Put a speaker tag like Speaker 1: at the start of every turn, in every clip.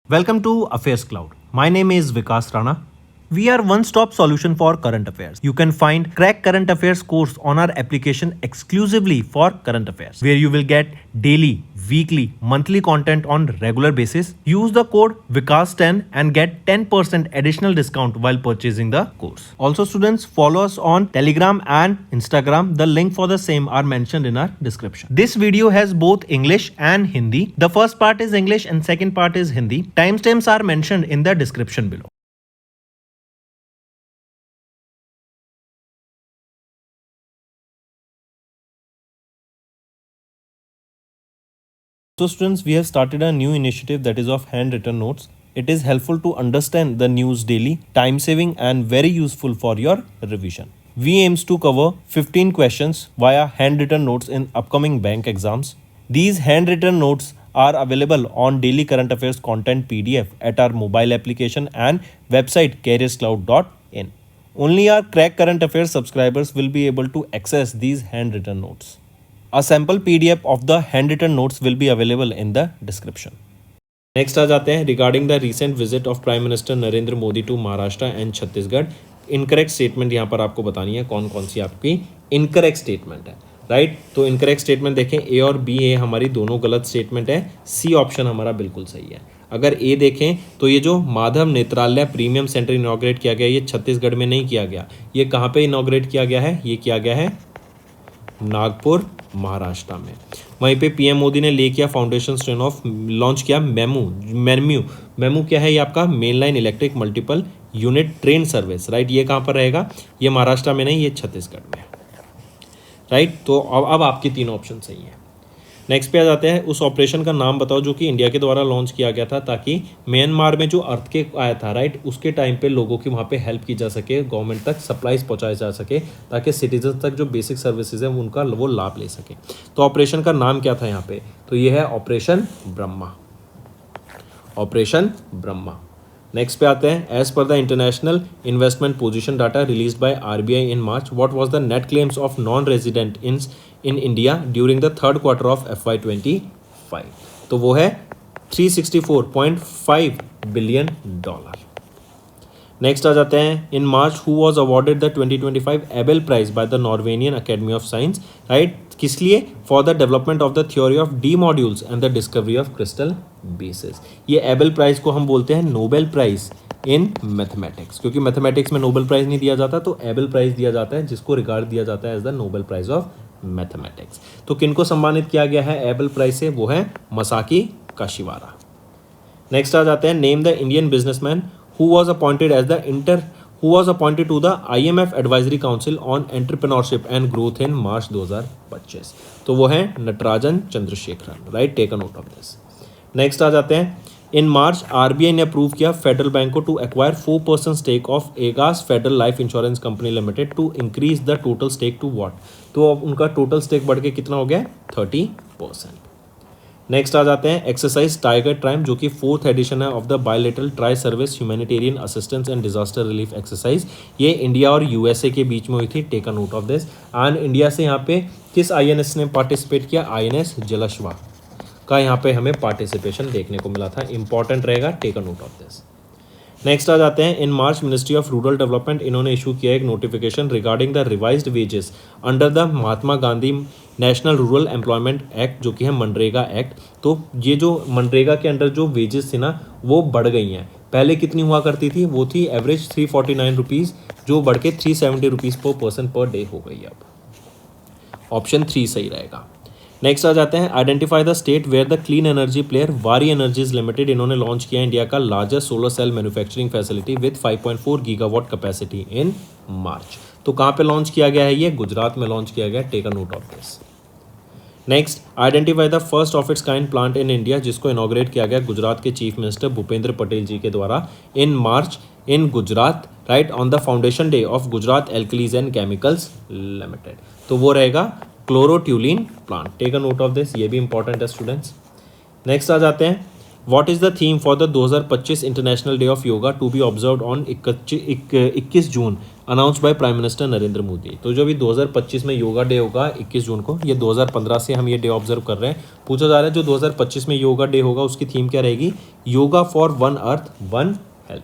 Speaker 1: Welcome to Affairs Cloud. My name is Vikas Rana. We are one-stop solution for current affairs. You can find Crack Current Affairs course on our application exclusively for current affairs, where you will get daily, weekly, monthly content on regular basis. Use the code Vikas10 and get 10% additional discount while purchasing the course. Also, students, follow us on Telegram and Instagram. The link for the same are mentioned in our description. This video has both English and Hindi. The first part is English and second part is Hindi. Timestamps are mentioned in the description below. So students, we have started a new initiative that is of handwritten notes. It is helpful to understand the news daily, time saving and very useful for your revision. We aims to cover 15 questions via handwritten notes in upcoming bank exams. These handwritten notes are available on daily current affairs content PDF at our mobile application and website careerscloud.in. Only our Crack Current Affairs subscribers will be able to access these handwritten notes. A sample PDF of the handwritten notes will be available in the description. Next आ जाते हैं regarding the recent visit of prime minister Narendra Modi to Maharashtra and Chhattisgarh. Incorrect statement यहाँ पर आपको बतानी है कौन कौन सी आपकी इनकरेक्ट स्टेटमेंट है. राइट, तो इनकरेक्ट स्टेटमेंट देखें, ए और बी ए हमारी दोनों गलत स्टेटमेंट है, सी ऑप्शन हमारा बिल्कुल सही है. अगर ए देखें तो ये जो माधव नेत्रालय प्रीमियम सेंटर इनॉग्रेट किया गया, ये छत्तीसगढ़ में नहीं किया गया. ये कहाँ पे इनॉग्रेट किया गया है? ये किया गया है नागपुर महाराष्ट्र में. वहीं पे पीएम मोदी ने ले किया फाउंडेशन स्टोन ऑफ लॉन्च किया मेमू क्या है? ये आपका main line electric multiple unit train service. Right, ये कहाँ पर रहेगा? ये महाराष्ट्र में नहीं, ये छत्तीसगढ़ में. राइट, तो अब आपके तीन ऑप्शन सही हैं. नेक्स्ट पे आ जाते हैं, उस ऑपरेशन का नाम बताओ जो कि इंडिया के द्वारा लॉन्च किया गया था ताकि म्यांमार में जो अर्थक्वेक आया था, राइट, उसके टाइम पे लोगों की वहाँ पे हेल्प की जा सके, गवर्नमेंट तक सप्लाईज पहुँचाया जा सके ताकि सिटीजन तक जो बेसिक सर्विसेज हैं उनका वो लाभ ले सके. तो ऑपरेशन का नाम क्या था यहाँ पे? तो ये है operation Brahma. Operation Brahma. Next पे आते हैं, as per the international investment position data released by RBI in March, what was the net claims of non resident in India during the third quarter of FY25. तो वो है $364.5 billion. Next आ जाते हैं, in March who was awarded the 2025 Abel prize by the Norwegian academy of science. Right, किस लिए? For the development of the theory of D modules and the discovery of crystal basis. ये Abel prize को हम बोलते हैं Nobel prize in mathematics, क्योंकि mathematics में Nobel prize नहीं दिया जाता, तो एबेल प्राइज दिया जाता है जिसको रिगार्ड दिया जाता है as the Nobel prize of mathematics. तो किनको सम्मानित किया गया है एबेल प्राइज से? वो है मसाकी काशिवारा. नेक्स्ट आ जाते हैं, name the Indian businessman who was appointed to the IMF Advisory Council on Entrepreneurship and Growth in March 2025. तो वो है Natarajan Chandrasekaran. Right, take a note of this. Next आ जाते हैं, इन मार्च आरबीआई ने अप्रूव किया फेडरल बैंक को to acquire 4% stake of Ageas federal life insurance company limited to increase the total stake to what? तो अब उनका टोटल स्टेक बढ़ के कितना हो गया? 30%. नेक्स्ट आ जाते हैं, एक्सरसाइज टाइगर ट्राइम जो कि 4th एडिशन है of the bilateral tri service humanitarian assistance and disaster relief exercise. ये इंडिया और यूएसए के बीच में हुई थी. Take a note of this. And India से यहाँ पे किस आईएनएस ने पार्टिसिपेट किया? आईएनएस जलश्वा का यहाँ पे हमें पार्टिसिपेशन देखने को मिला था. इंपॉर्टेंट रहेगा, take a note of this. Next आ जाते हैं, in March ministry of rural development इन्होंने इशू किया एक notification regarding the revised wages under the Mahatma Gandhi national rural employment act जो कि है मनरेगा एक्ट. तो ये जो मनरेगा के अंडर जो वेजेस थी ना वो बढ़ गई हैं. पहले कितनी हुआ करती थी? वो थी एवरेज 349 रुपीज़, जो बढ़ के 370 रुपीज़ पर पर्सन पर डे हो गई. अब ऑप्शन 3 सही रहेगा. नेक्स्ट आ जाते हैं, identify the state where the clean energy player Waaree energies limited इन्होंने लॉन्च किया इंडिया का largest solar cell manufacturing facility with 5.4 gigawatt capacity in March. तो कहाँ पे लॉन्च किया गया है? ये गुजरात में लॉन्च किया गया. Take a note of this. Next, identify the first of its kind plant in India जिसको इनॉग्रेट किया गया गुजरात के चीफ मिनिस्टर भूपेंद्र पटेल जी के द्वारा in March in Gujarat. Right, on the foundation day of Gujarat alkalies and chemicals limited. तो वो रहेगा chlorotoluene plant. Take a note of this. ये भी इंपॉर्टेंट है स्टूडेंट्स. नेक्स्ट आ जाते हैं, what is the theme for the 2025 international day of yoga to be observed on 21 June announced by prime minister Narendra Modi. तो जो अभी 2025 में योगा डे होगा 21 जून को, ये 2015 से हम ये डे ऑब्जर्व कर रहे हैं। पूछा जा रहा है जो 2025 में योगा डे होगा उसकी थीम क्या रहेगी? Yoga for one earth one health.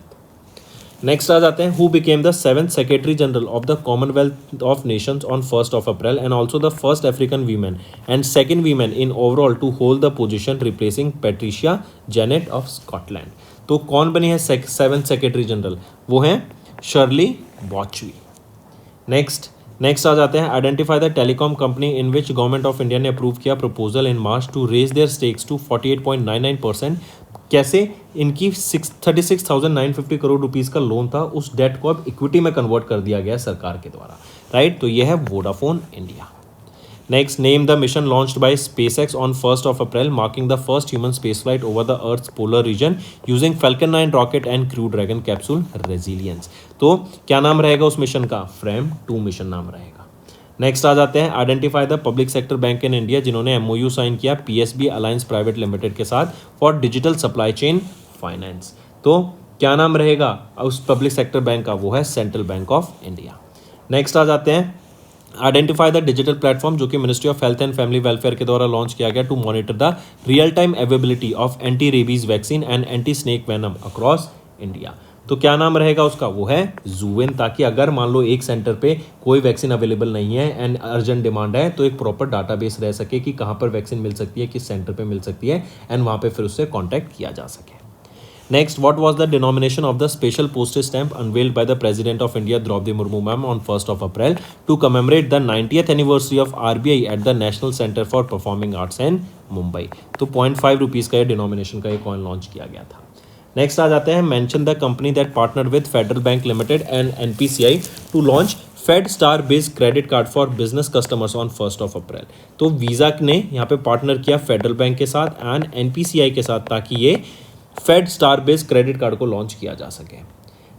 Speaker 1: Next आ जाते हैं, who became the 7th secretary general of the commonwealth of nations on 1st of April and also the first African women and second women in overall to hold the position replacing Patricia Janet of Scotland. तो कौन बनी है 7th secretary general? वो हैं Shirley बॉचवी। Next आ जाते हैं, identify the telecom company in which government of India ने अप्रूव किया proposal in March to raise their stakes to 48.99%। कैसे? इनकी 36,950 करोड़ रुपीस का लोन था, उस डेट को अब इक्विटी में कन्वर्ट कर दिया गया सरकार के द्वारा, राइट। तो यह है Vodafone India. Next, name the mission launched by SpaceX on 1st of April marking the first human space flight over the earth's polar region using Falcon 9 rocket and crew dragon capsule resilience. तो क्या नाम रहेगा उस mission का? Frame 2 mission नाम रहेगा। Next आ जाते हैं, identify the public sector bank in India जिन्होंने MOU साइन किया PSB अलायंस प्राइवेट लिमिटेड के साथ for digital supply chain finance. तो क्या नाम रहेगा उस पब्लिक सेक्टर बैंक का? वो है central bank of India. Next आ जाते हैं, आइडेंटिफाई द डिजिटल प्लेटफॉर्म जो कि ministry of health and family welfare के द्वारा लॉन्च किया गया to monitor the real time availability of anti rabies vaccine and anti snake venom across India. तो क्या नाम रहेगा उसका? वो है जूविन, ताकि अगर मान लो एक सेंटर पे कोई वैक्सीन अवेलेबल नहीं है एंड अर्जेंट डिमांड है तो एक प्रॉपर डाटाबेस रह सके कि कहाँ पर वैक्सीन मिल सकती है, किस सेंटर पे मिल सकती है एंड वहाँ पे फिर उससे कॉन्टैक्ट किया जा सके। Next, what was the denomination of the special postage stamp unveiled by the President of India Draupadi Murmu ma'am on 1st of April to commemorate the 90th anniversary of RBI at the National Center for Performing Arts in Mumbai। तो 0.5 rupees का ये denomination का ये coin launch किया गया था। Next आ जाते हैं, mention the company that partner with Federal Bank Limited and NPCI to launch Fed Star based credit card for business customers on 1st of April। तो वीज़ा ने यहाँ पे पार्टनर किया फेडरल बैंक के साथ एंड NPCI के साथ ताकि ये Fed Star based credit card को लॉन्च किया जा सके।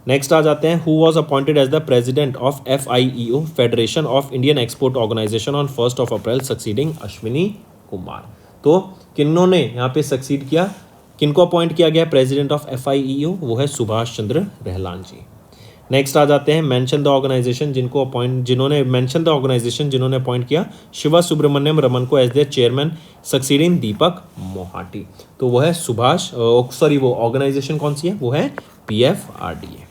Speaker 1: नेक्स्ट आ जाते हैं, who was appointed as the president of FIEO federation of Indian export organisation on 1st of April succeeding Ashwini Kumar. तो किन्होंने यहाँ पे सक्सीड किया, किनको अपॉइंट किया गया प्रेसिडेंट ऑफ FIEO? वो है सुभाष चंद्र रहलान जी। नेक्स्ट आ जाते हैं, मेंशन द ऑर्गेनाइजेशन जिन्होंने अपॉइंट किया शिवा सुब्रमण्यम रमन को एज देयर चेयरमैन सक्सीडिंग दीपक मोहाटी। तो वो है वो ऑर्गेनाइजेशन कौन सी है? वो है PFRDA।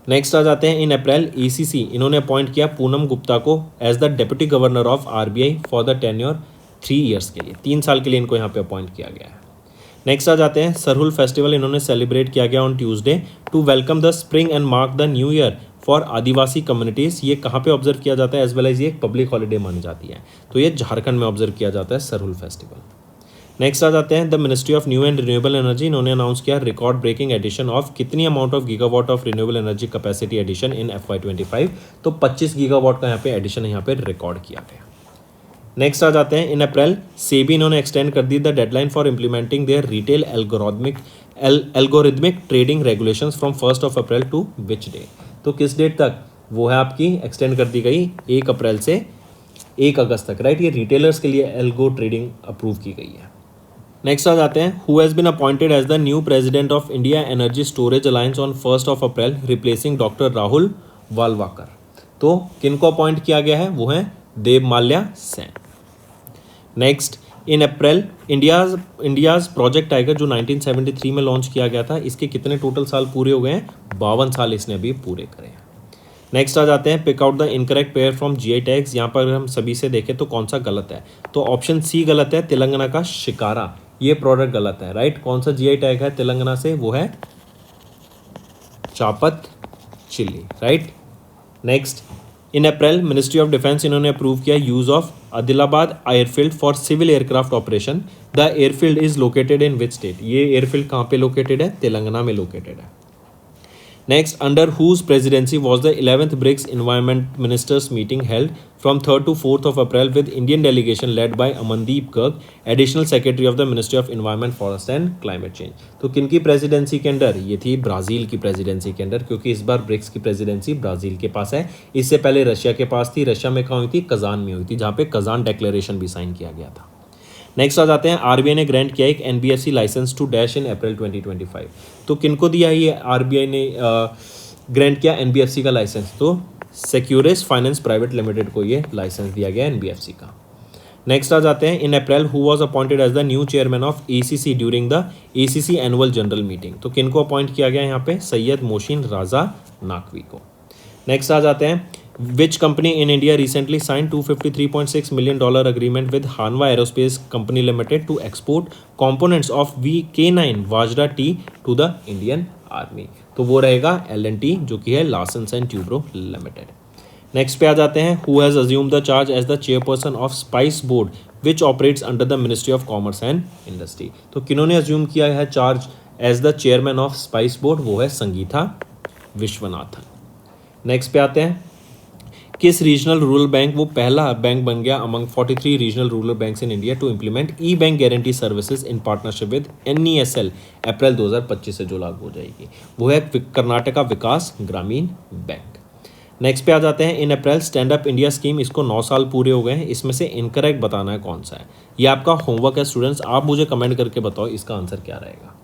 Speaker 1: नेक्स्ट आ जाते हैं, इन अप्रैल ECC इन्होंने अपॉइंट किया पूनम गुप्ता को as the deputy governor of RBI for the tenure 3 years के लिए, 3 साल के लिए इनको यहाँ पे अपॉइंट किया गया है। नेक्स्ट आ जाते हैं, सरहुल फेस्टिवल इन्होंने सेलिब्रेट किया गया on Tuesday to welcome the spring and mark the new year for Adivasi communities. ये कहाँ पे ऑब्जर्व किया जाता है? एज वेल एज ये एक पब्लिक हॉलीडे मानी जाती है, तो ये झारखंड में ऑब्जर्व किया जाता है सरहुल फेस्टिवल। नेक्स्ट आ जाते हैं, the ministry of new and renewable energy इन्होंने अनाउंस किया रिकॉर्ड ब्रेकिंग एडिशन ऑफ कितनी amount of gigawatt of renewable energy capacity addition in FY25। तो 25 गीगावाट का यहाँ पे एडिशन यहाँ पे रिकॉर्ड किया गया। नेक्स्ट आ जाते हैं, इन अप्रैल सेबी इन्होंने एक्सटेंड कर दी the deadline for implementing their retail algorithmic trading regulations from 1st of April to which day. तो किस डेट तक? वो है आपकी एक्सटेंड कर दी गई 1 अप्रैल से 1 अगस्त तक, राइट। ये रिटेलर्स के लिए एल्गो ट्रेडिंग अप्रूव की गई है। नेक्स्ट आ जाते हैं, who has been appointed as the new president of India energy storage alliance on 1st of April replacing doctor Rahul Walawalkar. तो किनको अपॉइंट किया गया है? वो हैं Debmalya Sen. Next, in April India's project tiger जो 1973 में लॉन्च किया गया था, इसके कितने टोटल साल पूरे हो गए हैं? 52 साल इसने अभी पूरे करे हैं। नेक्स्ट आ जाते हैं, pick out the incorrect pair from GI tags. यहाँ पर हम सभी से देखें तो कौन सा गलत है? तो ऑप्शन C गलत है, तेलंगाना का शिकारा, ये प्रोडक्ट गलत है, राइट। कौन सा GI टैग है तेलंगाना से? वो है Chapata chilli, right. Next, in April ministry of defence इन्होंने अप्रूव किया use of Adilabad airfield for civil aircraft operation. The airfield is located in which state? ये एयरफील्ड कहाँ पे लोकेटेड है? तेलंगाना में लोकेटेड है। Next, under whose presidency was the 11th BRICS environment ministers meeting held from 3rd to 4th of April with Indian delegation led by Amandeep Garg, additional secretary of the ministry of environment forest and climate change. तो किनकी presidency के under? ये थी Brazil की presidency के under, क्योंकि इस बार BRICS की प्रेसिडेंसी ब्राज़ील के पास है। इससे पहले रशिया के पास थी। रशिया में कहाँ हुई थी? कजान में हुई थी, जहाँ पे कजान डिक्लेरेशन भी साइन किया गया था। नेक्स्ट आ जाते हैं, आरबीआई ने ग्रांट किया एक NBFC license to dash in April 2025। तो किनको दिया ये आरबीआई ने ग्रांट किया एनबीएफसी का लाइसेंस? तो सिक्योरिस फाइनेंस प्राइवेट लिमिटेड को ये लाइसेंस दिया गया एनबीएफसी का। नेक्स्ट आ जाते हैं, in April who was appointed as the new chairman of ACC during the ACC annual general meeting. तो किनको अपॉइंट किया गया यहाँ पे? सैयद मोशिन राजा नाकवी को। नेक्स्ट आ जाते हैं, which company in India recently sign $253.6 million agreement with Hanwha aerospace company limited to export components of VK9 Vajra T to the Indian army. तो वो रहेगा L&T, जो कि है Larsen and Toubro limited. Next पे आ जाते हैं, who has assume the charge as the chairperson of spice board which operates under the ministry of commerce and industry. तो किन्होंने अज्यूम किया है charge as the chairman of spice board? वो है संगीता विश्वनाथन। नेक्स्ट पे आते हैं, किस रीजनल रूरल बैंक वो पहला बैंक बन गया among 43 regional rural banks in India to implement e bank guarantee services in partnership with NESL April 2025 से जो लागू हो जाएगी? वो है कर्नाटका विकास ग्रामीण बैंक। नेक्स्ट पे आ जाते हैं, in April stand up India scheme, इसको 9 साल पूरे हो गए हैं, इसमें से इनकरेक्ट बताना है कौन सा है। ये आपका होमवर्क है स्टूडेंट्स, आप मुझे कमेंट करके बताओ इसका आंसर क्या रहेगा।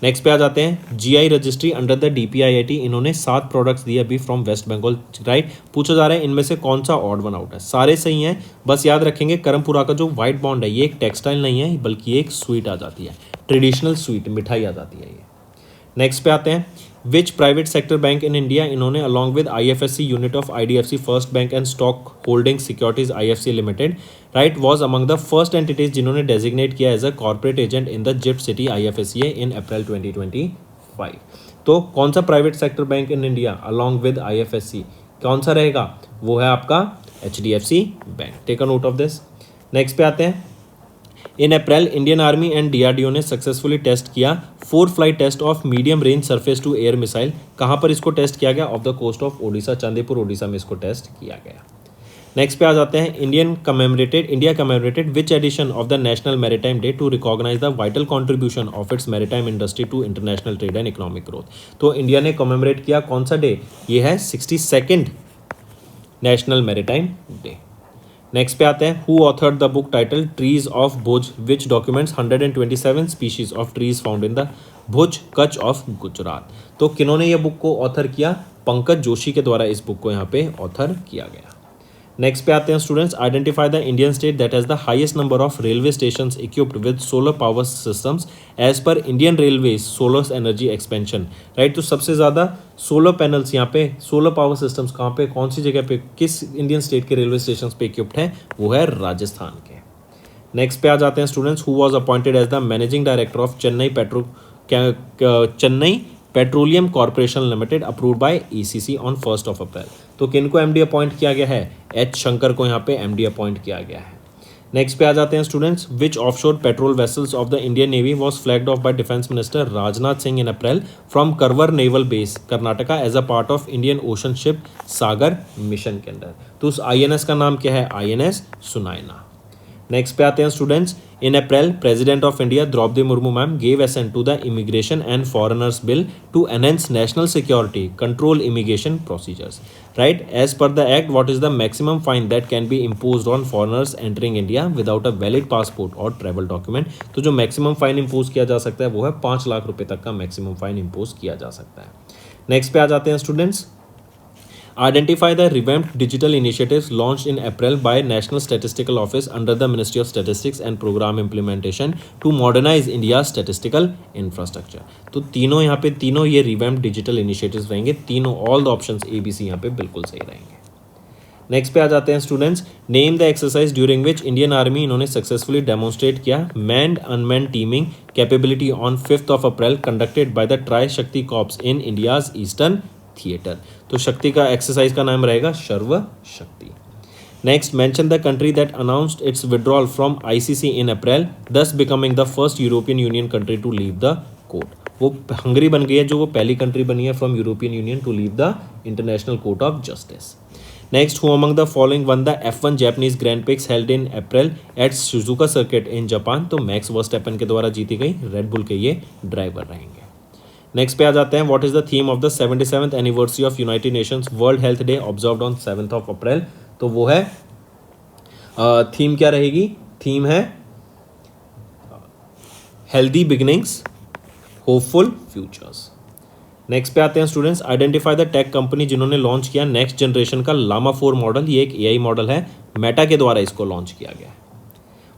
Speaker 1: नेक्स्ट पे आ जाते हैं, GI registry under the DPIIT, इन्होंने 7 प्रोडक्ट्स दिए अभी फ्रॉम वेस्ट बंगाल, राइट। पूछा जा रहा है इनमें से कौन सा ऑड वन आउट है? सारे सही हैं, बस याद रखेंगे करमपुरा का जो व्हाइट बॉन्ड है ये एक टेक्सटाइल नहीं है बल्कि एक स्वीट आ जाती है, ट्रेडिशनल स्वीट मिठाई आ जाती है ये। नेक्स्ट पे आते हैं, which private sector bank in India, इन्होंने along with IFSC unit of IDFC first bank and stock holding securities IFC limited, right, was among the first entities जिन्होंने डेजिग्नेट किया as a corporate agent in the GIFT city IFSCA in April 2025। तो कौन सा private sector bank in India along with IFSC कौन सा रहेगा? वो है आपका HDFC bank. Take a note of this. Next पे आते हैं, in April Indian army and DRDO ने सक्सेसफुली टेस्ट किया 4 flight test of medium range surface to air missile. कहाँ पर इसको टेस्ट किया गया? Off the coast of Odisha, Chandipur Odisha में इसको टेस्ट किया गया। नेक्स्ट पे आ जाते हैं, India commemorated which edition of the national maritime day to recognise the vital contribution of its maritime industry to international trade and economic growth. तो इंडिया ने कमेमोरेट किया कौन सा डे? ये है 62nd national maritime day. Next पे आते हैं, who authored the book title trees of Bhuj which documents 127 species of trees found in the Bhuj Kutch of Gujarat. तो किन्होंने ये बुक को ऑथर किया? पंकज जोशी के द्वारा इस बुक को यहाँ पे ऑथर किया गया। नेक्स्ट पे आते हैं students, identify the Indian state that has the highest number of railway station equipped with solar power systems as per Indian railway solar energy expansion, right. तो सबसे ज़्यादा सोलर पैनल्स यहाँ पे, सोलर पावर सिस्टम्स कहाँ पे, कौन सी जगह पे, किस इंडियन स्टेट के रेलवे स्टेशन पे इक्विप्ड है? वो है राजस्थान के। नेक्स्ट पे आ जाते हैं students, who was appointed as the managing director of Chennai Petroleum Corporation Limited approved by ECC on 1 April. तो किनको MD अपॉइंट किया गया है? H शंकर को यहाँ पे MD अपॉइंट किया गया है। नेक्स्ट पे आ जाते हैं students, which offshore patrol vessels of the Indian navy was flagged off by defence minister Rajnath Singh in April from Karwar naval base Karnataka as a part of Indian ocean ship Sagar mission के अंदर। तो उस INS का नाम क्या है? INS सुनायना। नेक्स्ट पे आते हैं students, in April president of India Draupadi Murmu ma'am gave assent to the immigration and foreigners bill to enhance national security control immigration procedures, right. As per the act what is the maximum fine that can be imposed on foreigners entering India without a valid passport और travel document. तो जो maximum fine impose किया जा सकता है वो है 5 लाख रुपए तक का मैक्सिमम फाइन इम्पोज किया जा सकता है। नेक्स्ट पे आ जाते हैं students, identify the revamped digital initiatives launched in April by National Statistical Office under the Ministry of Statistics and Program Implementation to modernize India's statistical infrastructure। तो तीनों यहाँ पे तीनों ये revamped digital initiatives रहेंगे, तीनों all the options ABC यहाँ पे बिल्कुल सही रहेंगे। नेक्स्ट पे आ जाते हैं students, name the exercise during which Indian army इन्होंने सक्सेसफुली डेमोन्स्ट्रेट किया manned unmanned teaming capability on 5 April conducted by the tri Shakti corps in India's eastern theatre. तो शक्ति का एक्सरसाइज का नाम रहेगा Sarv Shakti. Next, mention the country that announced its withdrawal from ICC in April thus becoming the first European union country to leave the court. वो Hungary बन गई है जो वो पहली कंट्री बनी है from European Union to leave the international court of justice. Next, who among the following won the F1 Japanese grand prix held in April at Suzuka circuit in Japan. तो Max Verstappen के द्वारा जीती गई, red bull के ये driver रहेंगे। Next पे आ जाते हैं, what is the theme of the 77th anniversary of United Nations world health day observed on 7 अप्रैल। तो वो है थीम क्या रहेगी? थीम है healthy beginnings, hopeful futures. Next पे आते हैं students, identify the tech company जिन्होंने लॉन्च किया नेक्स्ट जनरेशन का लामा 4 मॉडल। ये एक एआई मॉडल है, मेटा के द्वारा इसको लॉन्च किया गया है।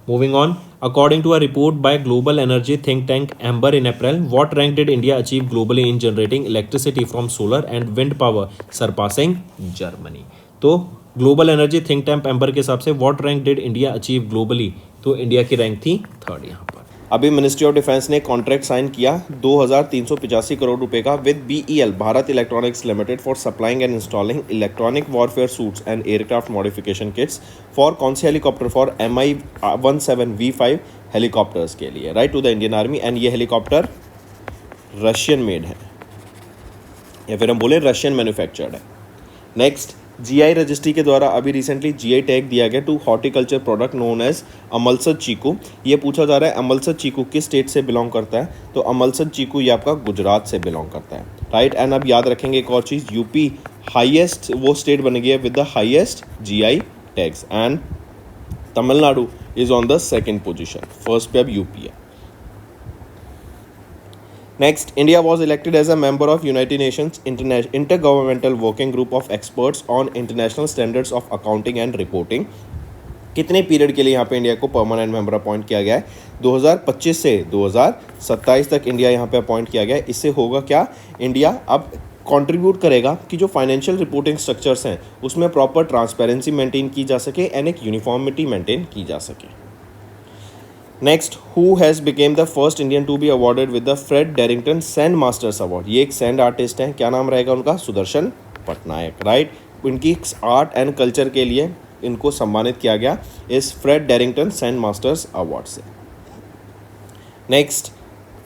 Speaker 1: Moving on, according to a report by global energy think tank Ember in April, what rank did India achieve globally in generating electricity from solar and wind power surpassing Germany. तो global energy think tank Ember के हिसाब से what rank did India achieve globally, तो India की rank थी 3rd यहाँ पर। अभी मिनिस्ट्री ऑफ डिफेंस ने कॉन्ट्रैक्ट साइन किया 2385 करोड़ रुपए का with BEL Bharat electronics limited for supplying and installing electronic warfare suits and aircraft modification kits for कौन से हेलीकॉप्टर, फॉर MI-17V5 हेलीकॉप्टर्स के लिए, right, to the Indian army. And ये helicopter Russian made है, या फिर हम बोले रशियन मैन्युफैक्चर्ड है। नेक्स्ट, जीआई रजिस्ट्री के द्वारा अभी रिसेंटली जीआई टैग दिया गया to horticulture product known as Amalsad chikoo. ये पूछा जा रहा है अमलसद चीकू किस स्टेट से बिलोंग करता है, तो अमलसद चीकू ये आपका गुजरात से बिलोंग करता है, राइट। एंड अब याद रखेंगे एक और चीज़, यूपी हाईएस्ट वो स्टेट बन गई है with the highest GI tags, and Tamil Nadu is on the 2nd position, first पे अब यूपी है। Next, India was elected as a member of United Nations Intergovernmental Working Group of Experts on International Standards of Accounting and Reporting। कितने period के लिए यहाँ पे India को permanent member appoint किया गया है? 2025 से 2027 तक इंडिया यहाँ पे अपॉइंट किया गया है। इससे होगा क्या, इंडिया अब कंट्रीब्यूट करेगा कि जो फाइनेंशियल रिपोर्टिंग स्ट्रक्चर्स हैं उसमें प्रॉपर ट्रांसपेरेंसी मेंटेन की जा सके एंड एक यूनिफॉर्मिटी मेंटेन की जा सके। Next, who has became the first Indian to be awarded with the Fred Darrington sand masters award. ये एक सैंड आर्टिस्ट हैं, क्या नाम रहेगा उनका? सुदर्शन पटनायक, राइट। इनकी आर्ट एंड कल्चर के लिए इनको सम्मानित किया गया इस Fred Darrington sand masters award से। Next,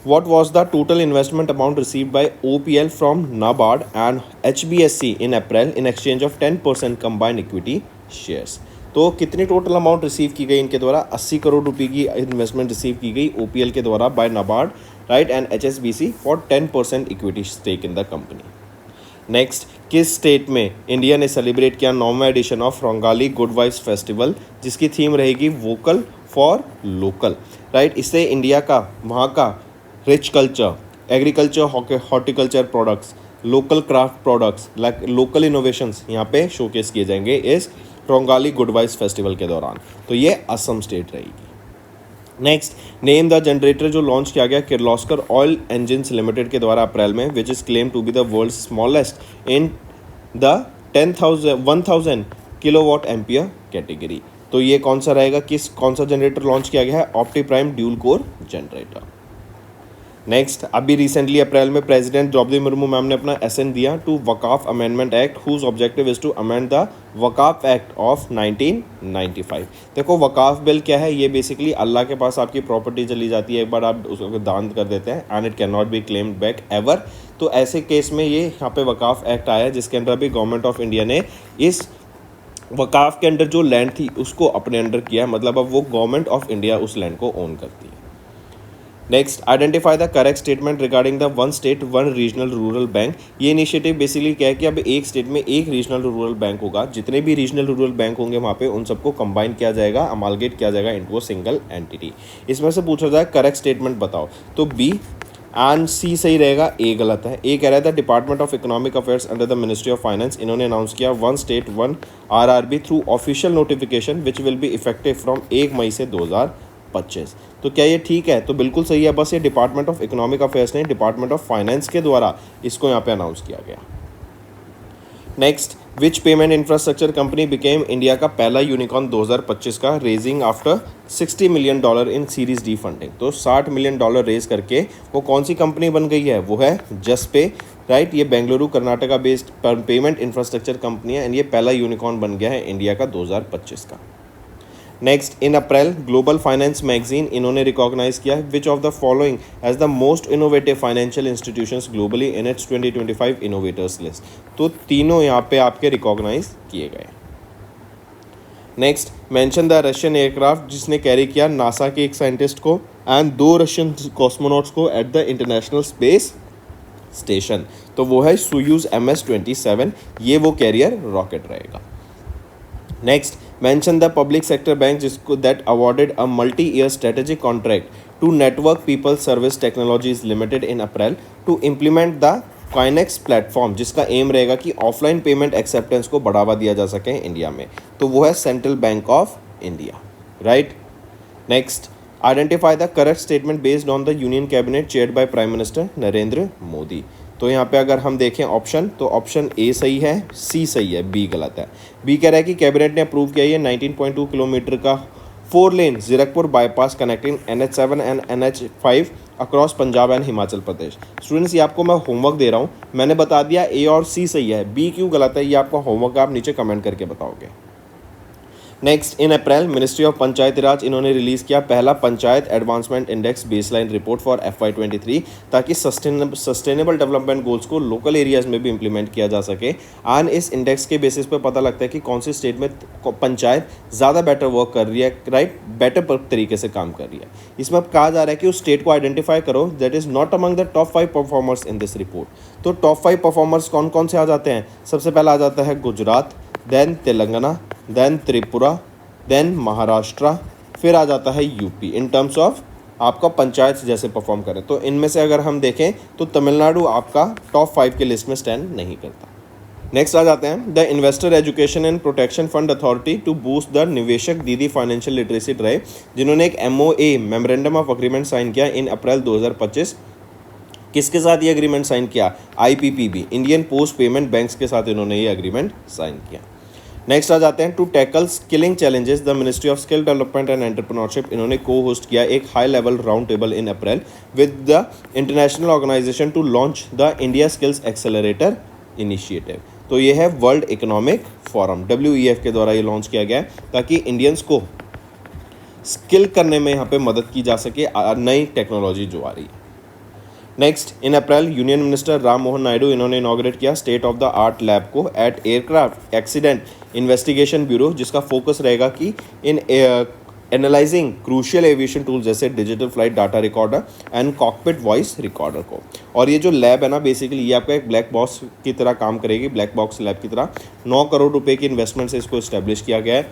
Speaker 1: what was the total investment amount received by OPL from NABARD and HBSC in April in exchange of 10% combined equity shares। तो कितनी टोटल अमाउंट रिसीव की गई इनके द्वारा? 80 करोड़ रुपए की इन्वेस्टमेंट रिसीव की गई OPL के द्वारा by NABARD, right, and HSBC for 10% equity stake in the company. Next, किस स्टेट में इंडिया ने सेलिब्रेट किया 9वां edition of Rongali good vibes festival, जिसकी थीम रहेगी वोकल फॉर लोकल, राइट। इससे इंडिया का, वहाँ का rich culture, agriculture, horticulture products, local craft products, like local innovations यहाँ पे शोकेस किए जाएंगे इस रोंगाली गुड वाइब्स फेस्टिवल के दौरान। तो ये असम स्टेट रहेगी। नेक्स्ट, नेम द जनरेटर जो लॉन्च किया गया किर्लोस्कर ऑयल इंजन्स लिमिटेड के द्वारा अप्रैल में, which is claim to be the world smallest in the 1000 kilowatt ampere category. तो ये कौन सा रहेगा, कौन सा जनरेटर लॉन्च किया गया है? Opti prime dual core generator. Next, अभी रिसेंटली अप्रैल में प्रेसिडेंट द्रौपदी मुर्मू मैम ने अपना एसेंट दिया to Waqf amendment act, whose objective is to amend the Waqf act of 1995। देखो वकाफ बिल क्या है, ये बेसिकली अल्लाह के पास आपकी प्रॉपर्टी चली जाती है, एक बार आप उसको दान कर देते हैं and it can not be claimed back ever. तो ऐसे केस में ये यहाँ पे वकाफ एक्ट आया है, जिसके अंदर अभी गवर्नमेंट ऑफ इंडिया ने इस वकाफ के अंडर जो लैंड थी उसको अपने अंडर किया है, मतलब अब वो गवर्नमेंट ऑफ इंडिया उस लैंड को ओन करती है। Next, identify the correct statement regarding the one state one regional rural bank. ये इनिशिएटिव बेसिकली क्या है कि अब एक स्टेट में एक रीजनल रूरल बैंक होगा, जितने भी रीजनल रूरल बैंक होंगे वहाँ पे उन सबको कंबाइन किया जाएगा, अमालगेट किया जाएगा इनटू अ सिंगल एंटिटी। इसमें से पूछा जाए करेक्ट स्टेटमेंट बताओ, तो बी एंड सी सही रहेगा, ए गलत है। ए कह रहा था department of economic affairs under the ministry of finance, इन्होंने अनाउंस किया one state one RRB through official notification which will be effective from 1 मई से 2025। तो क्या ये ठीक है? तो बिल्कुल सही है, बस ये डिपार्टमेंट ऑफ इकोनॉमिक अफेयर्स ने डिपार्टमेंट ऑफ फाइनेंस के द्वारा इसको यहाँ पे अनाउंस किया गया। नेक्स्ट, विच payment infrastructure company became India का पहला यूनिकॉर्न 2025 का, raising after $60 million in series D funding. तो $60 मिलियन रेज करके वो कौन सी कंपनी बन गई है? वो है जसपे, राइट। ये Bengaluru Karnataka based payment infrastructure company है एंड ये पहला यूनिकॉर्न बन गया है इंडिया का 2025 का। Next, in April global finance magazine इन्होंने रिकॉग्नाइज किया which of the following as the most innovative financial institutions globally in its 2025 innovators list. तो तीनों यहाँ पे आपके रिकॉग्नाइज किए गए। Next, mention the Russian aircraft जिसने कैरी किया नासा के एक साइंटिस्ट को एंड 2 रशियन कॉस्मोनॉट्स को at the international space station. तो वो है सोयूज MS-27, ये वो कैरियर रॉकेट रहेगा। Next, mention the public sector bank जिसको that awarded a multi-year strategic contract
Speaker 2: to Network People Service Technologies Limited in April to implement the Coinex platform, जिसका aim रहेगा कि ऑफलाइन पेमेंट एक्सेप्टेंस को बढ़ावा दिया जा सके इंडिया में। तो वो है central bank of India, right. Next, identify the correct statement based on the union cabinet chaired by prime minister Narendra Modi. तो यहाँ पे अगर हम देखें ऑप्शन, तो ऑप्शन ए सही है, सी सही है, बी गलत है। बी कह रहा है कि कैबिनेट ने अप्रूव किया ये 19.2 किलोमीटर का 4 lane Zirakpur bypass connecting NH7 and NH5 across Punjab and Himachal Pradesh. Students, ये आपको मैं होमवर्क दे रहा हूँ, मैंने बता दिया ए और सी सही है, बी क्यों गलत है ये आपका होमवर्क, आप नीचे कमेंट करके बताओगे। Next, in April ministry of Panchayati Raj इन्होंने रिलीज़ किया पहला panchayat advancement index baseline report for FY23, ताकि सस्टेनेबल डेवलपमेंट गोल्स को लोकल एरियाज़ में भी इंप्लीमेंट किया जा सके। एंड इस इंडेक्स के बेसिस पे पता लगता है कि कौन सी स्टेट में पंचायत ज़्यादा बेटर वर्क कर रही है, राइट, बेटर तरीके से काम कर रही है। इसमें अब कहा जा रहा है कि उस स्टेट को आइडेंटिफाई करो that is not among the top 5 performers in this report. तो टॉप 5 परफॉर्मर्स कौन कौन से आ जाते हैं? सबसे पहला आ जाता है Gujarat, then Telangana, then Tripura, then Maharashtra, फिर आ जाता है यूपी इन टर्म्स ऑफ आपका पंचायत जैसे परफॉर्म करें। तो इनमें से अगर हम देखें तो तमिलनाडु आपका टॉप 5 के लिस्ट में स्टैंड नहीं करता। नेक्स्ट आ जाते हैं the investor education and protection fund authority to boost the Niveshak Didi financial literacy drive, जिन्होंने एक MOA memorandum of agreement sign किया इन अप्रैल 2025। किसके साथ ये एग्रीमेंट साइन किया? IPPB, Indian post payment banks के साथ इन्होंने ये एग्रीमेंट साइन किया। नेक्स्ट आ जाते हैं to tackle skilling challenges the ministry of skill development and entrepreneurship, इन्होंने को होस्ट किया एक high level round table in April with the international organisation to launch the India skills accelerator initiative. तो ये है वर्ल्ड इकोनॉमिक फोरम, WEF के द्वारा ये लॉन्च किया गया है ताकि इंडियंस को स्किल करने में यहाँ पे मदद की जा सके नई टेक्नोलॉजी जो आ रही है। Next, in April union minister Ram Mohan Naidu इन्होंने इनॉग्रेट किया state of the art lab को at aircraft accident investigation bureau, जिसका फोकस रहेगा कि in analysing crucial aviation tools जैसे digital flight data recorder and cockpit voice recorder को। और ये जो लैब है ना, बेसिकली ये आपका एक ब्लैक बॉक्स की तरह काम करेगी, ब्लैक बॉक्स लैब की तरह। 9 करोड़ रुपए की इन्वेस्टमेंट से इसको इस्टेब्लिश किया गया है,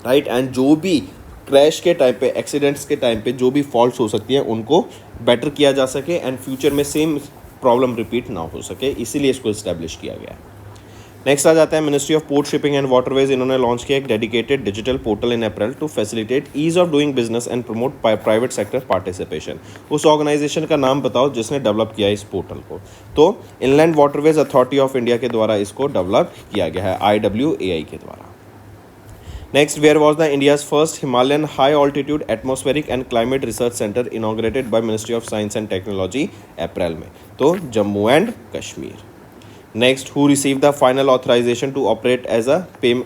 Speaker 2: राइट। एंड जो भी क्रैश के टाइम पे, एक्सीडेंट्स के टाइम पे जो भी फॉल्ट्स हो सकती हैं उनको बेटर किया जा सके एंड फ्यूचर में सेम प्रॉब्लम रिपीट ना हो सके, इसीलिए इसको इस्टेब्लिश किया गया है। नेक्स्ट आ जाता है ministry of port shipping and waterways, इन्होंने लॉन्च किया एक dedicated digital portal in April to facilitate ease of doing business and promote private sector participation. उस ऑर्गेनाइजेशन का नाम बताओ जिसने डेवलप किया इस पोर्टल को? तो inland waterways authority of India के द्वारा इसको डेवलप किया गया है, IWAI के द्वारा। Next, where was the India's first Himalayan high altitude atmospheric and climate research center inaugurated by Ministry of Science and Technology अप्रैल में? तो Jammu and Kashmir. Next, who received the final authorization to operate as a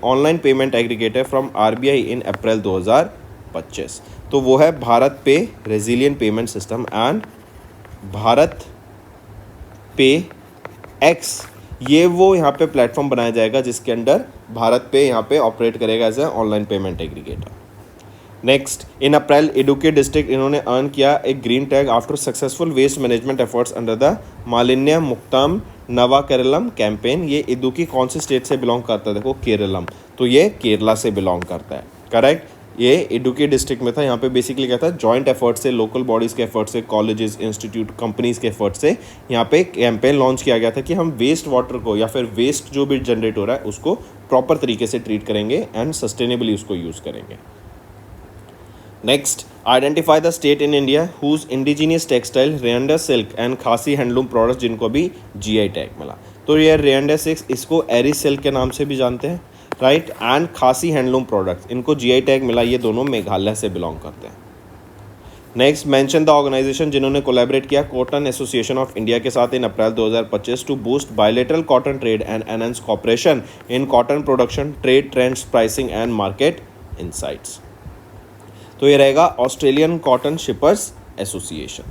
Speaker 2: online payment aggregator from RBI in अप्रैल 2025? तो वो है भारत पे resilient payment system and Bharat पे x, ये वो यहाँ पे प्लेटफॉर्म बनाया जाएगा जिसके अंडर भारत पे यहाँ पे ऑपरेट करेगा as a online payment aggregator. Next, in April Idukki district इन्होंने अर्न किया एक green tag after successful waste management efforts under the Malinya Muktham Nava Keralam campaign. ये इडुक्की कौन सी स्टेट से बिलोंग करता है? देखो केरलम, तो ये केरला से बिलोंग करता है, करेक्ट। ये इडुक्की डिस्ट्रिक्ट में था। यहाँ पे बेसिकली क्या था, जॉइंट एफर्ट से, लोकल बॉडीज़ के एफर्ट से, कॉलेजेस, इंस्टीट्यूट, कंपनीज़ के एफर्ट से यहाँ पे कैंपेन लॉन्च किया गया था कि हम वेस्ट वाटर को या फिर वेस्ट जो भी जनरेट हो रहा है उसको प्रॉपर तरीके से ट्रीट करेंगे एंड सस्टेनेबली उसको यूज़ करेंगे। Next, identify the state in India whose indigenous textile Ryndia silk and Khasi handloom products जिनको भी GI टैग मिला। तो ये रेंडर सिल्क, इसको एरी सिल्क के नाम से भी जानते हैं, right, and Khasi handloom products, इनको GI टैग मिला। ये दोनों मेघालय से बिलोंग करते हैं। नेक्स्ट, मेंशन द ऑर्गेनाइजेशन जिन्होंने कोलैबोरेट किया कॉटन एसोसिएशन ऑफ इंडिया के साथ in April 2025 to boost bilateral cotton trade and enhance cooperation in cotton production, trade trends, pricing and market insights. तो ये रहेगा Australian cotton shippers association.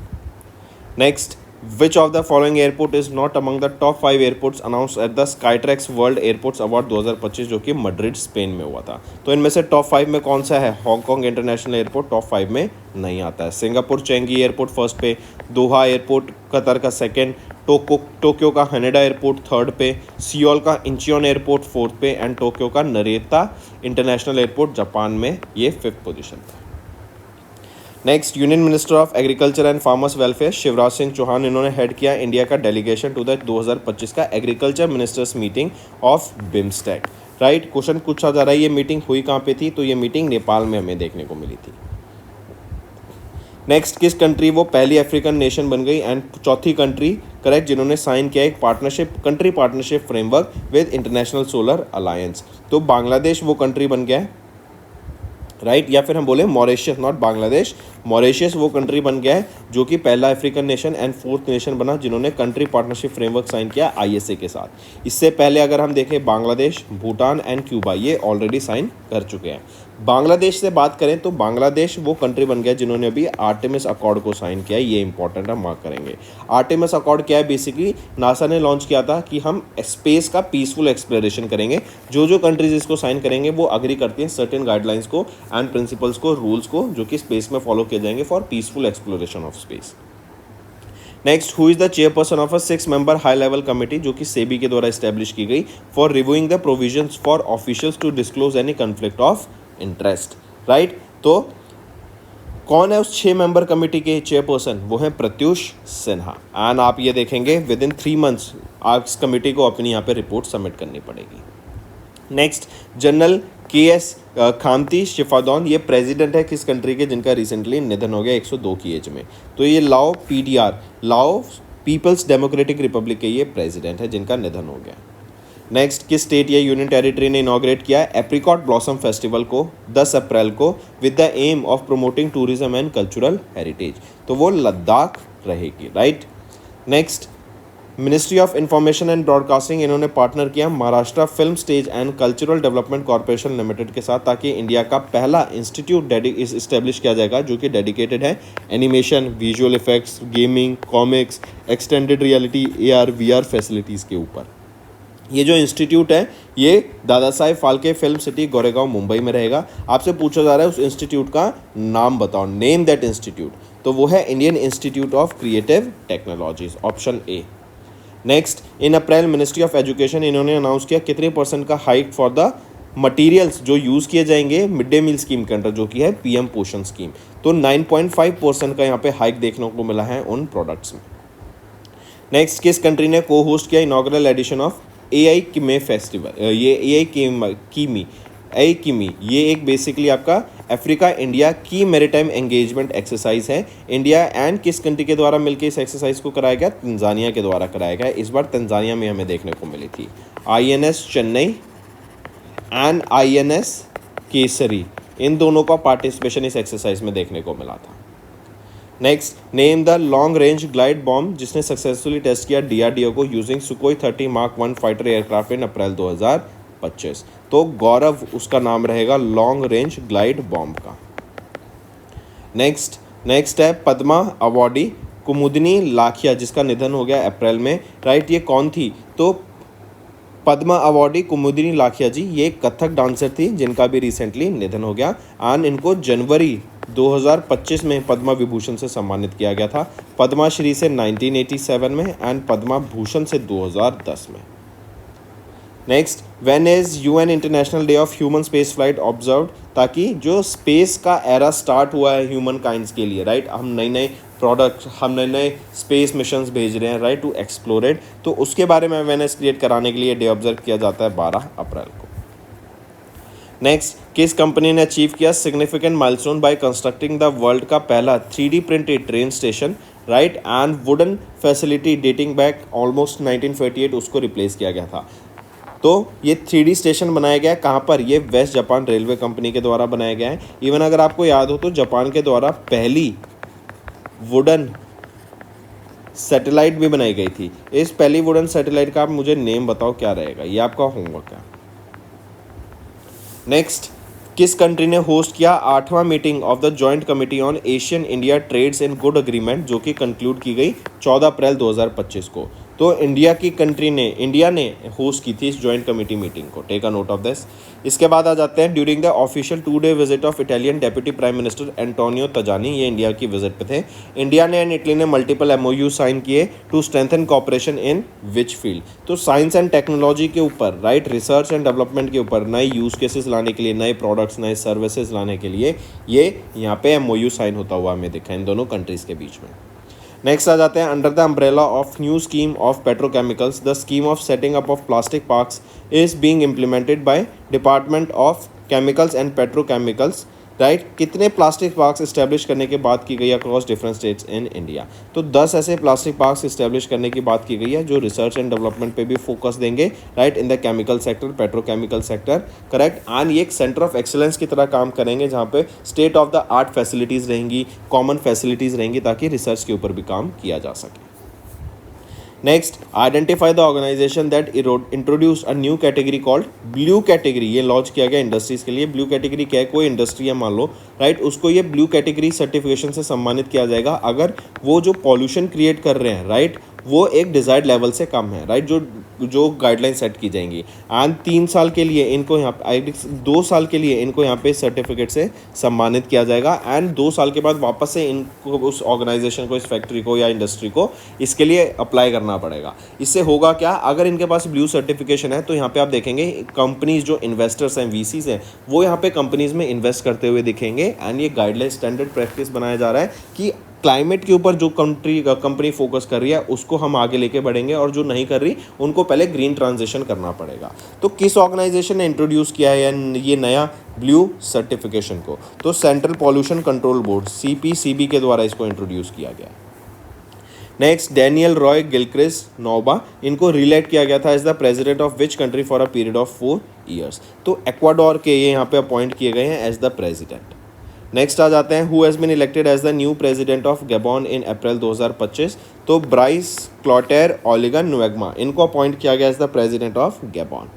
Speaker 2: Next, which of the following airport is not among the top 5 airports announce at the Skytrax world airports award 2025 जो कि Madrid Spain में हुआ था? तो इनमें से टॉप 5 में कौन सा है? हांगकांग इंटरनेशनल एयरपोर्ट टॉप 5 में नहीं आता है। सिंगापुर चेंगी एयरपोर्ट फर्स्ट पे, दोहा एयरपोर्ट कतर का सेकेंड, टोक्यो का हनेडा एयरपोर्ट थर्ड पे, सियोल का इंचियोन एयरपोर्ट फोर्थ पे एंड टोक्यो का नरेता इंटरनेशनल एयरपोर्ट जापान में ये 5th पोजीशन पे। Next, union minister of agriculture and farmers welfare Shivraj Singh Chouhan, इन्होंने हेड किया इंडिया का डेलीगेशन टू द 2025 का agriculture ministers meeting of BIMSTEC. Right, question पूछा जा रहा है ये मीटिंग हुई कहाँ पे थी, तो ये मीटिंग नेपाल में हमें देखने को मिली थी। नेक्स्ट, किस कंट्री वो पहली अफ्रीकन नेशन बन गई एंड चौथी कंट्री करेक्ट जिन्होंने साइन किया एक country partnership framework with international solar alliance, तो बांग्लादेश वो कंट्री बन गया है। राइट, या फिर हम बोले मॉरिशियस, नॉट बांग्लादेश, मॉरिशियस वो कंट्री बन गया है जो कि पहला African nation and fourth nation बना जिन्होंने कंट्री पार्टनरशिप फ्रेमवर्क साइन किया ISA के साथ। इससे पहले अगर हम देखें बांग्लादेश, भूटान एंड क्यूबा ये ऑलरेडी साइन कर चुके हैं। बांग्लादेश से बात करें तो बांग्लादेश वो कंट्री बन गया जिन्होंने अभी आर्टेमिस अकॉर्ड को साइन किया है, ये इंपॉर्टेंट है, मार्क करेंगे। आर्टेमिस अकॉर्ड क्या है, बेसिकली नासा ने लॉन्च किया था कि हम स्पेस का पीसफुल एक्सप्लोरेशन करेंगे। जो जो कंट्रीज इसको साइन करेंगे वो अग्री करती हैं सर्टेन गाइडलाइंस को एंड प्रिंसिपल्स को, रूल्स को, जो कि स्पेस में फॉलो किए जाएंगे for peaceful exploration of space. Next, who is the chairperson of a 6 member high level committee जो कि सेबी के द्वारा स्टैब्लिश की गई for reviewing the provisions for officials to disclose any conflict of interest. Right, तो कौन है उस 6 मेंबर कमेटी के चेयरपर्सन, वो है प्रत्यूष सिन्हा। एंड आप ये देखेंगे विद इन 3 मंथ्स आप इस कमेटी को अपनी यहाँ पे रिपोर्ट सबमिट करनी पड़ेगी। नेक्स्ट, जनरल KS खामती शिफादौन, ये प्रेसिडेंट है किस कंट्री के जिनका रिसेंटली निधन हो गया 102 की एज में, तो ये लाओ PDR, लाओ पीपल्स डेमोक्रेटिक रिपब्लिक के ये प्रेसिडेंट है जिनका निधन हो गया। नेक्स्ट, किस स्टेट या यूनियन टेरिटरी ने इनॉग्रेट किया एप्रिकॉट ब्लॉसम फेस्टिवल को 10 अप्रैल को with the aim of promoting tourism and cultural heritage, तो वो लद्दाख रहेगी। Right, next, ministry of information and broadcasting, इन्होंने पार्टनर किया Maharashtra film stage and cultural development corporation limited के साथ ताकि इंडिया का पहला इंस्टीट्यूट इस्टेब्लिश किया जाएगा जो कि डेडिकेटेड है animation, visual effects, gaming, comics, extended reality, AR VR facilities के ऊपर। ये जो इंस्टीट्यूट है ये दादा साहेब फाल्के फिल्म सिटी गोरेगांव मुंबई में रहेगा। आपसे पूछा जा रहा है उस इंस्टीट्यूट का नाम बताओ, नेम दैट इंस्टीट्यूट, तो वो है Indian institute of creative technologies, option A। Next, in April ministry of education, इन्होंने अनाउंस किया कितने % का हाइक फॉर द मटेरियल्स जो यूज़ किए जाएंगे मिड डे मील स्कीम के अंडर जो कि है PM पोषण स्कीम, तो 9.5% का यहाँ पे हाइक देखने को मिला है उन प्रोडक्ट्स में। नेक्स्ट, किस कंट्री ने को होस्ट किया इनॉग्रल एडिशन ऑफ AI किमे फेस्टिवल, ये AI किमी ये एक बेसिकली आपका अफ्रीका इंडिया की मैरीटाइम एंगेजमेंट एक्सरसाइज है। इंडिया एंड किस कंट्री के द्वारा मिलकर इस एक्सरसाइज को कराया गया, तंजानिया के द्वारा कराया गया। इस बार तंजानिया में हमें देखने को मिली थी। INS Chennai and INS Kesari, इन दोनों का पार्टिसिपेशन इस एक्सरसाइज में देखने को मिला था। Next, name the long range glide bomb जिसने सक्सेसफुली टेस्ट किया DRDO को using Sukhoi 30 Mark 1 fighter aircraft in April 2025, तो गौरव उसका नाम रहेगा लॉन्ग रेंज ग्लाइड बॉम्ब का। नेक्स्ट है पद्मा अवॉर्डी कुमुदिनी लाखिया जिसका निधन हो गया अप्रैल में। राइट, ये कौन थी, तो पद्मा अवॉर्डी कुमुदिनी लाखिया जी ये कथक डांसर थी जिनका भी रिसेंटली निधन हो गया एंड इनको जनवरी 2025 में पद्मा विभूषण से सम्मानित किया गया था, पद्मा श्री से 1987 में एंड पद्मा भूषण से 2010 में। Next, when is UN international day of human space flight observed, ताकि जो स्पेस का एरा स्टार्ट हुआ है ह्यूमन काइंड्स के लिए, राइट, हम नए प्रोडक्ट, हम नए स्पेस मिशंस भेज रहे हैं, राइट, टू एक्सप्लोर इट, तो उसके बारे में अवेयरनेस क्रिएट कराने के लिए डे ऑब्जर्व किया जाता है 12 अप्रैल को। नेक्स्ट, किस कंपनी ने अचीव किया significant milestone by constructing the world का पहला 3D printed train station, right, and wooden facility dating back almost 1948 उसको रिप्लेस किया गया था। तो ये 3D स्टेशन बनाया गया कहाँ पर, ये वेस्ट जापान रेलवे कंपनी के द्वारा बनाया गया है। इवन अगर आपको याद हो तो जापान के द्वारा पहली वुडन सैटेलाइट भी बनाई गई थी। इस पहली वुडन सैटेलाइट का आप मुझे नेम बताओ क्या रहेगा, ये आपका होमवर्क है। नेक्स्ट, किस कंट्री ने होस्ट किया 8वां meeting of the joint committee on ASEAN India trades in good agreement जो कि कंक्लूड की गई 14 अप्रैल 2025 को, तो इंडिया ने होस्ट की थी इस जॉइंट कमेटी मीटिंग को, take a note of this. इसके बाद आ जाते हैं during the official 2-day visit of Italian deputy prime minister Antonio Tajani, ये इंडिया की विजिट पे थे। इंडिया ने एंड इटली ने मल्टीपल एमओयू साइन किए to strengthen cooperation in which field, तो साइंस एंड टेक्नोलॉजी के ऊपर, राइट, रिसर्च एंड डेवलपमेंट के ऊपर, नए यूज केसेस लाने के लिए, नए प्रोडक्ट्स, नए सर्विसेज लाने के लिए ये यहाँ पे एमओयू साइन होता हुआ हमें दिखा इन दोनों कंट्रीज के बीच में। नेक्स्ट आ जाते हैं under the umbrella of new scheme of petrochemicals the scheme of setting up of plastic parks is being implemented by department of chemicals and petrochemicals, right. कितने प्लास्टिक पार्क्स इस्टेब्लिश करने की बात की गई है across different states in India, तो 10 ऐसे plastic parks establish करने की बात की गई है जो रिसर्च एंड डेवलपमेंट पे भी फोकस देंगे, right, in the chemical sector, petrochemical sector, correct. And ये एक सेंटर ऑफ एक्सीलेंस की तरह काम करेंगे जहाँ पे state of the art facilities रहेंगी, कॉमन फैसिलिटीज़ रहेंगी, ताकि रिसर्च के ऊपर भी काम किया जा सके। Next, identify the organisation that introduce a new category called blue category, ये लॉन्च किया गया इंडस्ट्रीज के लिए। ब्लू कैटेगरी क्या है, कोई इंडस्ट्री है मान लो, राइट, उसको ये ब्लू कैटेगरी सर्टिफिकेशन से सम्मानित किया जाएगा अगर वो जो पॉल्यूशन क्रिएट कर रहे हैं, राइट, वो एक डिजायर्ड लेवल से कम है, राइट, जो गाइडलाइन सेट की जाएंगी। एंड 3 साल के लिए इनको यहाँ पे 2 साल के लिए इनको यहाँ पे सर्टिफिकेट से सम्मानित किया जाएगा एंड 2 साल के बाद वापस से इनको उस ऑर्गेनाइजेशन को, इस फैक्ट्री को या इंडस्ट्री को इसके लिए अप्लाई करना पड़ेगा। इससे होगा क्या, अगर इनके पास ब्लू सर्टिफिकेशन है तो यहाँ पे आप देखेंगे कंपनीज जो इन्वेस्टर्स हैं, वीसीज हैं, वो यहाँ पे कंपनीज में इन्वेस्ट करते हुए दिखेंगे। एंड ये गाइडलाइन स्टैंडर्ड प्रैक्टिस बनाया जा रहा है कि क्लाइमेट के ऊपर जो कंपनी फोकस कर रही है उसको हम आगे लेके बढ़ेंगे और जो नहीं कर रही उनको पहले ग्रीन ट्रांजिशन करना पड़ेगा। तो किस ऑर्गेनाइजेशन ने इंट्रोड्यूस किया है ये नया ब्लू सर्टिफिकेशन को, तो central pollution control board CPCB के द्वारा इसको इंट्रोड्यूस किया गया। Next, Daniel Roy Gilchrist Noboa, इनको रिलेट किया गया था as the president of which country for a period of 4 years, तो एक्वाडोर के ये यहाँ पे अपॉइंट किए गए हैं एज द प्रेसिडेंट। नेक्स्ट आ जाते हैं, who has been elected as the new president of Gabon in April 2025, तो ब्राइस क्लॉटेर ओलिगन नुएग्मा, इनको अपॉइंट किया गया as the president of Gabon.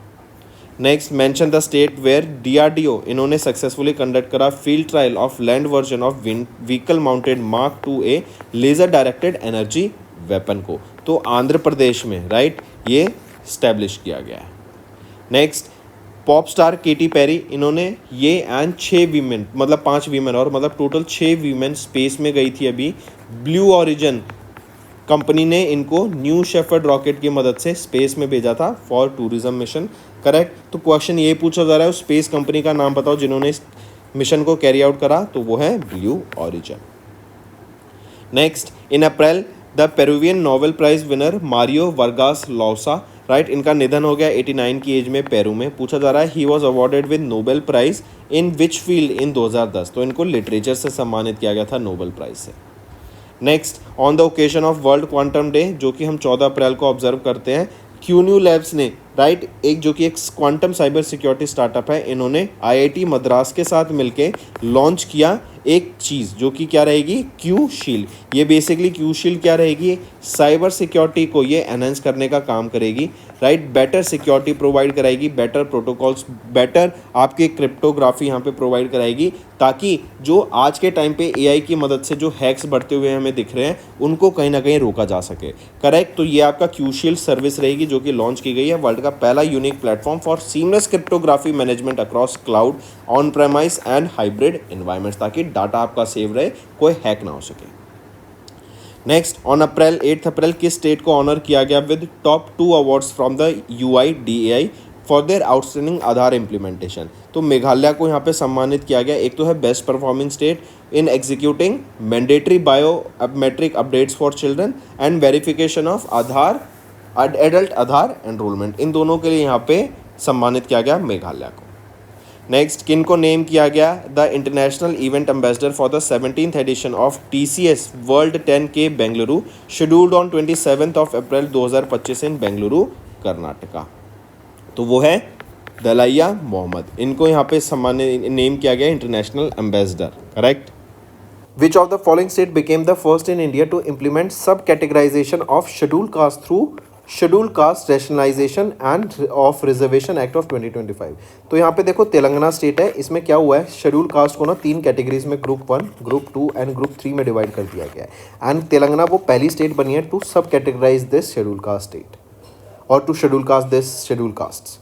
Speaker 2: Next, mention the state where DRDO इन्होंने सक्सेसफुली कंडक्ट करा field trial of land version of vehicle mounted Mark 2A laser directed energy weapon को, तो आंध्र प्रदेश में, right, ये स्टैब्लिश किया गया है। Next, pop star Katy Perry, इन्होंने ये एंड 6 वीमेन, मतलब 5 वीमेन और मतलब टोटल 6 वीमेन स्पेस में गई थी अभी। ब्लू ओरिजिन कंपनी ने इनको न्यू शेफर्ड रॉकेट की मदद से स्पेस में भेजा था फॉर टूरिज्म मिशन, करेक्ट। तो क्वेश्चन ये पूछा जा रहा है, उस स्पेस कंपनी का नाम बताओ जिन्होंने इस मिशन को कैरी आउट करा, तो वो है blue origin. Next, in April the Peruvian Nobel prize winner Mario Vargas Llosa, right, इनका निधन हो गया 89 की एज में पेरू में। पूछा जा रहा है, he was awarded with Nobel prize in which field in 2010, तो इनको लिटरेचर से सम्मानित किया गया था नोबेल प्राइज से। Next, on the occasion of world quantum day, जो कि हम 14 अप्रैल को ऑब्जर्व करते हैं, क्यून्यू लैब्स ने, राइट, एक जो कि एक क्वांटम साइबर सिक्योरिटी स्टार्टअप है, इन्होंने IIT मद्रास के साथ मिलके लॉन्च किया एक चीज़ जो कि क्या रहेगी, क्यू शील्ड। ये बेसिकली क्यू शील्ड क्या रहेगी, साइबर सिक्योरिटी को ये एनहेंस करने का काम करेगी, राइट, बेटर सिक्योरिटी प्रोवाइड कराएगी, बेटर प्रोटोकॉल्स, बेटर आपके क्रिप्टोग्राफी यहाँ पे प्रोवाइड कराएगी, ताकि जो आज के टाइम पे AI की मदद से जो हैक्स बढ़ते हुए हमें दिख रहे हैं उनको कहीं ना कहीं रोका जा सके, करेक्ट। तो ये आपका क्यू शील्ड सर्विस रहेगी जो कि लॉन्च की गई है, वर्ल्ड का पहला unique platform for seamless cryptography management across cloud, on premise and hybrid environments, ताकि डाटा आपका सेव रहे, कोई हैक ना हो सके। नेक्स्ट, ऑन 8 अप्रैल किस स्टेट को ऑनर किया गया with top 2 awards from the UIDAI for their outstanding Aadhaar implementation, तो मेघालय को यहाँ पे सम्मानित किया गया। एक तो है best performing state in executing mandatory biometric updates for children and verification of Aadhaar adult Aadhaar enrolment, इन दोनों के लिए यहाँ पे सम्मानित किया गया मेघालय को। नेक्स्ट, किन को नेम किया गया the international event ambassador for the 17th edition of TCS world 10K Bengaluru, scheduled on 27 April 2025 in Bengaluru Karnataka, तो वो है दलाइया मोहम्मद, इनको यहाँ पे सम्मानित नेम किया गया international ambassador, correct. Which of the following state became the first in India to implement sub-categorization of scheduled caste through schedule caste rationalisation and of reservation act of 2025। तो यहाँ पे देखो तेलंगाना स्टेट है, इसमें क्या हुआ है, शेड्यूल कास्ट को ना 3 कैटेगरीज में ग्रुप 1, ग्रुप 2 एंड ग्रुप 3 में डिवाइड कर दिया गया है। एंड तेलंगाना वो पहली स्टेट बनी है to subcategorize this schedule caste state और to schedule caste this schedule caste.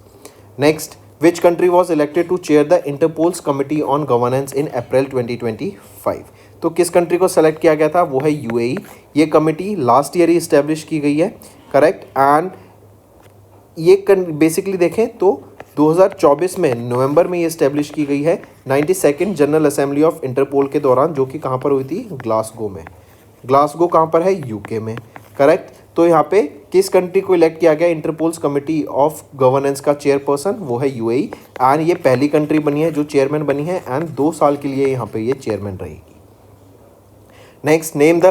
Speaker 2: Next, which country was elected to chair the Interpol's committee on governance in April 2025। तो किस कंट्री को सेलेक्ट किया गया था, वो है यूएई। ये कमिटी लास्ट ईयर ही इस्टेब्लिश की गई है, करेक्ट। एंड ये बेसिकली देखें तो 2024 में नवंबर में ये इस्टेब्लिश की गई है 92nd general assembly of Interpol के दौरान, जो कि कहाँ पर हुई थी, ग्लासगो में। ग्लासगो कहाँ पर है, यूके में, करेक्ट। तो यहाँ पे किस कंट्री को इलेक्ट किया गया इंटरपोल्स कमिटी ऑफ गवर्नेंस का चेयरपर्सन, वो है यूएई। एंड ये पहली कंट्री बनी है जो चेयरमैन बनी है एंड 2 साल के लिए यहाँ पे ये चेयरमैन रहेगी। Next, name the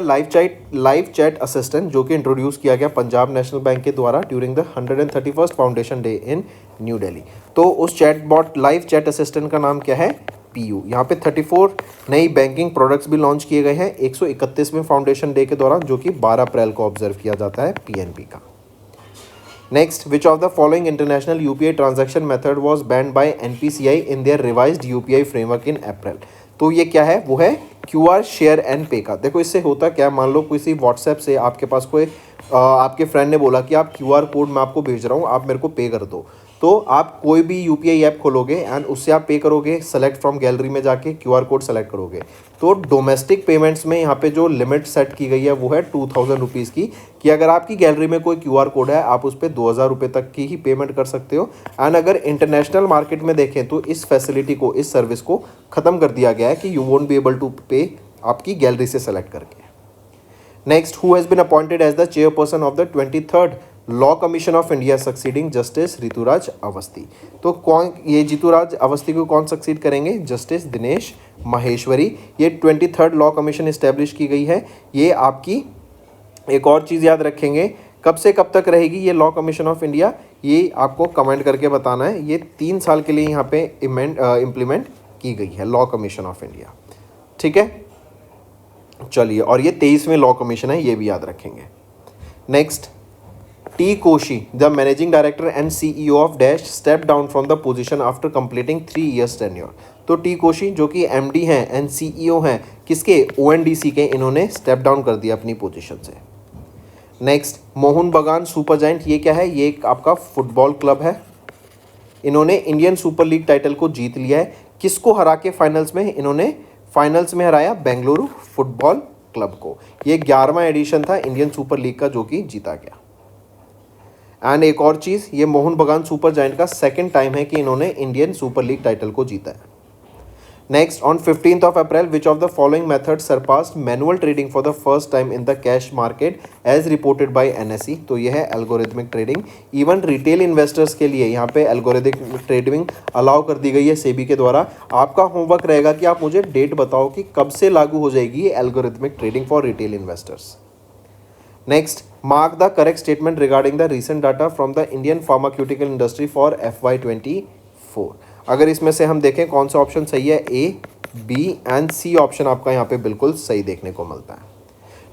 Speaker 2: live chat assistant, जो कि इंट्रोड्यूस किया गया पंजाब नेशनल बैंक के द्वारा during the 131st foundation day in new Delhi. तो उस चैटबॉट लाइव चैट असिस्टेंट का नाम क्या है, पीयू। यहाँ पे 34 नई बैंकिंग प्रोडक्ट्स भी लॉन्च किए गए हैं 131वें फाउंडेशन डे के दौरान, जो कि 12 अप्रैल को ऑब्जर्व किया जाता है पीएनबी का। Next, which of the following international UPI transaction method was banned by NPCI in their revised UPI framework in April. तो ये क्या है, वो है क्यूआर शेयर एंड पे का। देखो इससे होता क्या है, मान लो किसी व्हाट्सएप से आपके पास कोई आपके फ्रेंड ने बोला कि आप क्यूआर कोड मैं आपको भेज रहा हूँ, आप मेरे को पे कर दो। तो आप कोई भी यूपीआई ऐप खोलोगे एंड उससे आप पे करोगे, सेलेक्ट फ्रॉम गैलरी में जाके क्यूआर कोड सेलेक्ट करोगे। तो डोमेस्टिक पेमेंट्स में यहाँ पे जो लिमिट सेट की गई है वो है 2000 रुपीज़ की, कि अगर आपकी गैलरी में कोई क्यूआर कोड है आप उस पर 2000 रुपये तक की ही पेमेंट कर सकते हो। एंड अगर इंटरनेशनल मार्केट में देखें तो इस फैसिलिटी को, इस सर्विस को ख़त्म कर दिया गया है कि you won't be able to pay आपकी गैलरी से सेलेक्ट करके। Next, who has been appointed as the chairperson of the 23rd law commission of India succeeding justice Rituraj Awasthi. तो कौन, ये ऋतुराज अवस्थी को कौन सक्सीड करेंगे, जस्टिस दिनेश माहेश्वरी। ये 23rd लॉ कमीशन इस्टेब्लिश की गई है। ये आपकी एक और चीज़ याद रखेंगे, कब से कब तक रहेगी ये लॉ कमीशन ऑफ इंडिया, ये आपको कमेंट करके बताना है। ये 3 साल के लिए यहाँ पे इम्प्लीमेंट की गई है लॉ कमीशन ऑफ इंडिया, ठीक है। चलिए, और ये 23वें लॉ कमीशन है, ये भी याद रखेंगे। Next, T Koshy the managing director and CEO of dash step down from the position after completing 3 years tenure. तो टी कोशी जो कि एमडी हैं एंड सीईओ हैं किसके, ओएनडीसी के, इन्होंने स्टेप डाउन कर दिया अपनी पोजीशन से। नेक्स्ट, मोहन बगान सुपर जायंट, ये क्या है, ये एक आपका फुटबॉल क्लब है। इन्होंने इंडियन सुपर लीग टाइटल को जीत लिया है। किसको हरा के फाइनल्स में, इन्होंने फाइनल्स में हराया बेंगलुरु फुटबॉल क्लब को। ये 11वां एडिशन था इंडियन सुपर लीग का जो कि जीता गया। एंड एक और चीज़, ये मोहन बगान सुपर जायंट का 2nd टाइम है कि इन्होंने इंडियन सुपर लीग टाइटल को जीता है। Next, on 15th of April, which of the following method surpassed manual trading for the first time in the cash market as reported by NSE. तो ये है algorithmic trading. Even retail investors के लिए यहाँ पे एल्गोरिथमिक ट्रेडिंग अलाउ कर दी गई है सेबी के द्वारा। आपका होमवर्क रहेगा कि आप मुझे डेट बताओ कि कब से लागू हो जाएगी ये algorithmic trading for retail investors. Next, mark the correct statement regarding the recent data from the Indian pharmaceutical industry for FY24। अगर इसमें से हम देखें कौन सा ऑप्शन सही है, ए, बी एंड सी ऑप्शन आपका यहाँ पे बिल्कुल सही देखने को मिलता है।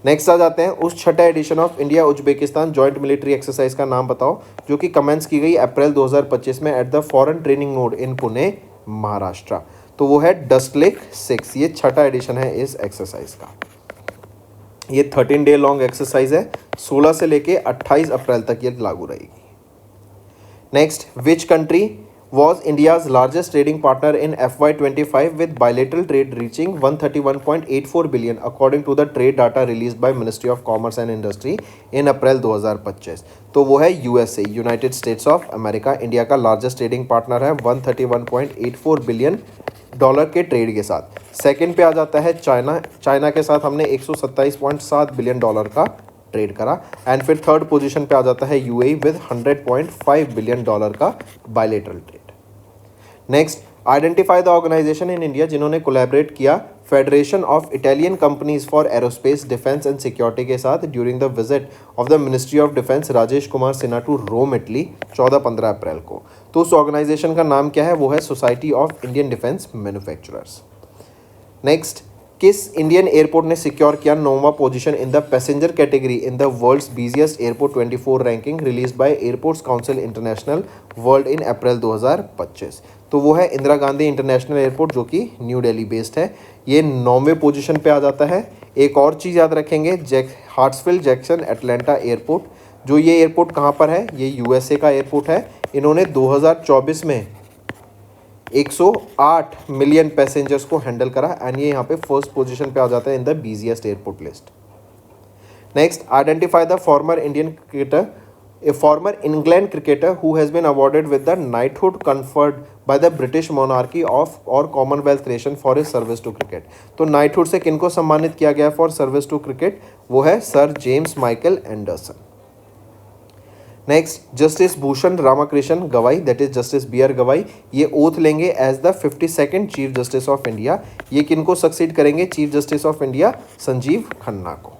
Speaker 2: नेक्स्ट आ जाते हैं, उस छठा edition of India Uzbekistan joint military exercise का नाम बताओ जो कि कमेंस की गई अप्रैल 2025 में at the foreign training node in Pune Maharashtra. तो वो है डस्ट लेक 6। ये छठा एडिशन है इस एक्सरसाइज का। ये 13 डे लॉन्ग एक्सरसाइज है, 16 से लेके 28 अप्रैल तक ये लागू रहेगी। Next, which country was India's largest trading partner in FY25 with bilateral trade reaching 131.84 billion according to the trade data released by Ministry of Commerce and Industry in April 2025। तो वो है USA, United states of America. India का largest trading partner है 131.84 billion dollar के trade के साथ। Second पे आ जाता है चाइना के साथ हमने 127.7 बिलियन डॉलर का ट्रेड करा। एंड फिर थर्ड पोजीशन पे आ जाता है यूएई विद 100.5 बिलियन डॉलर का bilateral trade. Next, identify the organisation in India जिन्होंने कोलैबोरेट किया federation of Italian companies for aerospace defence and security के साथ during the visit of the ministry of defence Rajesh Kumar Sinha to Rome Italy 14-15 April को। तो उस organisation का नाम क्या है, वो है society of Indian defence manufacturers. Next, किस इंडियन एयरपोर्ट ने सिक्योर किया नौवां position in the passenger category in the world's busiest airport 24 ranking release by airports council international world in April 2025? तो वो है इंदिरा गांधी इंटरनेशनल एयरपोर्ट जो कि न्यू दिल्ली बेस्ड है। ये 9वें पोजीशन पे आ जाता है। एक और चीज़ याद रखेंगे, हार्ट्सफील्ड जैक्सन एटलांटा एयरपोर्ट, जो ये एयरपोर्ट कहाँ पर है, ये यूएसए का एयरपोर्ट है। इन्होंने 2024 में 108 मिलियन पैसेंजर्स को हैंडल करा एंड ये यहाँ पे फर्स्ट पोजीशन पे आ जाता है in the busiest airport list. Next, identify the former Indian cricketer, a former England cricketer who has been awarded with the knighthood conferred by the British monarchy of or Commonwealth nation for his service to cricket। तो knighthood से किनको सम्मानित किया गया for service to cricket? वो है sir James Michael Anderson. Next, justice Bhushan Ramakrishnan Gavai, that is justice B R Gavai, ये oath लेंगे as the 52nd chief justice of India. ये किनको सक्सीड करेंगे? Chief justice of India Sanjiv Khanna को।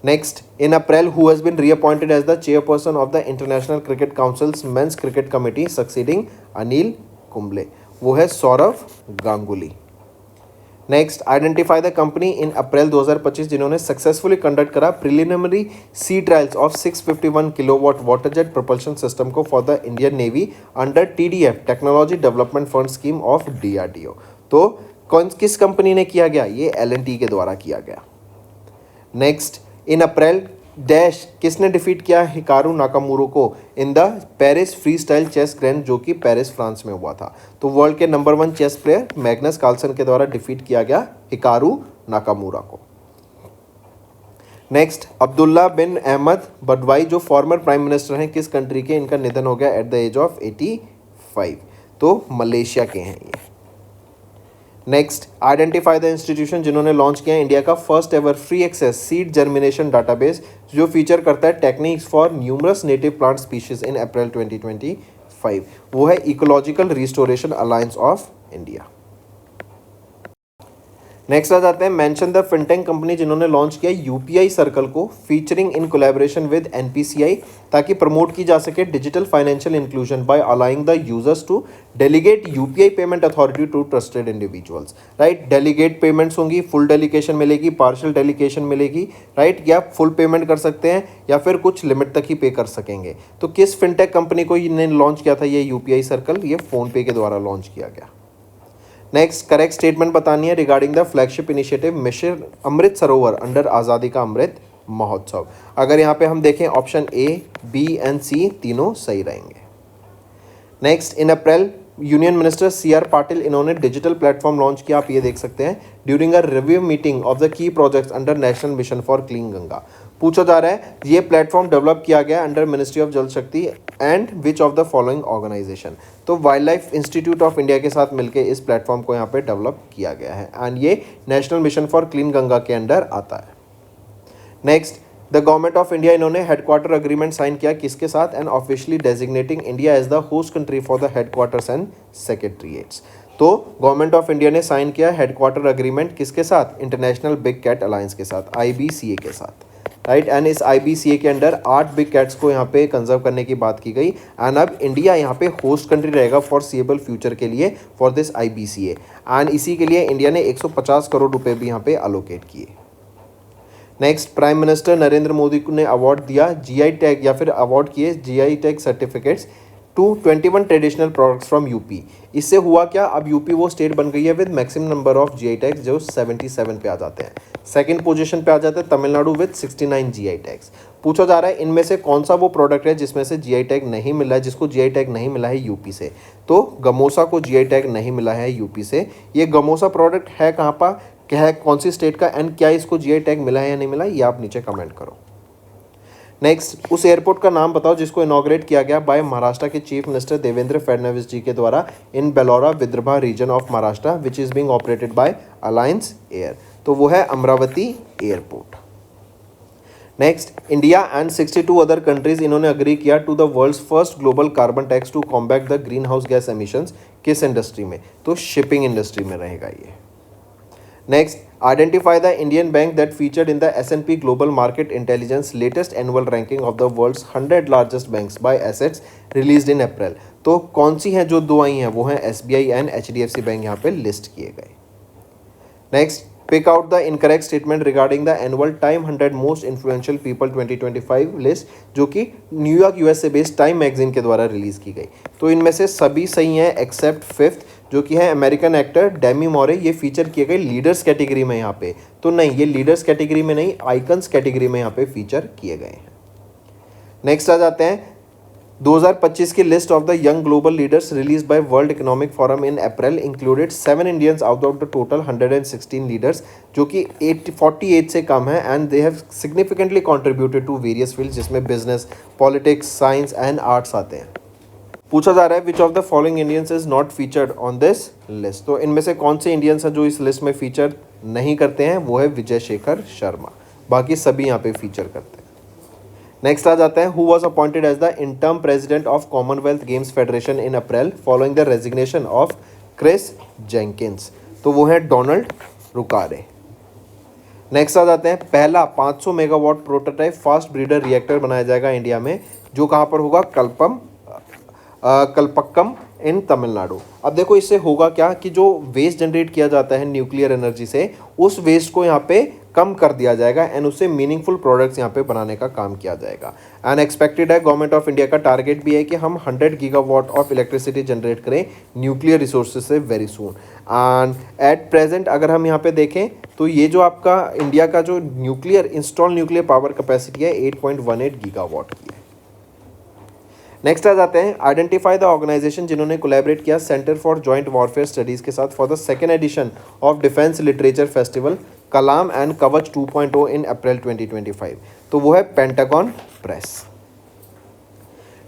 Speaker 2: Next, in April, who has been reappointed as the chairperson of the International Cricket Council's Men's Cricket Committee, succeeding Anil Kumble? वो है Saurav Ganguly. Next, identify the company in April 2025 जिन्होंने successfully conduct करा preliminary sea trials of 651 kilowatt water jet propulsion system को for the Indian navy under TDF technology development fund scheme of DRDO। तो किस company ने किया गया? ये L&T के द्वारा किया गया। नेक्स्ट, इन अप्रैल डैश किसने डिफीट किया हिकारू नाकामूरो को in the Paris free style chess grand जो कि पेरिस फ्रांस में हुआ था? तो वर्ल्ड के number 1 chess player Magnus Carlsen के द्वारा डिफीट किया गया हिकारू नाकामूरा को। Next, Abdullah bin Ahmad Badawi जो फॉर्मर प्राइम मिनिस्टर हैं किस कंट्री के, इनका निधन हो गया एट द एज ऑफ 85। तो मलेशिया के हैं ये। नेक्स्ट, आइडेंटिफाई द इंस्टीट्यूशन जिन्होंने लॉन्च किया इंडिया का first ever free access seed germination database जो फीचर करता है techniques for numerous native plant species in April 2025। वो है ecological restoration alliance of India. Next आ जाते हैं मेंशन द फिनटेक कंपनी जिन्होंने लॉन्च किया यूपीआई सर्कल को featuring in collaboration with NPCI ताकि प्रमोट की जा सके digital financial inclusion by allowing the users to delegate UPI payment authority to trusted individuals. Right, delegate payments होंगी, full delegation मिलेगी, partial delegation मिलेगी, right, या full payment कर सकते हैं या फिर कुछ लिमिट तक ही पे कर सकेंगे। तो किस फिनटेक कंपनी को इन्हें लॉन्च किया था ये यूपीआई सर्कल? ये फोन पे के द्वारा लॉन्च किया गया। नेक्स्ट, करेक्ट स्टेटमेंट बतानी है regarding the flagship initiative mission Amrit Sarovar under आज़ादी का अमृत महोत्सव। अगर यहाँ पे हम देखें ऑप्शन ए, बी एंड सी तीनों सही रहेंगे। Next, in April union minister CR Patil इन्होंने डिजिटल प्लेटफॉर्म लॉन्च किया, आप ये देख सकते हैं, during a review meeting of the key projects under national mission for clean Ganga. पूछा जा रहा है ये प्लेटफॉर्म डेवलप किया गया under ministry of Jal Shakti and which of the following organisation? तो wildlife institute of India के साथ मिलकर इस प्लेटफॉर्म को यहाँ पे डेवलप किया गया है एंड ये national mission for clean Ganga के अंडर आता है। Next, the government of India इन्होंने हेडक्वार्टर अग्रीमेंट साइन किया किसके साथ? And officially designating India as the host country for the headquarters and secretariats. तो गवर्नमेंट ऑफ इंडिया ने साइन किया हेडक्वार्टर अग्रीमेंट किसके साथ? इंटरनेशनल बिग कैट अलायंस के साथ, IBCA के साथ, राइट। एंड इस IBCA के अंडर 8 बिग कैट्स को यहाँ पे कंजर्व करने की बात की गई एंड अब इंडिया यहाँ पे होस्ट कंट्री रहेगा फॉर सीएबल फ्यूचर के लिए फॉर दिस IBCA एंड इसी के लिए इंडिया ने 150 करोड़ रुपए भी यहाँ पे अलोकेट किए। Next, prime minister Narendra Modi ने अवार्ड दिया GI टैग या फिर अवार्ड किए GI tag certificates to 21 traditional products from UP. इससे हुआ क्या? अब यूपी वो स्टेट बन गई है with maximum number of GI tags जो 77 पे आ जाते हैं। सेकंड पोजीशन पे आ जाता है तमिलनाडु विद 69 GI टैग्स। पूछा जा रहा है इनमें से कौन सा वो प्रोडक्ट है जिसमें से GI टैग नहीं मिला है, जिसको GI टैग नहीं मिला है यूपी से? तो गमोसा को GI टैग नहीं मिला है यूपी से। ये गमोसा प्रोडक्ट है कहाँ पर, क्या है, कौन सी स्टेट का एंड क्या इसको GI टैग मिला है या नहीं मिला, ये आप नीचे कमेंट करो। नेक्स्ट, उस एयरपोर्ट का नाम बताओ जिसको इनॉग्रेट किया गया बाय महाराष्ट्र के चीफ मिनिस्टर देवेंद्र फडणवीस जी के द्वारा in Belora Vidarbha region of Maharashtra which is being operated by alliance air. तो वो है Amravati airport. Next, India and 62 other countries इन्होंने अग्री किया to the world's first global carbon tax to combat the greenhouse gas emissions. किस industry में? तो shipping industry में रहेगा ये। Next, identify the Indian bank that featured in the S&P global market intelligence latest annual ranking of the world's 100 largest banks by assets released in April. तो कौन सी हैं जो दो आई हैं? वो हैं SBI एंड HDFC बैंक यहाँ पे लिस्ट किए गए। Next, pick out the incorrect statement regarding the annual Time 100 most influential people 2025 list, जो कि न्यूयॉर्क यूएस से बेस्ड टाइम मैगजीन के द्वारा रिलीज की गई। तो इनमें से सभी सही हैं एक्सेप्ट फिफ्थ, जो कि है अमेरिकन एक्टर डेमी मोरे। ये फीचर किए गए लीडर्स कैटेगरी में यहाँ पे, तो नहीं, ये लीडर्स कैटेगरी में नहीं, आइकन्स कैटेगरी में यहाँ पे फीचर किए गए हैं। नेक्स्ट आ जाते हैं 2025 की list of the young global leaders release by world economic forum in April included 7 Indians out of the total 116 leaders, जो कि 48 से कम है, and they have significantly contributed to various fields, जिसमें business, politics, science and arts आते हैं। पूछा जा रहा है which of the following Indians is not featured on this list. तो इनमें से कौन से इंडियंस हैं जो इस लिस्ट में फीचर नहीं करते हैं? वो है विजय शेखर शर्मा, बाकी सभी यहाँ पे फीचर करते हैं। नेक्स्ट आ जाता है, who was appointed as the interim president of Commonwealth Games Federation in April following the resignation of Chris Jenkins. तो वो है डोनाल्ड रुकारे। नेक्स्ट आ जाते हैं, पहला 500 megawatt prototype fast breeder reactor बनाया जाएगा इंडिया में, जो कहाँ पर होगा? कलपक्कम इन तमिलनाडु। अब देखो इससे होगा क्या कि जो वेस्ट जनरेट किया जाता है न्यूक्लियर एनर्जी से, उस वेस्ट को यहाँ पे कम कर दिया जाएगा एंड उससे मीनिंगफुल प्रोडक्ट्स यहाँ पे बनाने का काम किया जाएगा। एंड एक्सपेक्टेड है, गवर्नमेंट ऑफ इंडिया का टारगेट भी है कि हम 100 गीगावाट ऑफ इलेक्ट्रिसिटी जनरेट करें न्यूक्लियर रिसोर्सेज से very soon. And at present अगर हम यहाँ पे देखें तो ये जो आपका इंडिया का जो इंस्टॉल न्यूक्लियर पावर कैपेसिटी है 8.18 गीगावाट की है। नेक्स्ट आ जाते हैं, आइडेंटिफाई द ऑर्गेनाइजेशन जिन्होंने कोलैबोरेट किया centre for joint warfare studies के साथ for the second edition of defence literature festival Kalam and कवच 2.0 इन अप्रैल 2025। तो वो है पेंटागन प्रेस।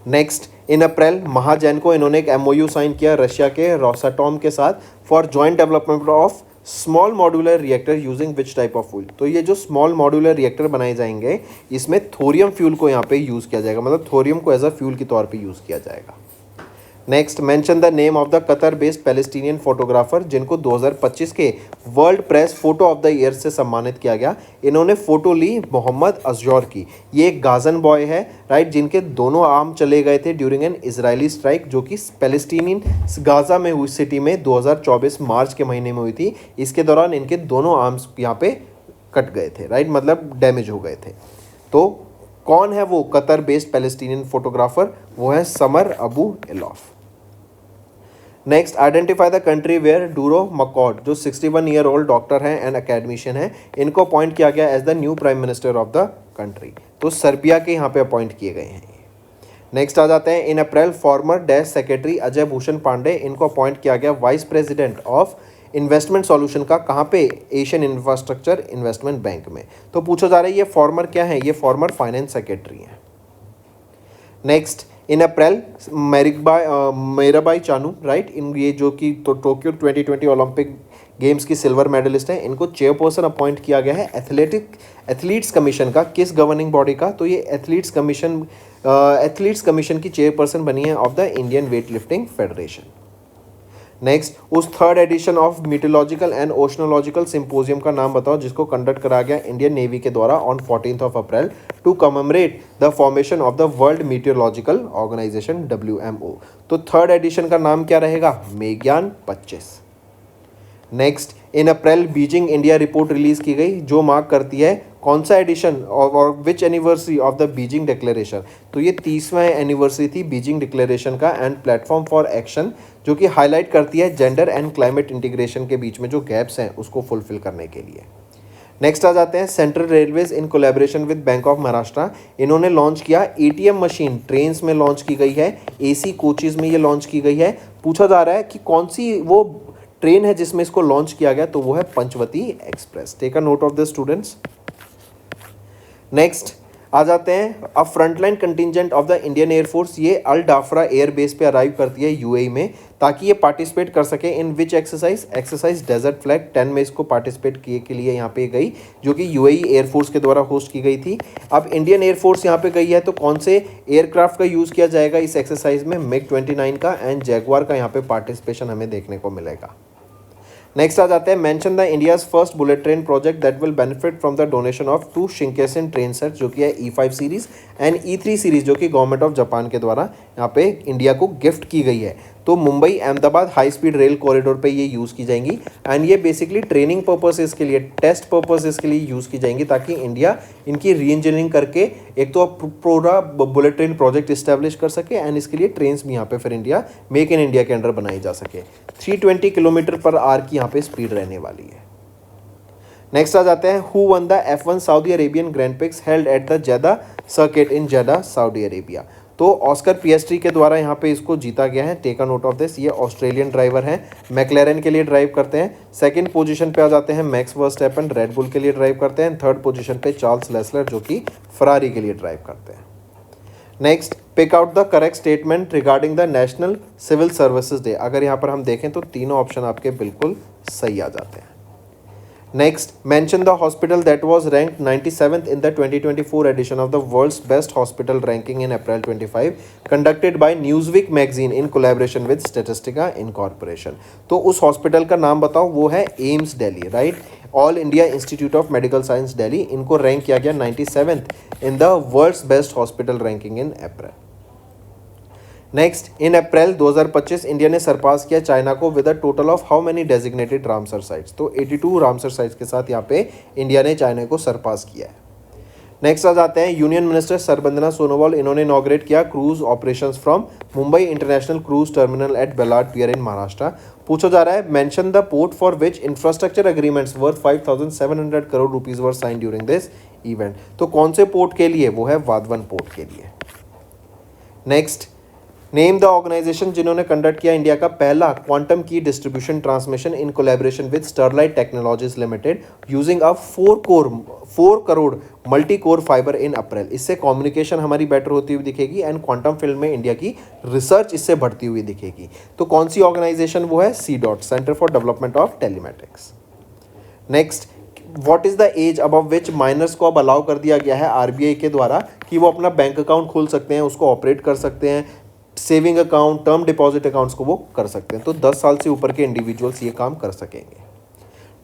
Speaker 2: नेक्स्ट, इन अप्रैल महाजैन को इन्होंने एक MOU साइन किया रशिया के रोसाटॉम के साथ for joint development of small modular reactor using which type of fuel. तो ये जो स्मॉल मॉड्यूलर रिएक्टर बनाए जाएंगे, इसमें थोरियम फ्यूल को यहाँ पे यूज़ किया जाएगा, मतलब थोरियम को एज अ फ्यूल के तौर पे यूज़ किया जाएगा। Next, mention the name of the Qatar based Palestinian photographer जिनको 2025 के world press photo of the year से सम्मानित किया गया। इन्होंने फोटो ली मोहम्मद अजयोर की। ये एक गाजन बॉय है, राइट, जिनके दोनों आर्म चले गए थे ड्यूरिंग एन इजरायली स्ट्राइक, जो कि पैलेस्टीनियन गाजा में हुई सिटी में 2024 मार्च के महीने में हुई थी। इसके दौरान इनके दोनों आर्म्स यहाँ पे कट गए थे, राइट, मतलब डैमेज हो गए थे। तो कौन है वो कतर बेस्ड पैलेस्टीनियन फोटोग्राफर? वो है Samar Abu Elouf. Next, identify the country where Djuro Macut, जो 61 ईयर ओल्ड डॉक्टर हैं एंड अकेडमिशियन हैं, इनको अपॉइंट किया गया as the new prime minister of the country. तो सर्बिया के यहाँ पे अपॉइंट किए गए हैं। नेक्स्ट आ जाते हैं, in April former dash secretary Ajay Bhushan Pandey, इनको अपॉइंट किया गया vice president of investment solution का, कहाँ पे? एशियन इंफ्रास्ट्रक्चर इन्वेस्टमेंट बैंक में। तो पूछा जा रहा है ये फॉर्मर क्या है? ये फॉर्मर फाइनेंस सेक्रेटरी हैं। Next, in April Mirabai Chanu, right, इन ये जो कि टोक्यो 2020 ओलंपिक गेम्स की सिल्वर मेडलिस्ट हैं, इनको चेयरपर्सन अपॉइंट किया गया है एथलीट्स कमीशन का। किस गवर्निंग बॉडी का? तो ये एथलीट्स कमीशन की चेयरपर्सन बनी है of the Indian weightlifting federation. Next, उस third edition of meteorological and oceanological symposium का नाम बताओ जिसको कंडक्ट करा गया इंडियन नेवी के द्वारा on 14 April to commemorate the formation of the world meteorological organisation WMO। तो थर्ड एडिशन का नाम क्या रहेगा? मेज्ञान 25। Next, in April Beijing India report release की गई जो मार्क करती है कौन सा एडिशन और which anniversary of the Beijing declaration. तो ये 30वां एनिवर्सरी थी बीजिंग डिक्लेरेशन का एंड प्लेटफॉर्म फॉर एक्शन, जो कि हाईलाइट करती है जेंडर एंड क्लाइमेट इंटीग्रेशन के बीच में जो गैप्स हैं उसको फुलफिल करने के लिए। नेक्स्ट आ जाते हैं, central railways in collaboration with bank of Maharashtra, इन्होंने लॉन्च किया ATM मशीन ट्रेन्स में लॉन्च की गई है, AC कोचेज में ये लॉन्च की गई है। पूछा जा रहा है कि कौन सी वो ट्रेन है जिसमें इसको लॉन्च किया गया, तो वो है Panchavati express. Take a note of this students. Next आ जाते हैं, अब frontline contingent of the Indian air force ये अल डाफरा एयर बेस पे अराइव करती है UAE में, ताकि ये पार्टिसिपेट कर सके in which exercise desert flag 10 में इसको पार्टिसिपेट किए के लिए यहाँ पे गई, जो कि UAE एयरफोर्स के द्वारा होस्ट की गई थी। अब इंडियन एयरफोर्स यहाँ पे गई है तो कौन से एयरक्राफ्ट का यूज़ किया जाएगा इस एक्सरसाइज में? MiG-29 का एंड जैगुआर का यहाँ पे पार्टिसिपेशन हमें देखने को मिलेगा। नेक्स्ट आ जाते हैं, mention the India's first bullet train project that will benefit from the donation of 2 Shinkansen train set, जो कि है E5 series and E3 series, जो कि गवर्नमेंट ऑफ जापान के द्वारा यहाँ पे इंडिया को गिफ्ट की गई है। तो Mumbai Ahmedabad high speed rail corridor पे ये यूज़ की जाएंगी एंड ये बेसिकली ट्रेनिंग पर्पसेस के लिए, टेस्ट पर्पसेस के लिए यूज़ की जाएंगी ताकि इंडिया इनकी री इंजीनियरिंग करके एक तो पूरा बुलेट ट्रेन प्रोजेक्ट इस्टेब्लिश कर सके एंड इसके लिए ट्रेन्स भी यहाँ पे फिर इंडिया मेक इन इंडिया के अंडर बनाई जा सके। 320 किलोमीटर पर आवर की यहाँ पे स्पीड रहने वाली है। नेक्स्ट आ जाते हैं, who won the F1 Saudi Arabian grand prix held at the Jeddah circuit in Jeddah Saudi Arabia. तो ऑस्कर पिएस्ट्री के द्वारा यहाँ पे इसको जीता गया है। Take a note of this. ये ऑस्ट्रेलियन ड्राइवर हैं, मैक्लेरन के लिए ड्राइव करते हैं। सेकंड पोजीशन पे आ जाते हैं मैक्स वर्स्टैपन, रेड बुल के लिए ड्राइव करते हैं। थर्ड पोजीशन पे चार्ल्स लेसलर जो कि फरारी के लिए ड्राइव करते हैं। Next, pick out the correct statement regarding the national civil services day. अगर यहाँ पर हम देखें तो तीनों ऑप्शन आपके बिल्कुल सही आ जाते हैं। Next, mention the hospital that was ranked 97th in the 2024 edition of the World's Best Hospital ranking in April 25, conducted by Newsweek magazine in collaboration with Statistica Incorporation. तो उस हॉस्पिटल का नाम बताओ, वो है AIIMS Delhi, right? All India institute of medical science Delhi, इनको rank किया गया 97th in the world's best hospital ranking in April. Next, in April 2025 India ने सरपास किया चाइना को with a total of how many designated Ramsar sites. तो 82 Ramsar sites के साथ यहाँ पे इंडिया ने चाइना को सरपास किया है। नेक्स्ट आ जाते हैं, यूनियन मिनिस्टर सरबंदना सोनोवाल, इन्होंने इनॉग्रेट किया cruise operations from Mumbai international cruise terminal at Ballard pier in Maharashtra. पूछा जा रहा है, mention the port for which infrastructure agreements worth 5,700 crore rupees were sign during this event. तो कौन से पोर्ट के लिए? वो है वाधवन पोर्ट के लिए। नेक्स्ट, नेम द ऑर्गेनाइजेशन जिन्होंने कंडक्ट किया इंडिया का पहला quantum key distribution transmission in collaboration with Sterlite technologies limited using a 4 crore multi core fibre in April. इससे कम्युनिकेशन हमारी बेटर होती हुई दिखेगी एंड क्वांटम फील्ड में इंडिया की रिसर्च इससे बढ़ती हुई दिखेगी। तो कौन सी ऑर्गेनाइजेशन? वो है CDOT, centre for development of telematics. Next, what is the age above which minors को अब अलाउ कर दिया गया है RBI के द्वारा कि वो अपना बैंक अकाउंट खोल सकते हैं, उसको ऑपरेट कर सकते हैं, saving account, term deposit accounts को वो कर सकते हैं। तो 10 साल से ऊपर के इंडिविजुअल्स ये काम कर सकेंगे।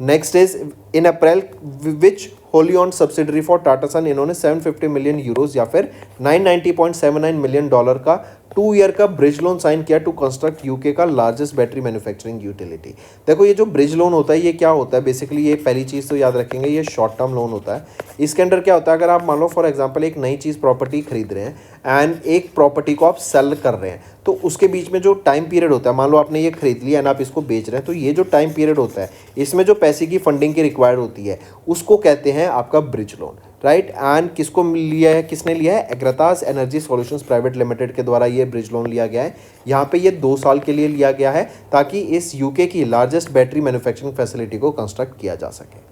Speaker 2: Next is, in April which wholly owned subsidiary for Tata son, इन्होंने 750 मिलियन यूरोज या फिर $990.79 मिलियन का 2 ईयर का ब्रिज लोन साइन किया टू कंस्ट्रक्ट यूके का लार्जेस्ट बैटरी मैन्युफैक्चरिंग यूटिलिटी। देखो ये जो ब्रिज लोन होता है ये क्या होता है बेसिकली, ये पहली चीज़ तो याद रखेंगे, ये शॉर्ट टर्म लोन होता है। इसके अंडर क्या होता है, अगर आप मान लो फॉर एग्जांपल एक नई चीज़ प्रॉपर्टी खरीद रहे हैं एंड एक प्रॉपर्टी को आप सेल कर रहे हैं, तो उसके बीच में जो टाइम पीरियड होता है, मान लो आपने ये खरीद लिया एंड आप इसको बेच रहे हैं, तो ये जो टाइम पीरियड होता है इसमें जो पैसे की फंडिंग की रिक्वायर्ड होती है उसको कहते हैं आपका ब्रिज लोन, राइट? एंड किसको लिया है, किसने लिया है? एग्रतास एनर्जी सॉल्यूशंस प्राइवेट लिमिटेड के द्वारा ये ब्रिज लोन लिया गया है। यहाँ पे ये 2 साल के लिए लिया गया है ताकि इस यूके की लार्जेस्ट बैटरी मैन्युफैक्चरिंग फैसिलिटी को कंस्ट्रक्ट किया जा सके।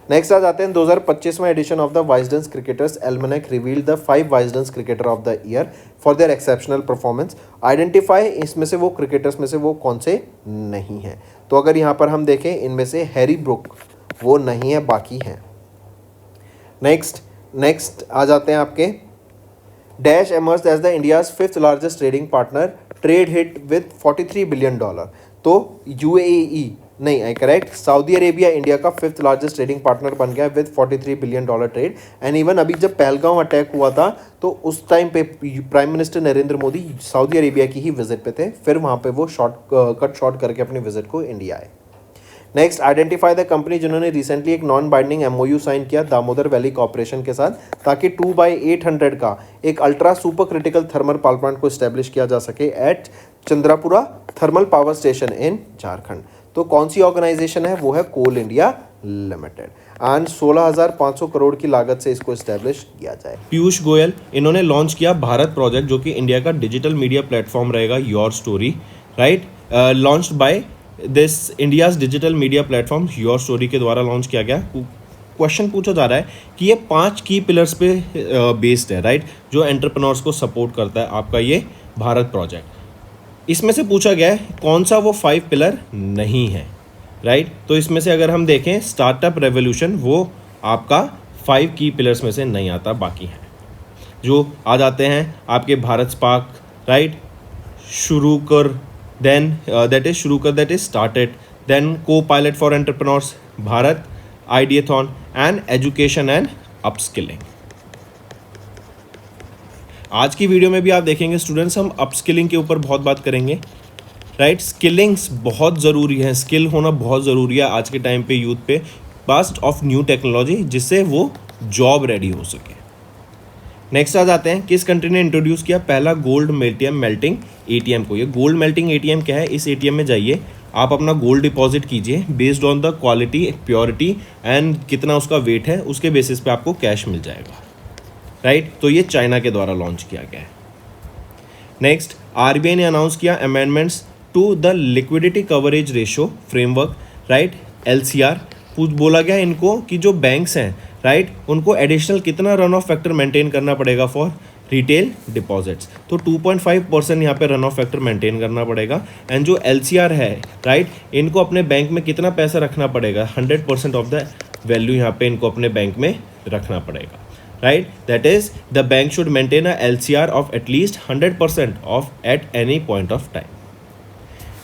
Speaker 2: नेक्स्ट आ जाते हैं 2025वां edition of the Wisden's cricketers almanack revealed the 5 Wisden's cricketer of the year for their exceptional performance. Identify, इसमें से वो क्रिकेटर्स में से वो कौन से नहीं हैं। तो अगर यहाँ पर हम देखें इनमें से हैरी ब्रुक वो नहीं है, बाकी हैं। नेक्स्ट आ जाते हैं आपके, dash emerge as the India's 5th largest trading partner, trade hit with $43 billion. तो UAE नहीं, करेक्ट, सऊदी अरेबिया इंडिया का 5th लार्जेस्ट ट्रेडिंग पार्टनर बन गया with $43 billion trade. And even अभी जब पहलगांव अटैक हुआ था तो उस टाइम पे prime minister Narendra Modi Saudi Arabia की ही विजिट पे थे, फिर वहाँ पे वो कट शॉर्ट करके अपने विजिट को इंडिया आए। नेक्स्ट, आइडेंटिफाई द कंपनी जिन्होंने रिसेंटली एक नॉन बाइंडिंग MOU साइन किया दामोदर वैली कॉर्पोरेशन के साथ ताकि 2/800 का एक ultra super critical thermal power plant को स्टैब्लिश किया जा सके at Chandrapura thermal power station in Jharkhand. तो कौन सी ऑर्गेनाइजेशन है? वो है coal India limited and 16,500 crore की लागत से इसको स्टैब्लिश किया जाए।
Speaker 1: पीयूष गोयल, इन्होंने लॉन्च किया भारत प्रोजेक्ट जो कि इंडिया का डिजिटल मीडिया प्लेटफॉर्म रहेगा, your story, right? Launched by this India's digital media platform your story के द्वारा लॉन्च किया गया। क्वेश्चन पूछा जा रहा है कि ये 5 की पिलर्स पे बेस्ड है, राइट? जो एंटरप्रेन्योर्स को सपोर्ट करता है आपका ये भारत प्रोजेक्ट। इसमें से पूछा गया है कौन सा वो 5 पिलर नहीं है, राइट? तो इसमें से अगर हम देखें स्टार्टअप रेवोल्यूशन, वो आपका 5 की पिलर्स में से नहीं आता, बाकी है जो आ जाते हैं आपके भारत स्पार्क, राइट? शुरू कर, then that is Shurukar, that is started, then co-pilot for entrepreneurs Bharat, Ideathon and education and upskilling। आज की वीडियो में भी आप देखेंगे स्टूडेंट्स हम अपस्किलिंग के ऊपर बहुत बात करेंगे, राइट, स्किलिंग्स बहुत ज़रूरी है, स्किल होना बहुत ज़रूरी है आज के टाइम पे यूथ पे, पास्ट ऑफ न्यू टेक्नोलॉजी, जिससे वो जॉब रेडी हो सके। नेक्स्ट आ जाते हैं, किस कंट्री ने इंट्रोड्यूस किया पहला गोल्ड मेल्टिंग एटीएम को। ये गोल्ड मेल्टिंग एटीएम क्या है, इस एटीएम में जाइए, आप अपना गोल्ड डिपॉजिट कीजिए, based on the quality, purity and कितना उसका वेट है, उसके बेसिस पे आपको कैश मिल जाएगा। राइट, तो ये चाइना के द्वारा लॉन्च किया गया है। नेक्स्ट, आरबीआई ने अनाउंस किया amendments to the liquidity coverage ratio framework, right, LCR. बोला गया इनको कि जो बैंक्स हैं, राइट, उनको एडिशनल कितना रन ऑफ फैक्टर मेंटेन करना पड़ेगा फॉर रिटेल डिपॉजिट्स। तो 2.5% यहाँ पे रन ऑफ फैक्टर मेंटेन करना पड़ेगा। एंड जो एलसीआर है, राइट, इनको अपने बैंक में कितना पैसा रखना पड़ेगा, 100% ऑफ द वैल्यू यहाँ पे इनको अपने बैंक में रखना पड़ेगा। Right, that is, the bank should maintain a LCR of at least 100% of at any point of time.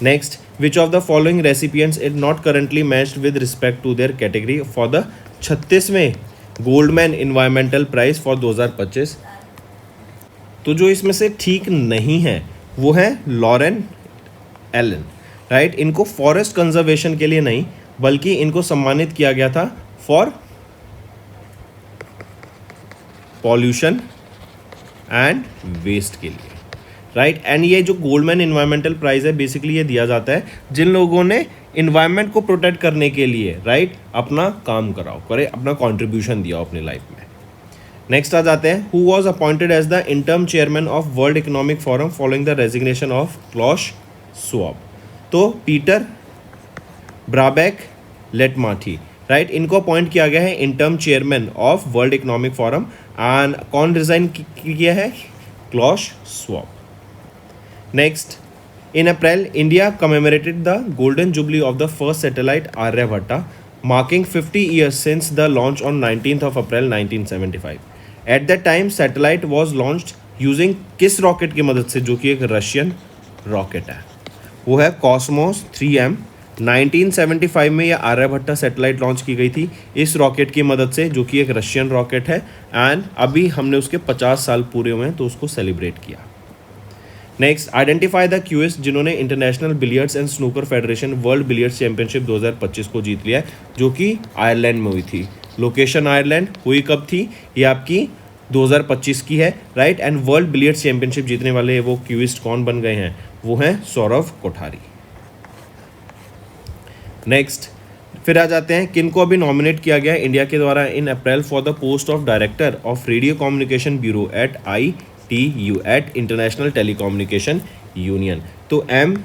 Speaker 1: Next, which of the following recipients is not currently matched with respect to their category for the 36वें Goldman environmental prize for 2025? तो जो इसमें से ठीक नहीं है वो है लॉरेन एलन। राइट, इनको फॉरेस्ट कंजर्वेशन के लिए नहीं, बल्कि इनको सम्मानित किया गया था फॉर पॉल्यूशन एंड वेस्ट के लिए। राइट, एंड ये जो गोल्डमैन इन्वायरमेंटल प्राइज है, बेसिकली ये दिया जाता है जिन लोगों ने इन्वायरमेंट को प्रोटेक्ट करने के लिए, राइट, अपना काम करे, अपना कंट्रीब्यूशन दिया अपनी लाइफ में। नेक्स्ट आ जाते हैं, who was appointed as the interim chairman of world economic forum following the resignation of Klaus Schwab. तो पीटर ब्राबैक लेटमाथी, राइट, इनको अपॉइंट किया गया है interim chairman of world economic forum. And कौन रिजाइन किया है, Klaus Schwab. Next, in April India commemorated the golden jubilee of the first satellite Aryabhata, marking 50 years since the launch on 19th of April 1975. At that time satellite was launched using किस rocket की मदद से, जो कि एक Russian rocket है, वो है कॉस्मोस 3M। 1975 में यह आर्यभट्टा सैटेलाइट लॉन्च की गई थी इस रॉकेट की मदद से, जो कि एक रशियन रॉकेट है। एंड अभी हमने उसके 50 साल पूरे हुए हैं, तो उसको सेलिब्रेट किया। नेक्स्ट, आइडेंटिफाई द क्यूएस जिन्होंने international billiards and snooker federation world billiards championship 2025 को जीत लिया है, जो कि आयरलैंड में हुई थी। लोकेशन आयरलैंड, हुई कब थी, ये आपकी 2025 की है। Right, and world billiards championship जीतने वाले वो क्यूइस्ट कौन बन गए हैं, वो हैं सौरव कोठारी। नेक्स्ट, फिर आ जाते हैं, किन को अभी नॉमिनेट किया गया है इंडिया के द्वारा in April for the post of director of radio communication bureau at ITU at international telecommunication union. तो एम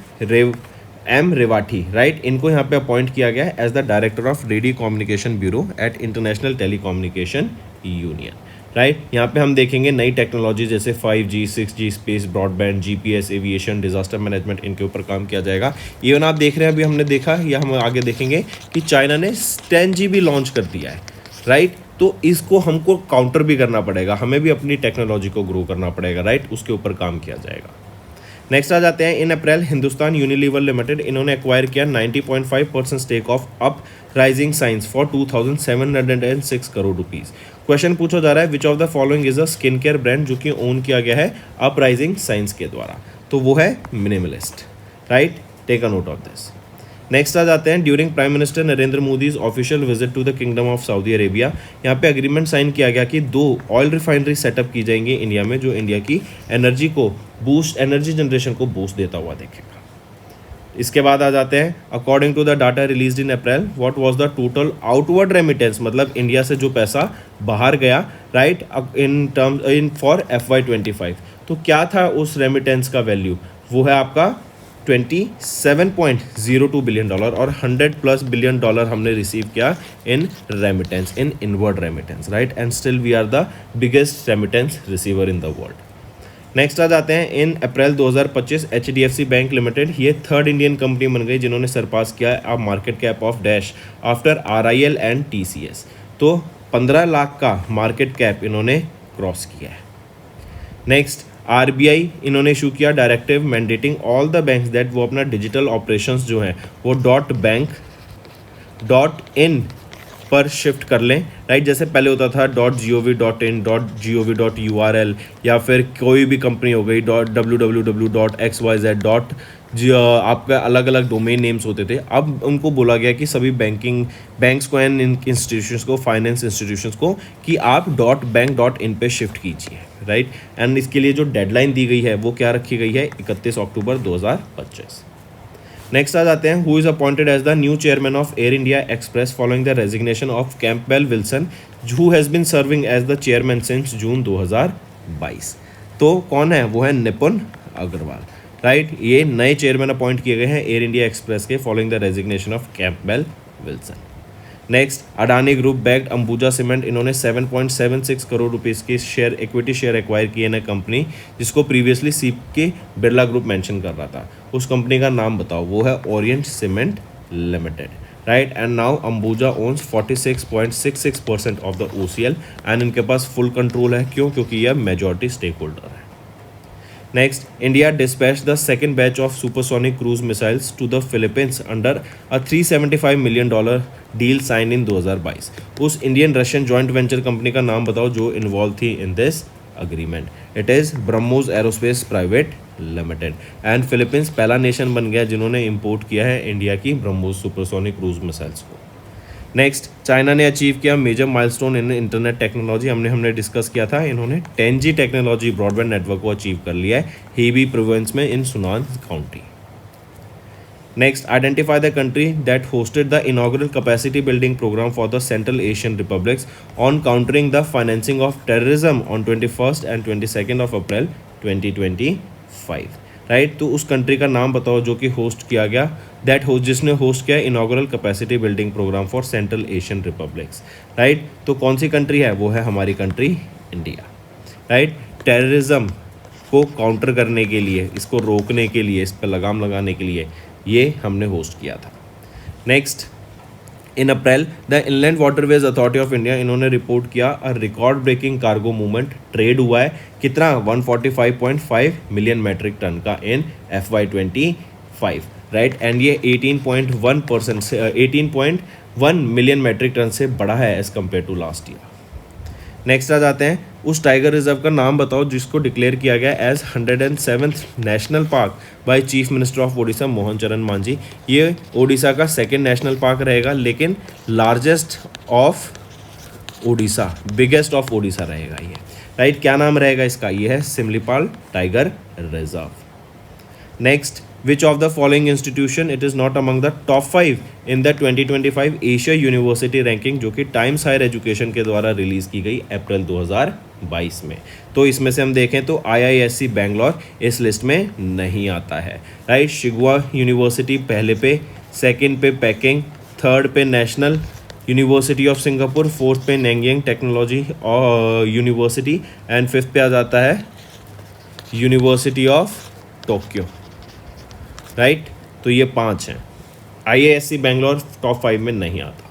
Speaker 1: रेवाठी, राइट, इनको यहाँ पे अपॉइंट किया गया है as the director of radio communication bureau at international telecommunication union. Right, यहाँ पे हम देखेंगे नई टेक्नोलॉजी जैसे 5G, 6G, space broadband, GPS, aviation, disaster management, इनके ऊपर काम किया जाएगा। इवन आप देख रहे हैं, अभी हमने देखा या हम आगे देखेंगे कि चाइना ने 10G भी लॉन्च कर दिया है। राइट, तो इसको हमको काउंटर भी करना पड़ेगा, हमें भी अपनी टेक्नोलॉजी को ग्रो करना पड़ेगा। राइट, उसके ऊपर काम किया जाएगा। नेक्स्ट आ जाते हैं, in April Hindustan Unilever limited, इन्होंने एक्वायर किया 90.5% stake of uprising science for 2706 crore rupees. Question पूछा जा रहा है, which of the following is a skin care brand जो कि ओन किया गया है अप राइजिंग साइंस के द्वारा, तो वो है minimalist. Right, take a note of this. Next आ जाते हैं, during prime minister Narendra Modi's official visit to the kingdom of Saudi Arabia, यहाँ पे अग्रीमेंट साइन किया गया कि 2 ऑयल रिफाइनरी सेटअप की जाएंगी इंडिया में, जो इंडिया की एनर्जी जनरेशन को बूस्ट देता हुआ देखेगा। इसके बाद आ जाते हैं, according to the data release in April, what was the total outward remittance, मतलब इंडिया से जो पैसा बाहर गया, राइट, इन फॉर FY25, तो क्या था उस रेमिटेंस का वैल्यू, वो है आपका $27.02 बिलियन और $100+ बिलियन हमने रिसीव किया in remittance, in inward remittance. Right, and still we are the biggest remittance receiver in the world. Next आ जाते हैं, in April 2025 HDFC bank limited, ये 3rd इंडियन कंपनी बन गई जिन्होंने सरपास किया है market cap of dash after RIL and TCS। तो 15 लाख का मार्केट कैप इन्होंने क्रॉस किया है। नेक्स्ट, RBI इन्होंने इशू किया directive mandating all the banks that वो अपना डिजिटल ऑपरेशंस जो हैं वो .bank.in पर शिफ्ट कर लें। राइट, जैसे पहले होता था .gov.in, .gov.url, या फिर कोई भी कंपनी हो गई .www.xyz. जो आपका अलग अलग डोमेन नेम्स होते थे, अब उनको बोला गया कि सभी बैंक्स को एंड इंस्टीट्यूशंस को, फाइनेंस इंस्टीट्यूशंस को, कि आप .bank.in पे शिफ्ट कीजिए, राइट। एंड इसके लिए जो डेडलाइन दी गई है वो क्या रखी गई है, 31 अक्टूबर 2025। नेक्स्ट आ जाते हैं, who is appointed as the new chairman of Air India Express following the resignation of Campbell Wilson, who has been serving as the chairman since June 2022। तो कौन है, वो है निपुण अग्रवाल, राइट। ये नए चेयरमैन अपॉइंट किए गए हैं एयर इंडिया एक्सप्रेस के following the resignation of Campbell Wilson. Next, Adani group backed Ambuja cement, इन्होंने 7.76 करोड़ रुपीस की इक्विटी शेयर एक्वायर किए हैं कंपनी, जिसको प्रीवियसली सीप के बिरला ग्रुप मेंशन कर रहा था। उस कंपनी का नाम बताओ, वो है Orient cement limited, right. And now Ambuja owns 46.66% of the OCL and इनके पास फुल कंट्रोल है। क्यों? क्योंकि यह मेजॉरिटी स्टेक होल्डर है। Next, India dispatched the second batch of supersonic cruise missiles to the Philippines under a $375 million deal signed in 2022। उस Indian Russian joint venture company का नाम बताओ जो इन्वॉल्व थी in this agreement. It is BrahMos aerospace private limited. And Philippines पहला nation बन गया जिन्होंने इंपोर्ट किया है इंडिया की ब्रह्मोस सुपरसोनिक क्रूज मिसाइल्स को। नेक्स्ट, चाइना ने अचीव किया major milestone in internet technology. हमने डिस्कस किया था, इन्होंने 10G टेक्नोलॉजी ब्रॉडबैंड नेटवर्क को अचीव कर लिया है हेबी प्रोविंस में in Sunam county. Next, identify the country that hosted the inaugural capacity building programme for the central Asian republics on countering the financing of terrorism on 21 and 22 April 2025, right. तो उस country का नाम बताओ जो कि host किया गया, जिसने होस्ट किया inaugural capacity building programme for central Asian republics, right. तो कौन सी कंट्री है, वो है हमारी कंट्री इंडिया, राइट। टेररिज्म को काउंटर करने के लिए, इसको रोकने के लिए, इस पर लगाम लगाने के लिए ये हमने होस्ट किया था। Next, in April the inland waterways authority of India, इन्होंने रिपोर्ट किया record breaking cargo movement trade हुआ है कितना, 145.5 मिलियन मैट्रिक टन का इन FY25, राइट। एंड ये 18.1% से 18.1 मिलियन मैट्रिक टन से बड़ा है as compare to last year. Next आ जाते हैं, उस टाइगर रिजर्व का नाम बताओ जिसको डिक्लेयर किया गया as 107th national park by chief minister of Odisha Mohan Charan Majhi. ये ओडिशा का सेकेंड नेशनल पार्क रहेगा, लेकिन largest of Odisha, biggest of Odisha रहेगा ये, राइट। क्या नाम रहेगा इसका, ये है Simlipal tiger reserve. Next, which of the following institution it is not among the top 5 in the 2025 Asia university ranking, जो कि टाइम्स हायर एजुकेशन के द्वारा रिलीज़ की गई अप्रैल 2022 में। तो इसमें से हम देखें तो IISc बैंगलोर इस लिस्ट में नहीं आता है, राइट। शिगुआ यूनिवर्सिटी पहले पे, सेकंड पे पेकिंग, थर्ड पे national university of Singapore, fourth पे नैंगियांग टेक्नोलॉजी यूनिवर्सिटी एंड फिफ्थ पे आ जाता है यूनिवर्सिटी ऑफ टोक्यो, राइट। तो ये 5 हैं। IISc बैंगलोर टॉप 5 में नहीं आता।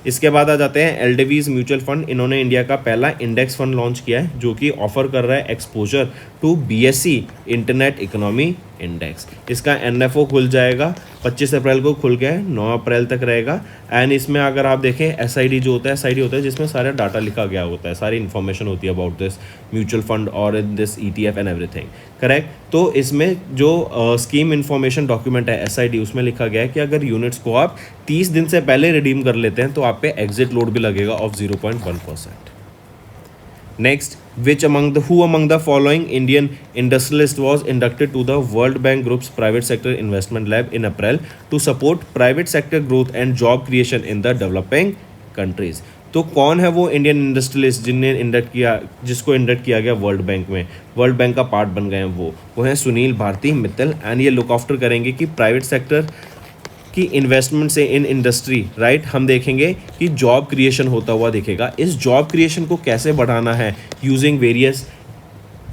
Speaker 1: इसके बाद आ जाते हैं LDV's म्यूचुअल फंड, इन्होंने इंडिया का पहला इंडेक्स फंड लॉन्च किया है जो कि ऑफर कर रहा है exposure to BSE internet economy index. इसका NFO खुल जाएगा 25 अप्रैल को, खुल गया है, 9 अप्रैल तक रहेगा। एंड इसमें अगर आप देखें SID जो होता है, SID होता है जिसमें सारा डाटा लिखा गया होता है, सारी इन्फॉर्मेशन होती है अबाउट दिस म्यूचुअल फंड और this ETF and everything, correct. तो इसमें जो स्कीम इन्फॉर्मेशन डॉक्यूमेंट है SID, उसमें लिखा गया है कि अगर यूनिट्स को आप 30 दिन से पहले रिडीम कर लेते हैं तो आप पे एग्जिट लोड भी लगेगा of 0.1%। Next, who among the following Indian industrialist was inducted to the World Bank Group's Private Sector Investment Lab in April to support private sector growth and job creation in the developing countries? तो कौन है वो Indian industrialist जिसको induct किया गया world bank में, world bank का part बन गए हैं वो हैं सुनील भारती मित्तल। एंड ये लुक आफ्टर करेंगे कि प्राइवेट सेक्टर की इन्वेस्टमेंट से इन इंडस्ट्री, राइट, हम देखेंगे कि जॉब क्रिएशन होता हुआ दिखेगा। इस जॉब क्रिएशन को कैसे बढ़ाना है, यूजिंग वेरियस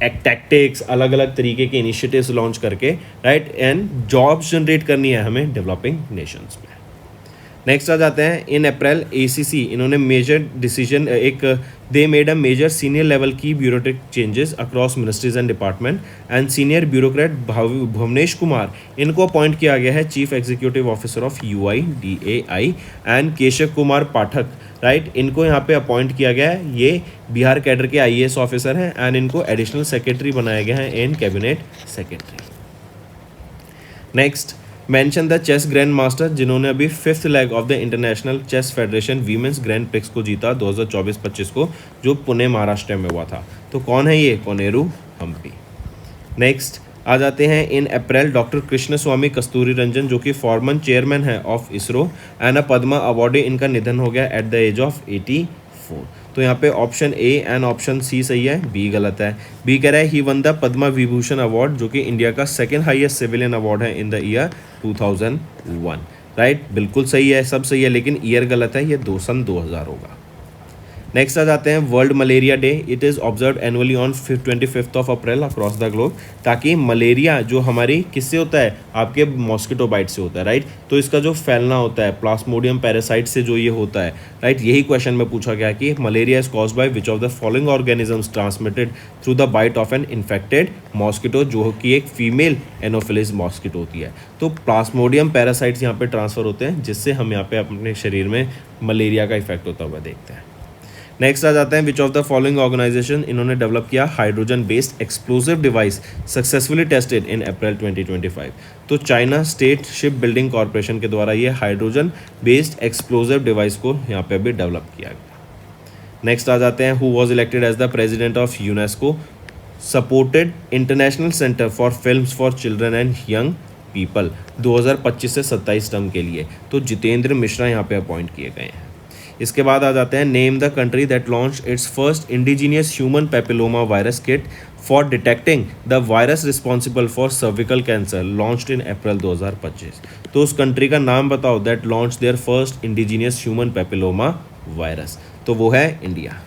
Speaker 1: टैक्टिक्स, अलग अलग तरीके के इनिशिएटिव्स लॉन्च करके, राइट। एंड जॉब्स जनरेट करनी है हमें डेवलपिंग नेशंस में। नेक्स्ट आ जाते हैं, इन अप्रैल ACC इन्होंने major decision they made a major senior level की bureaucratic changes across ministries and department and senior bureaucrat Bhuvnesh Kumar, इनको अपॉइंट किया गया है chief executive officer of UIDAI and Keshav Kumar Pathak, right, इनको यहाँ पे अपॉइंट किया गया है। ये बिहार कैडर के IAS ऑफिसर हैं एंड इनको एडिशनल सेक्रेटरी बनाया गया है in cabinet secretary. Next, mention the chess grand master जिन्होंने अभी 5th leg of the international chess federation women's grand prix को जीता 2024-25 को, जो पुणे महाराष्ट्र में हुआ था। तो कौन है ये? कोनेरू हम्पी। नेक्स्ट आ जाते हैं, इन अप्रैल डॉक्टर कृष्ण स्वामी कस्तूरी रंजन जो कि फॉर्मर चेयरमैन है of ISRO and a Padma awardee, इनका निधन हो गया एट द एज ऑफ 84। तो यहाँ पे option A and option C सही है, बी गलत है। बी कह रहा है he won the Padma Vibhushan award जो कि इंडिया का सेकंड हाईएस्ट सिविलियन अवार्ड है इन द ईयर 2001। राइट, बिल्कुल सही है, सब सही है, लेकिन ईयर गलत है, ये सन 2000 होगा। नेक्स्ट आ जाते हैं, world malaria day. It is observe annually on 25 of April across the globe, ताकि मलेरिया जो हमारी किससे होता है? आपके मॉस्किटो बाइट से होता है, राइट। तो इसका जो फैलना होता है प्लाज्मोडियम पैरासाइट से जो ये होता है, राइट, यही क्वेश्चन में पूछा गया कि malaria is caused by which of the following organisms transmitted through the bite of an infected mosquito, जो कि एक फीमेल एनोफिलिस मॉस्किटो होती है। तो प्लाज्मोडियम पैरासाइट्स यहाँ पे ट्रांसफर होते हैं, जिससे हम यहाँ पे अपने शरीर में मलेरिया का इफेक्ट होता हुआ देखते हैं। नेक्स्ट आ जाते हैं, which of the following organisation इन्होंने डेवलप किया hydrogen based explosive device successfully tested in April 2025। तो China state ship building corporation के द्वारा ये हाइड्रोजन बेस्ड एक्सप्लोसिव डिवाइस को यहाँ पे अभी डेवलप किया गया। नेक्स्ट आ जाते हैं, who was elected as the president of UNESCO supported international centre for films for children and young people 2025 से 27 टर्म के लिए। तो जितेंद्र मिश्रा यहाँ पे अपॉइंट किए गए हैं। इसके बाद आ जाते हैं, name the country that launch its first indigenous human papilloma virus kit for detecting the virus responsible for cervical cancer launched in April 2025। तो उस कंट्री का नाम बताओ that launch their first indigenous human papilloma virus. तो वो है India.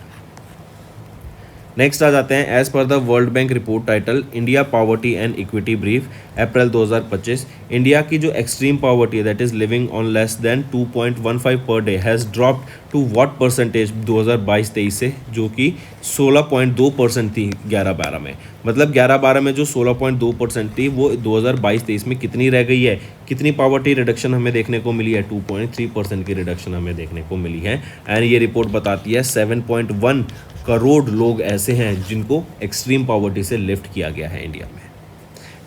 Speaker 1: Next आ जाते हैं, as per the world bank report title India poverty and equity brief April 2025, India की जो एक्सट्रीम पॉवर्टी है that is living on less than 2.15 per day has dropped to what percentage 2022-23 से, जो कि 16.2% थी 11-12 में। मतलब 11-12 में जो 16.2% थी वो 2022-23 में कितनी रह गई है? कितनी पॉवर्टी रिडक्शन हमें देखने को मिली है? 2.3% की रिडक्शन हमें देखने को मिली है। एंड ये रिपोर्ट बताती है 7.1 करोड़ लोग ऐसे हैं जिनको एक्सट्रीम पॉवर्टी से लिफ्ट किया गया है इंडिया में।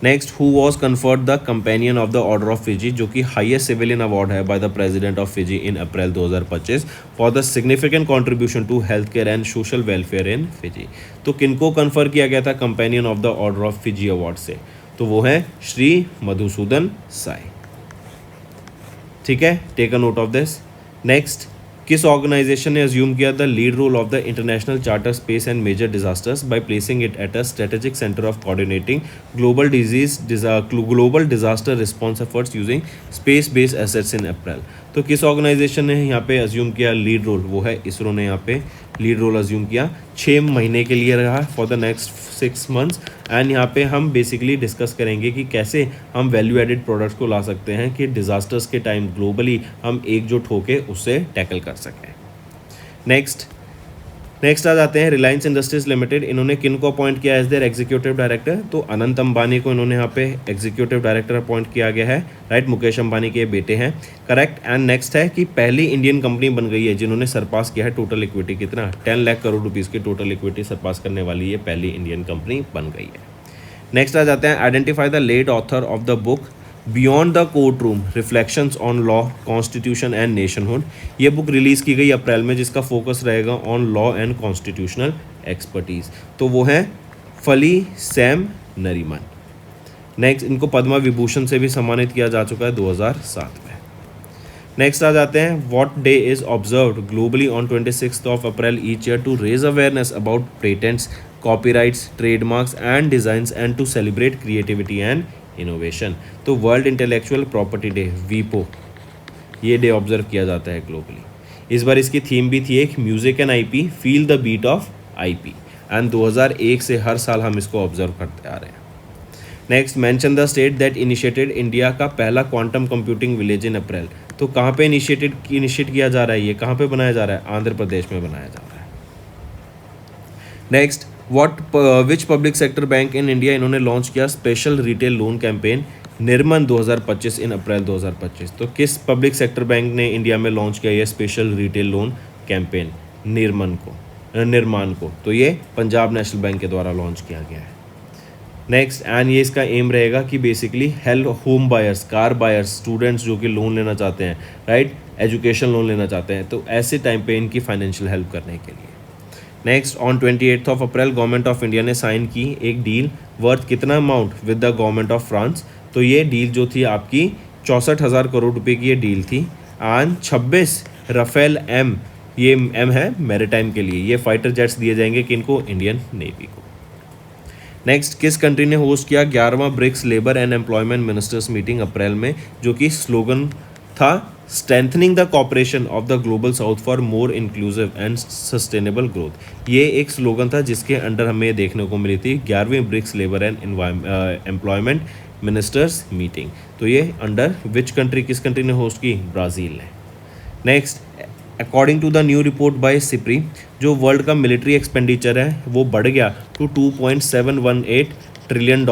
Speaker 1: Next, who was conferred the companion of the order of Fiji जो कि हाईएस्ट सिविलियन अवार्ड है by the president of Fiji in April 2025 for the significant contribution to health care and social welfare in Fiji. तो किनको confer किया गया था companion of the order of Fiji award से? तो वो है श्री मधुसूदन साई। ठीक है, take a note of this. Next, किस ऑर्गेनाइजेशन ने अज्यूम किया the lead role of the international charter space and major disasters by placing it at a strategic centre of coordinating global disaster response efforts using space based assets in April. तो किस organisation ने यहाँ पे assume किया lead role? वो है इसरो ने यहाँ पे लीड रोल अज्यूम किया। 6 महीने के लिए रहा for the next 6 months. And यहाँ पे हम बेसिकली डिस्कस करेंगे कि कैसे हम वैल्यू एडेड प्रोडक्ट्स को ला सकते हैं कि डिज़ास्टर्स के टाइम ग्लोबली हम एकजुट होकर उससे टैकल कर सकें। नेक्स्ट आ जाते हैं, रिलायंस इंडस्ट्रीज लिमिटेड इन्होंने किन को अपॉइंट किया एज देयर एग्जीक्यूटिव डायरेक्टर? तो अनंत अंबानी को इन्होंने यहाँ पे एग्जीक्यूटिव डायरेक्टर अपॉइंट किया गया है, राइट। मुकेश अंबानी के बेटे हैं, करेक्ट। एंड नेक्स्ट है कि पहली इंडियन कंपनी बन गई है जिन्होंने सरपास किया है टोटल इक्विटी कितना? 10 लाख करोड़ रुपीज़ की टोटल इक्विटी सरपास करने वाली ये पहली इंडियन कंपनी बन गई है। नेक्स्ट आ जाते हैं, identify the lead author of the book beyond the courtroom reflections on law constitution and nationhood. ये बुक रिलीज़ की गई अप्रैल में जिसका फोकस रहेगा on law and constitutional expertise. तो वो है फली सैम नरीमन। नेक्स्ट, इनको पद्मा विभूषण से भी सम्मानित किया जा चुका है 2007 में। नेक्स्ट आ जाते हैं, what day is observed globally on 26 of April each year to raise awareness about patents, copyrights, trademarks and designs and to celebrate creativity and innovation. तो वर्ल्ड इंटेलेक्चुअल प्रॉपर्टी डे वीपो ये डे ऑब्जर्व किया जाता है globally. इस बार इसकी theme भी थी एक music and IP feel the beat of IP. And 2001 से हर साल हम इसको ऑब्जर्व करते आ रहे हैं। Next, mention the state that initiated India का पहला quantum computing village in April. तो कहाँ पे इनिशिएट किया जा रहा है? ये कहाँ पे बनाया जा रहा है? आंध्र प्रदेश में बनाया जा रहा है। Next, which public sector bank in India इन्होंने लॉन्च किया special retail loan campaign Nirman 2025 इन अप्रैल 2025। तो किस पब्लिक सेक्टर बैंक ने इंडिया में लॉन्च किया ये स्पेशल रिटेल लोन कैंपेन निर्मान को? तो ये पंजाब नेशनल बैंक के द्वारा लॉन्च किया गया है। नेक्स्ट, एंड ये इसका एम रहेगा कि basically help home buyers, car buyers, students जो कि लोन लेना चाहते हैं, राइट, एजुकेशन लोन लेना चाहते हैं, तो ऐसे टाइम पे इनकी फाइनेंशियल हेल्प करने के लिए। Next, on 28 of April government of India ने साइन की एक डील वर्थ कितना amount with the government of France. तो ये डील जो थी आपकी 64,000 करोड़ रुपए की ये डील थी। एंड 26 राफेल एम, ये एम है मैरीटाइम के लिए, ये फाइटर जेट्स दिए जाएंगे किनको, इंडियन नेवी को। नेक्स्ट, किस कंट्री ने होस्ट किया 11वां BRICS labour and employment ministers meeting April में, जो कि स्लोगन था strengthening the cooperation of the global south for more inclusive and sustainable growth. ये एक स्लोगन था जिसके अंडर हमें देखने को मिली थी 11वीं BRICS labour and employment ministers meeting. तो ये अंडर विच कंट्री, किस कंट्री ने होस्ट की, ब्राज़ील ने। Next, according to the new report by SIPRI, जो वर्ल्ड का मिलिट्री एक्सपेंडिचर है वो बढ़ गया टू $2.718 ट्रिलियन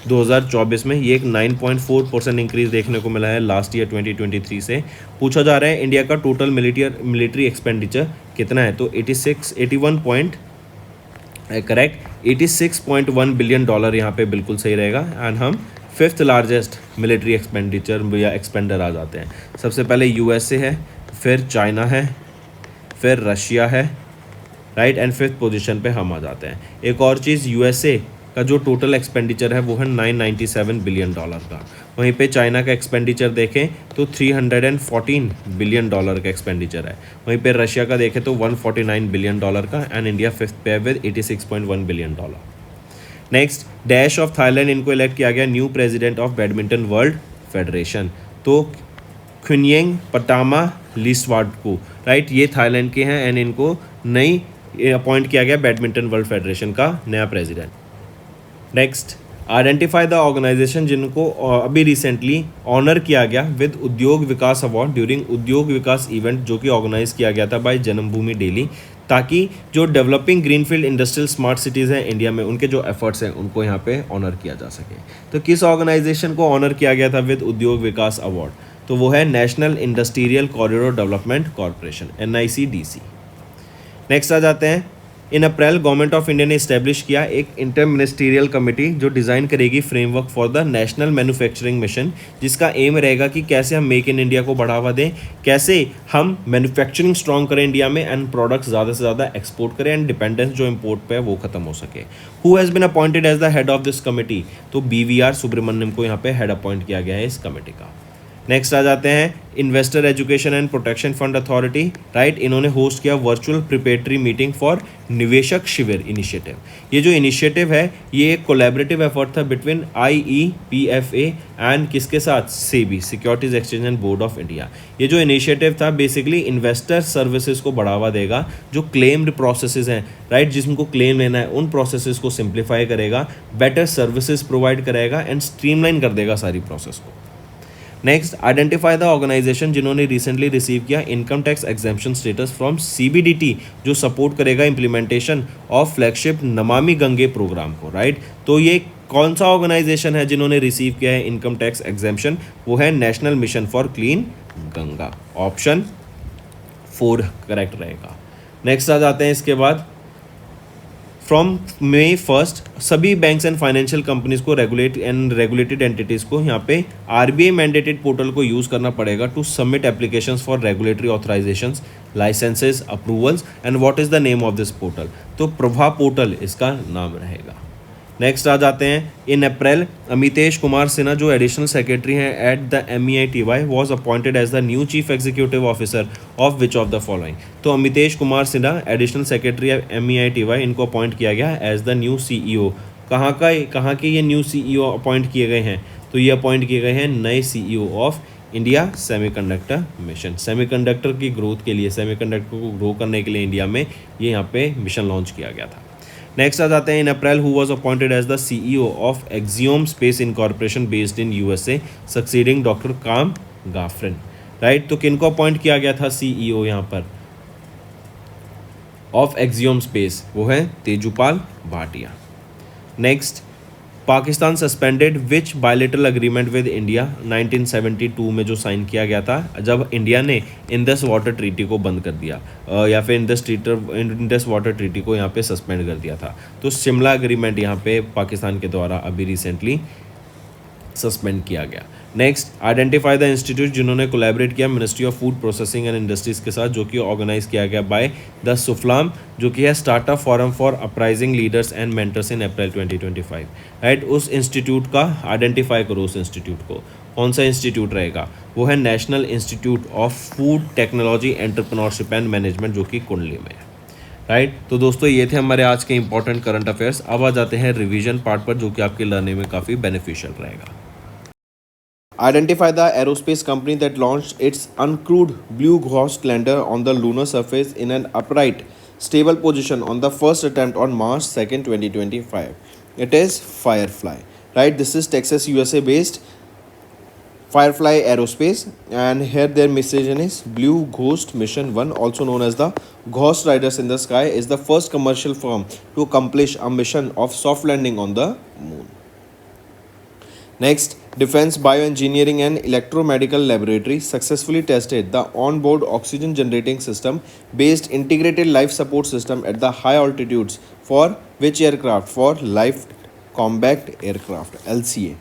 Speaker 1: 2024 में। ये एक 9.4% इंक्रीज देखने को मिला है लास्ट ईयर 2023 से। पूछा जा रहा है इंडिया का टोटल मिलिट्री एक्सपेंडिचर कितना है, तो 86.1 बिलियन डॉलर यहाँ पे बिल्कुल सही रहेगा। एंड हम 5th लार्जेस्ट मिलिट्री एक्सपेंडिचर या एक्सपेंडर आ जाते हैं। सबसे पहले USA है, फिर चाइना है, फिर रशिया है, राइट, एंड 5th पोजीशन पे हम आ जाते हैं। एक और चीज़, USA का जो टोटल एक्सपेंडिचर है वो है $997 बिलियन का। वहीं पे चाइना का एक्सपेंडिचर देखें तो $314 बिलियन का एक्सपेंडिचर है। वहीं पे रशिया का देखें तो $149 बिलियन का, एंड इंडिया 5th पे with $86.1 billion. Next, dash of Thailand, इनको इलेक्ट किया गया new president of badminton world federation. तो खुनयेंग पटामा लिस्वाटकू, राइट, ये थाईलैंड के हैं एंड इनको नई अपॉइंट किया गया बैडमिंटन वर्ल्ड फेडरेशन का नया president. Next, identify the organisation जिनको अभी रिसेंटली ऑनर किया गया विद उद्योग विकास अवार्ड ड्यूरिंग उद्योग विकास इवेंट, जो कि ऑर्गेनाइज किया गया था बाय जन्मभूमि दिल्ली, ताकि जो developing greenfield industrial smart cities हैं इंडिया में, उनके जो एफर्ट्स हैं उनको यहाँ पे ऑनर किया जा सके। तो किस ऑर्गेनाइजेशन को ऑनर किया गया था विद उद्योग विकास अवार्ड, तो वो है national industrial corridor development corporation, NICDC। Next आ जाते हैं, in April government of India ने इस्टेब्लिश किया एक इंटर मिनिस्टीरियल कमेटी जो डिज़ाइन करेगी framework for the national manufacturing mission, जिसका एम रहेगा कि कैसे हम मेक इन इंडिया को बढ़ावा दें, कैसे हम मैन्युफैक्चरिंग स्ट्रॉन्ग करें इंडिया में एंड प्रोडक्ट्स ज़्यादा से ज़्यादा एक्सपोर्ट करें एंड डिपेंडेंस जो इम्पोर्ट पे है वो खत्म हो सके। Who has been appointed as the head of this committee, तो BVR सुब्रमण्यम को यहाँ पे हेड अपॉइंट किया गया है इस कमेटी का। नेक्स्ट आ जाते हैं, investor education and protection fund authority, right, इन्होंने होस्ट किया वर्चुअल प्रिपरेटरी मीटिंग फॉर निवेशक शिविर इनिशिएटिव। ये जो इनिशिएटिव है ये एक कोलैबोरेटिव एफर्ट था बिटवीन IEPFA एंड किसके साथ, SEBI, securities exchange and board of India. ये जो इनिशिएटिव था बेसिकली इन्वेस्टर सर्विसेज को बढ़ावा देगा, जो क्लेम्ड प्रोसेसेस हैं, राइट, जिनको क्लेम लेना है उन प्रोसेसेस को सिंप्लीफाई करेगा, बेटर सर्विसेज प्रोवाइड करेगा एंड स्ट्रीमलाइन कर देगा सारी प्रोसेस को। नेक्स्ट, आइडेंटिफाई द ऑर्गेनाइजेशन जिन्होंने रिसेंटली रिसीव किया income tax exemption status from CBDT, जो सपोर्ट करेगा implementation of flagship Namami Gange programme को, राइट। तो ये कौन सा ऑर्गेनाइजेशन है जिन्होंने रिसीव किया है इनकम टैक्स एग्जेम्पशन, वो है national mission for clean Ganga. Option 4 correct रहेगा। नेक्स्ट आ जाते हैं इसके बाद, फ्रॉम May 1 सभी बैंक्स एंड फाइनेंशियल कंपनीज को रेगुलेटेड एंटिटीज़ को यहाँ पे RBI मैंडेटेड पोर्टल को यूज़ करना पड़ेगा to submit applications for regulatory authorisations, licences, approvals and what is the name of this portal, तो प्रभा पोर्टल इसका नाम रहेगा। नेक्स्ट आ जाते हैं, इन अप्रैल अमितेश कुमार सिन्हा जो एडिशनल सेक्रेटरी हैं at the MEITY was appointed as the new chief executive officer of which of the following. तो Amitesh Kumar Sinha additional secretary MEITY, इनको अपॉइंट किया गया एज द न्यू CEO। कहाँ के ये न्यू CEO अपॉइंट किए गए हैं, तो ये अपॉइंट किए गए हैं नए CEO of India semiconductor mission. Semiconductor की ग्रोथ के लिए, सेमीकंडक्टर को ग्रो करने के लिए इंडिया में ये यहाँ पे मिशन लॉन्च किया गया था। नेक्स्ट आ जाते हैं, in April who was appointed as the CEO of Axiom space incorporation based in USA succeeding doctor Kam Ghaffarian, right. तो किनको अपॉइंट किया गया था CEO यहाँ पर ऑफ एक्सियोम स्पेस, वो है Tejpaul Bhatia. Next, Pakistan suspended which bilateral agreement with India 1972 में जो साइन किया गया था जब इंडिया ने इंडस वाटर ट्रीटी को बंद कर दिया या फिर इंडस वाटर ट्रीटी को यहाँ पे सस्पेंड कर दिया था। तो शिमला अग्रीमेंट यहाँ पे पाकिस्तान के द्वारा अभी रिसेंटली सस्पेंड किया गया। नेक्स्ट, आइडेंटिफाई द इंस्टीट्यूट जिन्होंने कोलैबोरेट किया ministry of food processing and industries के साथ, जो कि ऑर्गेनाइज किया गया बाय द सुफलाम, जो कि है startup forum for uprising leaders and mentors in April 2025। Right, उस इंस्टीट्यूट का आइडेंटिफाई करो, उस इंस्टीट्यूट को। कौन सा इंस्टीट्यूट रहेगा? वो है national institute of food technology entrepreneurship and management, जो कि कुंडली में है। राइट, तो दोस्तों ये थे हमारे आज के इंपॉर्टेंट करंट अफेयर्स। अब आ जाते हैं रिवीजन पार्ट पर, जो कि आपके लर्निंग में काफ़ी बेनिफिशियल रहेगा।
Speaker 2: Identify the aerospace company that launched its uncrewed Blue Ghost lander on the lunar surface in an upright, stable position on the first attempt on March 2nd, 2025. It is Firefly. Right, this is Texas, USA based Firefly Aerospace, and here their mission is Blue Ghost Mission 1, also known as the Ghost Riders in the Sky, is the first commercial firm to accomplish a mission of soft landing on the moon. Next, Defense Bioengineering and Electromedical Laboratory successfully tested the on-board oxygen generating system based integrated life support system at the high altitudes for which aircraft? For Light Combat Aircraft, LCA.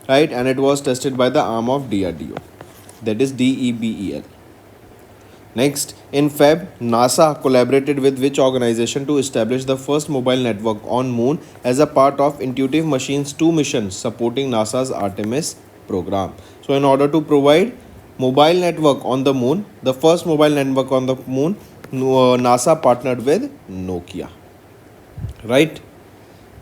Speaker 2: Right, and it was tested by the arm of DRDO, that is DEBEL. Next, in Feb, NASA collaborated with which organization to establish the first mobile network on Moon as a part of Intuitive Machines 2 mission supporting NASA's Artemis program. So, in order to provide mobile network on the Moon, the first mobile network on the Moon, NASA partnered with Nokia. Right?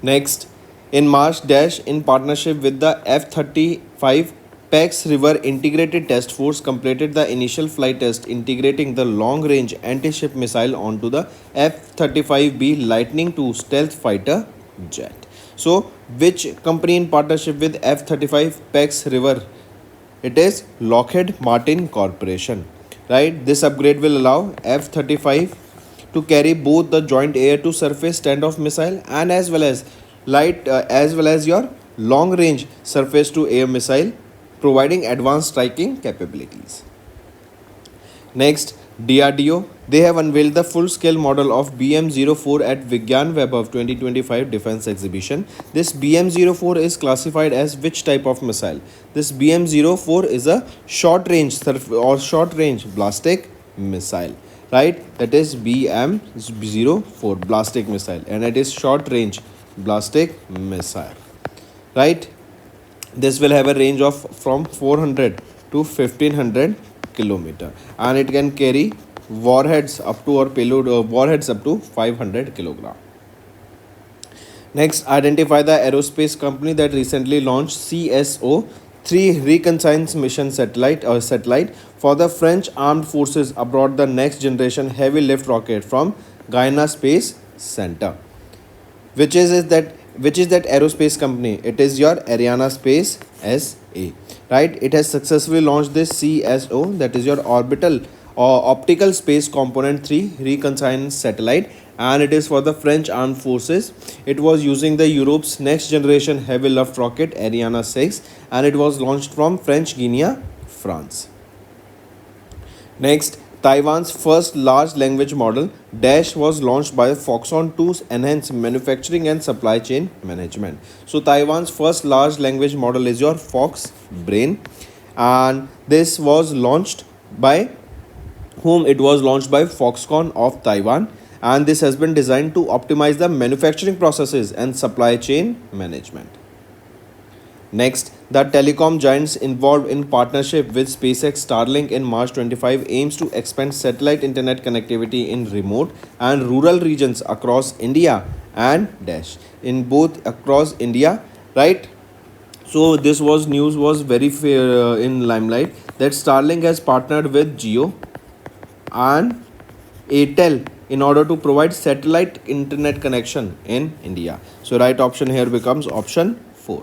Speaker 2: Next, in March dash, in partnership with the F-35 Pex River Integrated Test Force completed the initial flight test integrating the long-range anti-ship missile onto the F-35B Lightning II stealth fighter jet. So, which company in partnership with F-35 Pex River? It is Lockheed Martin Corporation. Right? This upgrade will allow F-35 to carry both the joint air-to-surface standoff missile and as well as your long-range surface-to-air missile, providing advanced striking capabilities. Next, DRDO, they have unveiled the full-scale model of BM-04 at Vigyan Vaibhav 2025 Defense Exhibition. This BM-04 is classified as which type of missile? This BM-04 is a short-range ballistic missile. Right, that is BM-04 ballistic missile, and it is short-range ballistic missile. Right. This will have a range of from 400 to 1500 kilometer, and it can carry warheads up to warheads up to 500 kilogram. Next, identify the aerospace company that recently launched CSO-3 reconnaissance mission satellite for the French armed forces aboard the next generation heavy lift rocket from Guyana Space Center. Which is that aerospace company? It is your Ariane Space SA. Right, it has successfully launched this CSO, that is your orbital or optical space component 3 reconnaissance satellite, and it is for the French armed forces. It was using the Europe's next generation heavy lift rocket Ariane 6, and it was launched from French Guiana, France. Next, Taiwan's first large language model Dash was launched by Foxconn to enhance manufacturing and supply chain management. So Taiwan's first large language model is your Fox Brain, and this was launched by whom? It was launched by Foxconn of Taiwan, and this has been designed to optimize the manufacturing processes and supply chain management. Next, the telecom giants involved in partnership with SpaceX Starlink in March 25 aims to expand satellite internet connectivity in remote and rural regions across India and Dash in both across India. Right. So this news was very in limelight that Starlink has partnered with Jio and Airtel in order to provide satellite internet connection in India. So right option here becomes option 4.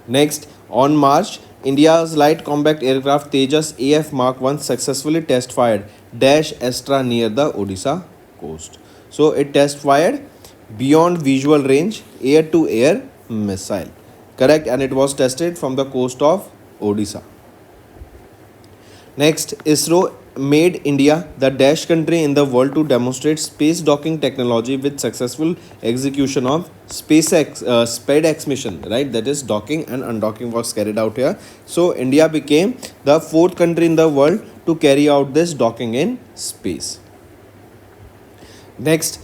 Speaker 2: Next, on March, India's light combat aircraft Tejas AF Mark 1 successfully test fired Dash Astra near the Odisha coast. So it test fired beyond visual range air to air missile. Correct, and it was tested from the coast of Odisha. Next, ISRO made India the dash country in the world to demonstrate space docking technology with successful execution of SpaceX mission, right? That is docking and undocking was carried out here. So India became the fourth country in the world to carry out this docking in space. Next,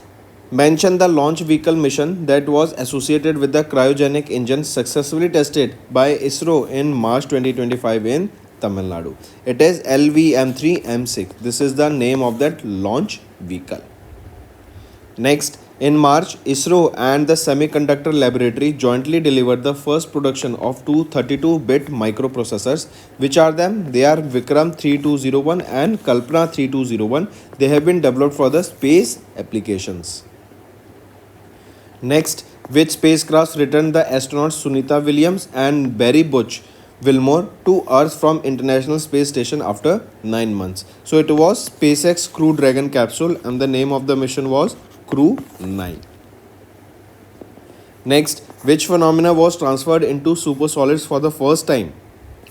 Speaker 2: mention the launch vehicle mission that was associated with the cryogenic engine successfully tested by ISRO in March 2025 in Tamil Nadu. It is LVM-3M6. This is the name of that launch vehicle. Next, in March, ISRO and the Semiconductor Laboratory jointly delivered the first production of two 32-bit microprocessors, which are them. They are Vikram 3201 and Kalpana 3201. They have been developed for the space applications. Next, which spacecraft returned the astronauts Sunita Williams and Barry Butch Wilmore to Earth from International Space Station after 9 months? So it was SpaceX Crew Dragon capsule and the name of the mission was Crew 9. Next, which phenomena was transferred into supersolids for the first time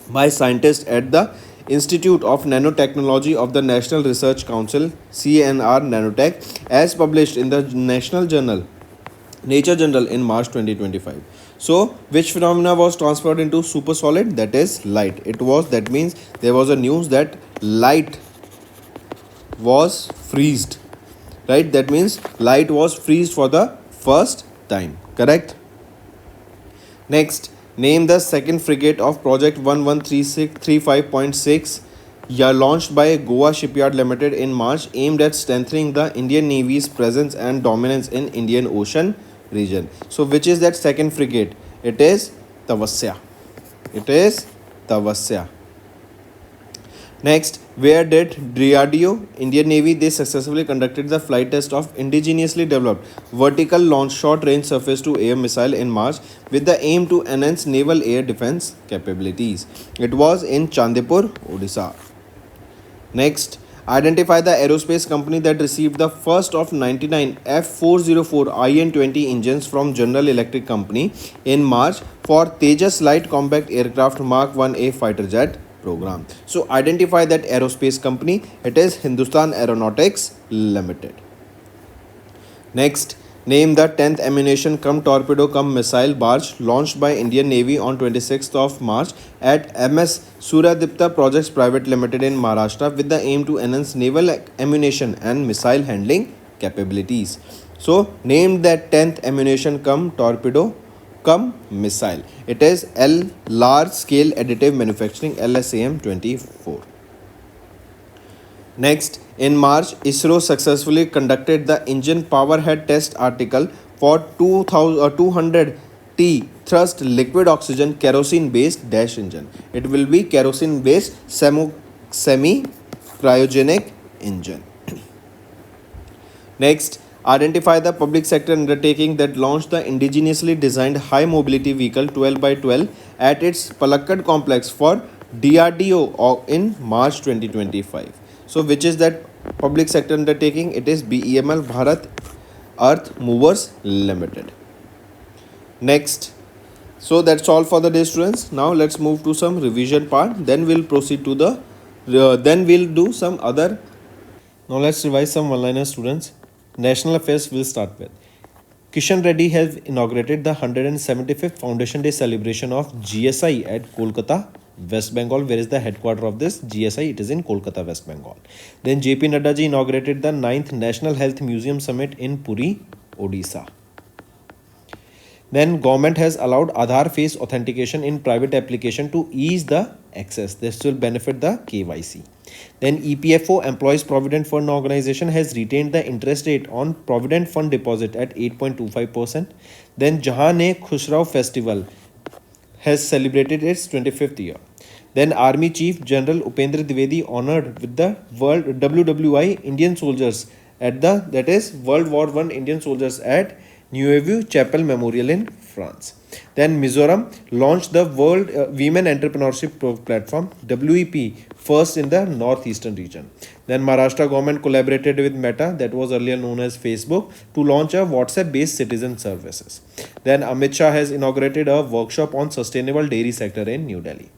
Speaker 2: by scientists at the Institute of Nanotechnology of the National Research Council CNR Nanotech as published in the Nature Journal in March 2025. So, which phenomena was transferred into supersolid? That is light. That means there was a news that light was freezed, right? That means light was freezed for the first time. Correct? Next, name the second frigate of Project 1135.6 launched by Goa Shipyard Limited in March, aimed at strengthening the Indian Navy's presence and dominance in Indian Ocean region. So which is that second frigate? It is Tavasya. Next, where did DRDO, Indian Navy, they successfully conducted the flight test of indigenously developed vertical launch short-range surface-to-air missile in March with the aim to enhance naval air defense capabilities. It was in Chandipur, Odisha. Next, identify the aerospace company that received the first of 99 F404 IN-20 engines from General Electric Company in March for Tejas Light Compact Aircraft Mark 1A fighter jet program. So identify that aerospace company. It is Hindustan Aeronautics Limited. Next, name the 10th ammunition cum torpedo cum missile barge launched by Indian Navy on 26th of March at MS Suryadipta Projects Private Limited in Maharashtra with the aim to enhance naval ammunition and missile handling capabilities. So, name that 10th ammunition cum torpedo cum missile. It is Large Scale Additive Manufacturing LSAM 24. Next, in March, ISRO successfully conducted the engine power head test article for 200 T thrust liquid oxygen kerosene based dash engine. It will be kerosene based semi cryogenic engine. Next, identify the public sector undertaking that launched the indigenously designed high mobility vehicle 12x12 at its Palakkad complex for DRDO in March 2025. So which is that public sector undertaking? It is BEML, Bharat Earth Movers Limited. Next, so that's all for the day, students. Now let's move to some revision part. Then we'll proceed to the then we'll do some other. Now let's revise some one-liner, students. National affairs will start with. Kishan Reddy has inaugurated the 175th Foundation Day celebration of GSI at Kolkata, West Bengal. Where is the headquarter of this GSI? It is in Kolkata, West Bengal. Then JP Nadda ji inaugurated the 9th National Health Museum Summit in Puri, Odisha. Then government has allowed Aadhaar face authentication in private application to ease the access. This will benefit the KYC. Then EPFO, Employees Provident Fund Organization, has retained the interest rate on Provident Fund deposit at 8.25%. Then Jahan-e-Khusrau Festival has celebrated its 25th year. Then Army Chief General Upendra Dwivedi honored with the World WWI Indian soldiers at the, that is World War I Indian soldiers at Neuve Chapel Memorial in France. Then Mizoram launched the World Women Entrepreneurship Platform WEP first in the northeastern region. Then Maharashtra government collaborated with Meta, that was earlier known as Facebook, to launch a WhatsApp based citizen services. Then Amit Shah has inaugurated a workshop on sustainable dairy sector in New Delhi.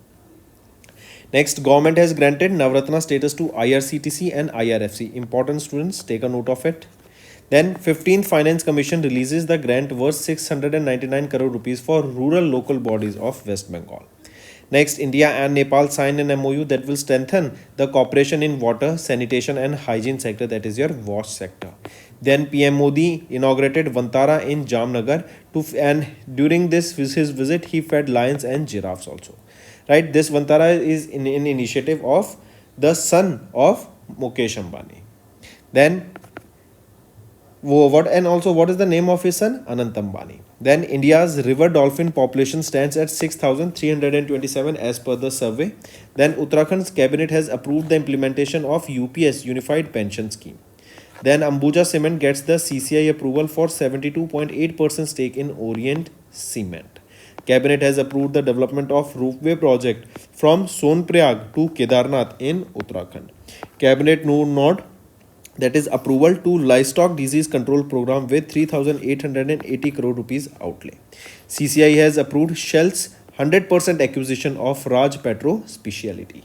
Speaker 2: Next, government has granted Navratna status to IRCTC and IRFC. Important students, take a note of it. Then 15th Finance Commission releases the grant worth 699 crore rupees for rural local bodies of West Bengal. Next, India and Nepal sign an MOU that will strengthen the cooperation in water, sanitation and hygiene sector, that is your WASH sector. Then PM Modi inaugurated Vantara in Jamnagar and during his visit he fed lions and giraffes also. Right, this Vantara is in initiative of the son of Mukesh Ambani. Then what is the name of his son? Anant Ambani. Then India's river dolphin population stands at 6,327 as per the survey. Then Uttarakhand's cabinet has approved the implementation of UPS Unified Pension Scheme. Then Ambuja Cement gets the CCI approval for 72.8% stake in Orient Cement. Cabinet has approved the development of roofway project from Sonprayag to Kedarnath in Uttarakhand. Cabinet nod, that is approval to livestock disease control program with 3,880 crore rupees outlay. CCI has approved Shell's 100% acquisition of Raj Petro Speciality.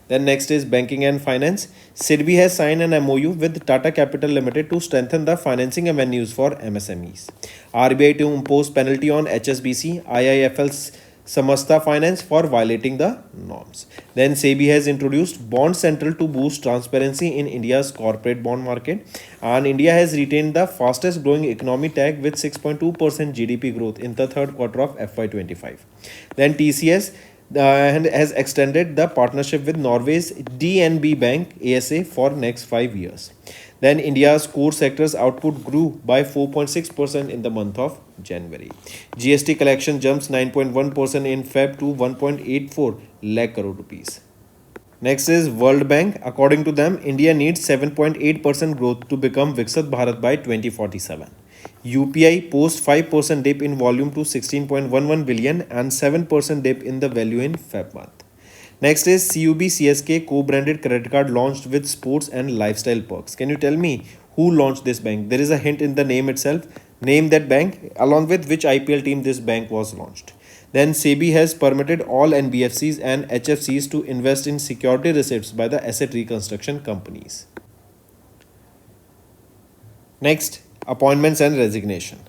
Speaker 2: Then next is banking and finance. SIDBI has signed an MOU with Tata Capital Limited to strengthen the financing avenues for MSMEs. RBI to impose penalty on HSBC, IIFL's Samasta Finance for violating the norms. Then SEBI has introduced Bond Central to boost transparency in India's corporate bond market. And India has retained the fastest growing economy tag with 6.2% GDP growth in the third quarter of FY25. Then TCS has extended the partnership with Norway's DNB Bank ASA for next 5 years. Then India's core sectors output grew by 4.6% in the month of January. GST collection jumps 9.1% in Feb to 1.84 lakh crore rupees. Next is World Bank. According to them, India needs 7.8% growth to become Viksit Bharat by 2047. UPI post 5% dip in volume to 16.11 billion and 7% dip in the value in Feb month. Next is CUB CSK co-branded credit card launched with sports and lifestyle perks. Can you tell me who launched this bank? There is a hint in the name itself. Name that bank along with which IPL team this bank was launched. Then SEBI has permitted all NBFCs and HFCs to invest in security receipts by the asset reconstruction companies. Next, appointments and resignation.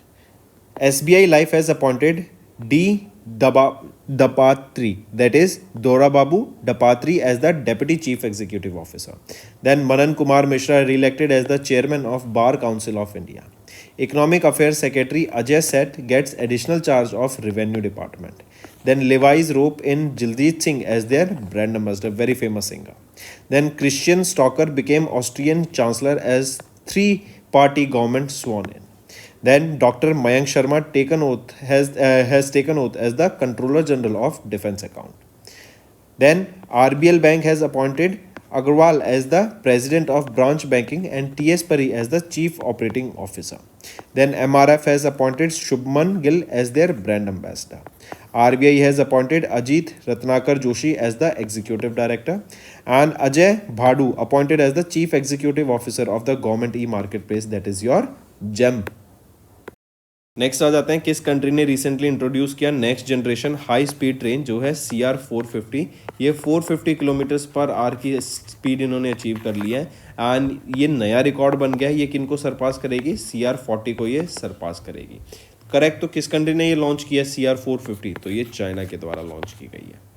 Speaker 2: SBI Life has appointed D. Dapatri, that is Dorababu Dapatri, as the Deputy Chief Executive Officer. Then Manan Kumar Mishra re-elected as the Chairman of Bar Council of India. Economic Affairs Secretary Ajay Seth gets additional charge of Revenue Department. Then Levi's rope in Diljit Singh as their brand ambassador, very famous singer. Then Christian Stocker became Austrian Chancellor as three-party government sworn in. Then Dr. Mayank Sharma has taken oath as the Controller General of Defence Account. Then RBL Bank has appointed Agarwal as the President of Branch Banking and T.S. Pari as the Chief Operating Officer. Then MRF has appointed Shubman Gill as their brand ambassador. RBI has appointed Ajit Ratnakar Joshi as the Executive Director and Ajay Bhadu appointed as the Chief Executive Officer of the Government E-Marketplace, that is your GEM. Next आ जाते हैं किस country ने recently introduce किया next generation high speed train जो है CR450. ये 450 kilometres per hour की स्पीड इन्होंने अचीव कर लिया है एंड ये नया रिकॉर्ड बन गया है. ये किन को सरपास करेगी? CR40 को ये सरपास करेगी. करेक्ट. तो किस कंट्री ने ये लॉन्च किया CR450? तो ये चाइना के द्वारा लॉन्च की गई है.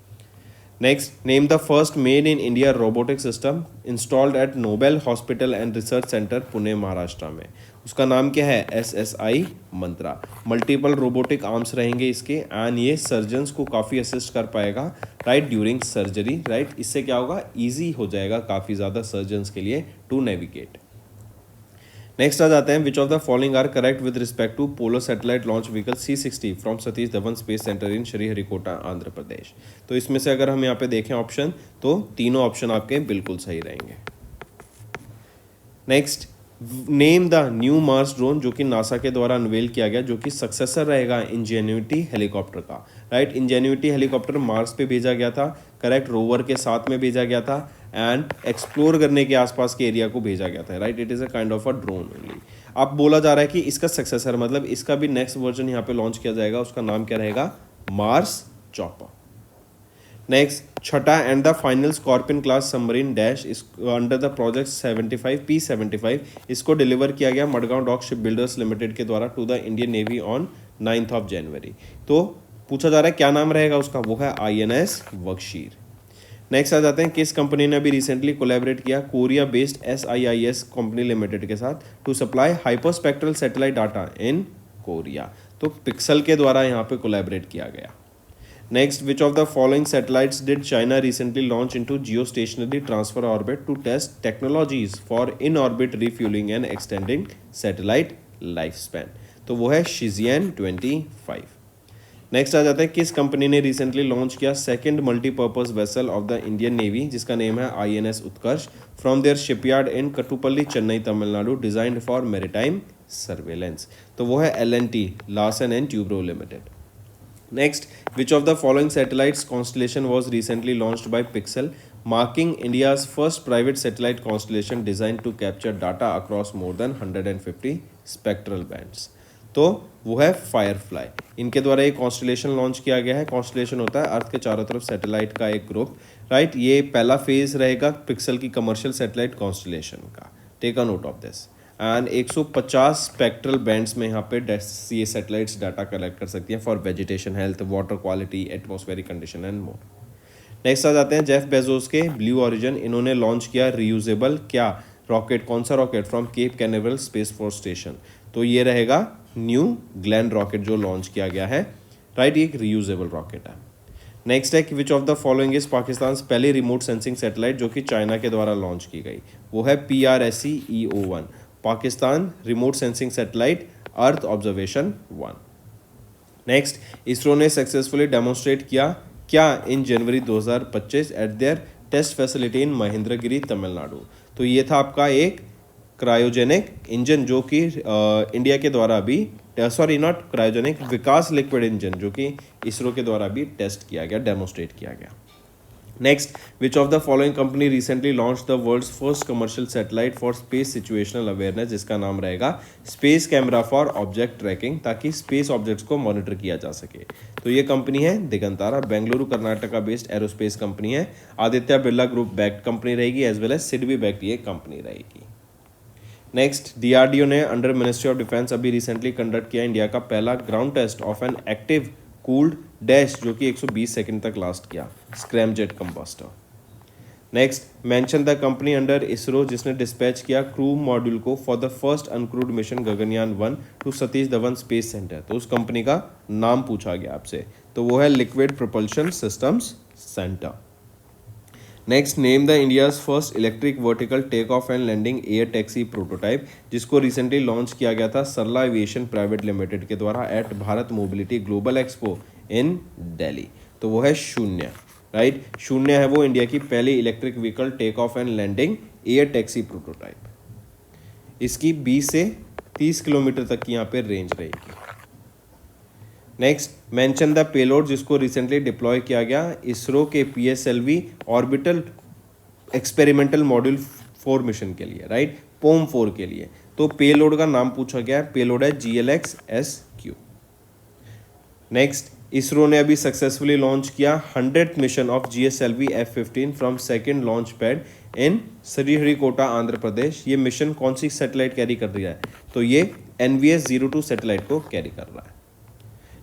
Speaker 2: Next, name the first made in India robotic system installed eight Nobel hospital and research centre Pune Maharashtra में. उसका नाम क्या है? SSI मंत्रा. मल्टीपल रोबोटिक आर्म्स रहेंगे इसके एंड ये सर्जन्स को काफ़ी असिस्ट कर पाएगा राइट ड्यूरिंग सर्जरी राइट. इससे क्या होगा? ईजी हो जाएगा काफ़ी ज़्यादा सर्जन्स के लिए टू नेविगेट. नेक्स्ट आ जाते हैं which of the following are correct with respect to polar satellite launch vehicle C60 from Satish Dhawan space centre in Sriharikota Andhra Pradesh. तो इसमें से अगर हम यहाँ पे देखें ऑप्शन तो तीनों ऑप्शन आपके बिल्कुल सही रहेंगे. Next, name the new Mars drone, जो कि नासा के द्वारा अनवेल किया गया, जो कि सक्सेसर रहेगा इंजेन्युटी हेलीकॉप्टर का, राइट। इंजेन्युटी हेलीकॉप्टर मार्स पे भेजा गया था, करेक्ट, रोवर के साथ में भेजा गया था एंड एक्सप्लोर करने के आसपास के एरिया को भेजा गया था, right. It is a kind of a drone only. अब बोला जा रहा है कि इसका सक्सेसर मतलब इसका भी नेक्स्ट वर्जन यहाँ पे लॉन्च किया जाएगा, उसका नाम क्या रहेगा, मार्स चॉपर। नेक्स्ट छठा and the final Scorpene class submarine dash is under the project 75 इसको डिलीवर किया गया Mazagon dock ship builders limited के द्वारा to the Indian navy on 9 January. तो पूछा जा रहा है क्या नाम रहेगा उसका, वो है INS बख्शीर। नेक्स्ट आ जाते हैं, किस कंपनी ने अभी रिसेंटली कोलैबोरेट किया Korea based SIIS company limited के साथ to supply hyperspectral satellite data in Korea. तो पिक्सल के द्वारा यहाँ पे कोलैबोरेट किया गया। Next, which of the following satellites did China recently launch into geostationary transfer orbit to test technologies for in-orbit refueling and extending satellite lifespan? तो वो है Shijian 25। नेक्स्ट आ जाता है, किस कंपनी ने रिसेंटली लॉन्च किया second multipurpose vessel of the Indian navy, जिसका नेम है INS Utkarsh, from their shipyard in Kattupalli Chennai Tamil Nadu, designed for maritime surveillance. तो वो है L&T Larsen and Toubro limited. Next, which of the following satellites constellation was recently launched by Pixel, marking India's first private satellite constellation designed to capture data across more than 150 spectral bands? तो वो है Firefly. इनके द्वारा एक constellation launch किया गया है। Constellation होता है अर्थ के चारों तरफ सैटेलाइट का एक ग्रुप, राइट। ये पहला फेज रहेगा पिक्सल की कमर्शियल सैटेलाइट कॉन्स्टलेशन का, take a note of this. And 150 spectral bands में यहाँ पे ये सैटेलाइट्स डाटा कलेक्ट कर सकती हैं for vegetation, health, water quality, atmospheric condition and more. Next आ जाते हैं, जेफ बेजोस के ब्लू ओरिजिन, इन्होंने लॉन्च किया रीयूजेबल क्या रॉकेट, कौन सा rocket, from Cape Canaveral space force station. तो ये रहेगा न्यू ग्लैन रॉकेट जो लॉन्च किया गया है, राइट। ये एक रीयूजेबल रॉकेट है। नेक्स्ट है कि विच of the following is Pakistan पहली रिमोट सेंसिंग सैटेलाइट जो कि चाइना के द्वारा लॉन्च की गई, वो है PRSE EO1 Pakistan remote sensing satellite earth observation 1। Next, ISRO ने सक्सेसफुली डेमोन्स्ट्रेट किया क्या in January 2025 at their test facility in Mahendragiri Tamil Nadu. तो ये था आपका एक क्रायोजेनिक इंजन जो कि इंडिया के द्वारा भी, sorry not cryogenic, Vikas liquid engine जो कि इसरो के द्वारा भी टेस्ट किया गया, डेमोन्स्ट्रेट किया गया। Next, which of the following company recently launch the world's first commercial satellite for space situational awareness, जिसका नाम रहेगा space camera for object tracking, ताकि स्पेस ऑब्जेक्ट्स को मॉनिटर किया जा सके। तो ये कंपनी है Digantara, Bengaluru Karnataka based aerospace company है। Aditya Birla group backed company रहेगी, as well as SIDBI backed ये कंपनी रहेगी। नेक्स्ट, DRDO ने अंडर मिनिस्ट्री ऑफ डिफेंस अभी रिसेंटली कंडक्ट किया इंडिया का पहला ground test of an active cooled dash जो कि 120 सेकंड तक लास्ट किया, scramjet combustor. Next, mention the company under ISRO जिसने डिस्पैच किया क्रू मॉड्यूल को for the first uncrewed mission Gaganyaan 1 to Satish Dhawan space centre. तो उस कंपनी का नाम पूछा गया आपसे, तो वो है liquid propulsion systems centre. Next, name the India's first electric vertical take off and landing air taxi prototype, जिसको रिसेंटली लॉन्च किया गया था सरला एविएशन प्राइवेट लिमिटेड के द्वारा at Bharat mobility global expo in Delhi. तो वो है शून्य, राइट। शून्य है वो इंडिया की पहली electric vehicle take off and landing air taxi prototype. इसकी 20 से 30 किलोमीटर तक की यहाँ पे रेंज रहेगी। नेक्स्ट, मेंशन द पेलोड जिसको रिसेंटली डिप्लॉय किया गया इसरो के PSLV orbital experimental module 4 mission के लिए, राइट, POM 4 के लिए। तो पेलोड का नाम पूछा गया है, पेलोड है GLX-SQ। नेक्स्ट, इसरो ने अभी सक्सेसफुली लॉन्च किया 100th mission of GSLV F-15 from second launch pad in Sriharikota Andhra Pradesh. ये मिशन कौन सी सैटेलाइट कैरी कर रही है, तो ये NVS-02 सैटेलाइट को कैरी कर रहा है।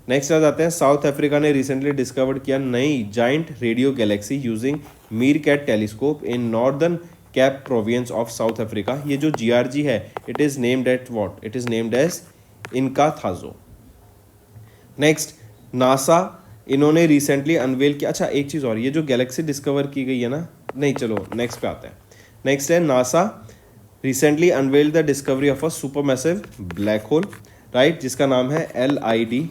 Speaker 2: नेक्स्ट आ जाते हैं, साउथ अफ्रीका ने रिसेंटली डिस्कवर्ड किया नई giant radio galaxy using MeerKAT telescope in northern Cape province of South Africa. ये जो GRG है, it is named at what, it is named as Inkathazo. Next, NASA इन्होंने recently unveil किया, अच्छा एक चीज़ और, ये जो गैलेक्सी डिस्कवर की गई है ना, नहीं चलो नेक्स्ट पे आते हैं। नेक्स्ट है, NASA recently unwell the discovery of a supermassive black hole, right, जिसका नाम है LID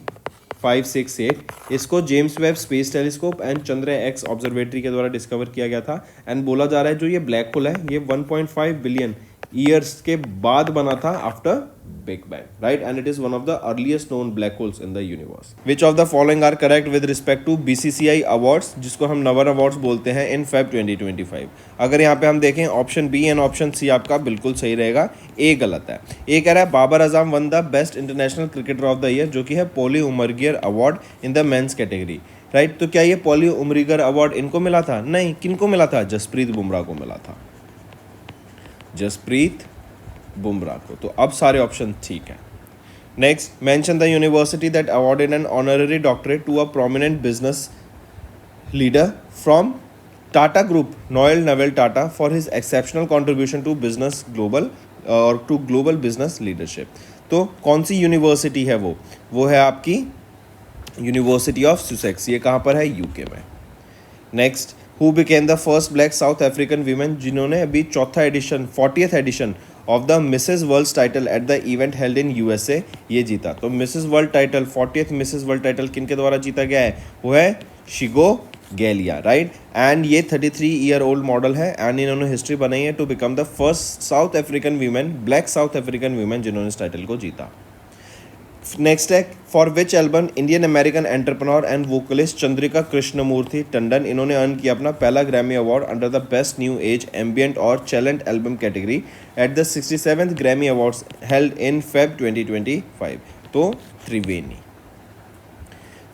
Speaker 2: 568। इसको James Webb space telescope and Chandra X observatory के द्वारा डिस्कवर किया गया था। एंड बोला जा रहा है जो ये ब्लैक होल है ये 1.5 बिलियन ईयर्स के बाद बना था after big bang, right, and it is one of the earliest known black holes in the universe. Which of the following are correct with respect to BCCI awards, जिसको हम नवर awards बोलते हैं, इन Feb 2025. अगर यहाँ पे हम देखें option B and option C आपका बिल्कुल सही रहेगा, ए गलत है. ए कह रहा है Babar Azam won the best international cricketer of the year, जो कि है Polly Umrigar award in the men's category, right. तो क्या ये पॉली उमरगियर अवार्ड इनको मिला था? नहीं. किनको मिला था? जसप्रीत बुमराह को मिला था, जसप्रीत बुमराह को. तो अब सारे ऑप्शन ठीक है. Next, mention the university that awarded an honorary doctorate to a prominent business leader from Tata group, Noel Naval Tata, for his exceptional contribution to business global और टू ग्लोबल बिजनेस लीडरशिप. तो कौन सी यूनिवर्सिटी है वो है आपकी यूनिवर्सिटी ऑफ सुसेक्स. ये कहाँ पर है? यूके में. Next, who became the first black South African women, जिन्होंने अभी 40th edition of the Mrs world title at the event held in USA ये जीता. तो Mrs world title, 40th Mrs world title किनके द्वारा जीता गया है? वो है शिगो गैलिया, राइट. एंड ये 33 ईयर ओल्ड मॉडल है एंड इन्होंने हिस्ट्री बनाई है to become the first South African women, black South African women जिन्होंने इस टाइटल को जीता. नेक्स्ट है, for which album Indian American entrepreneur and vocalist Chandrika Krishnamurthy Tandon, इन्होंने अर्न किया अपना पहला Grammy award under the best new age ambient or chant album category at the 67th Grammy awards held in Feb 2025. तो त्रिवेणी.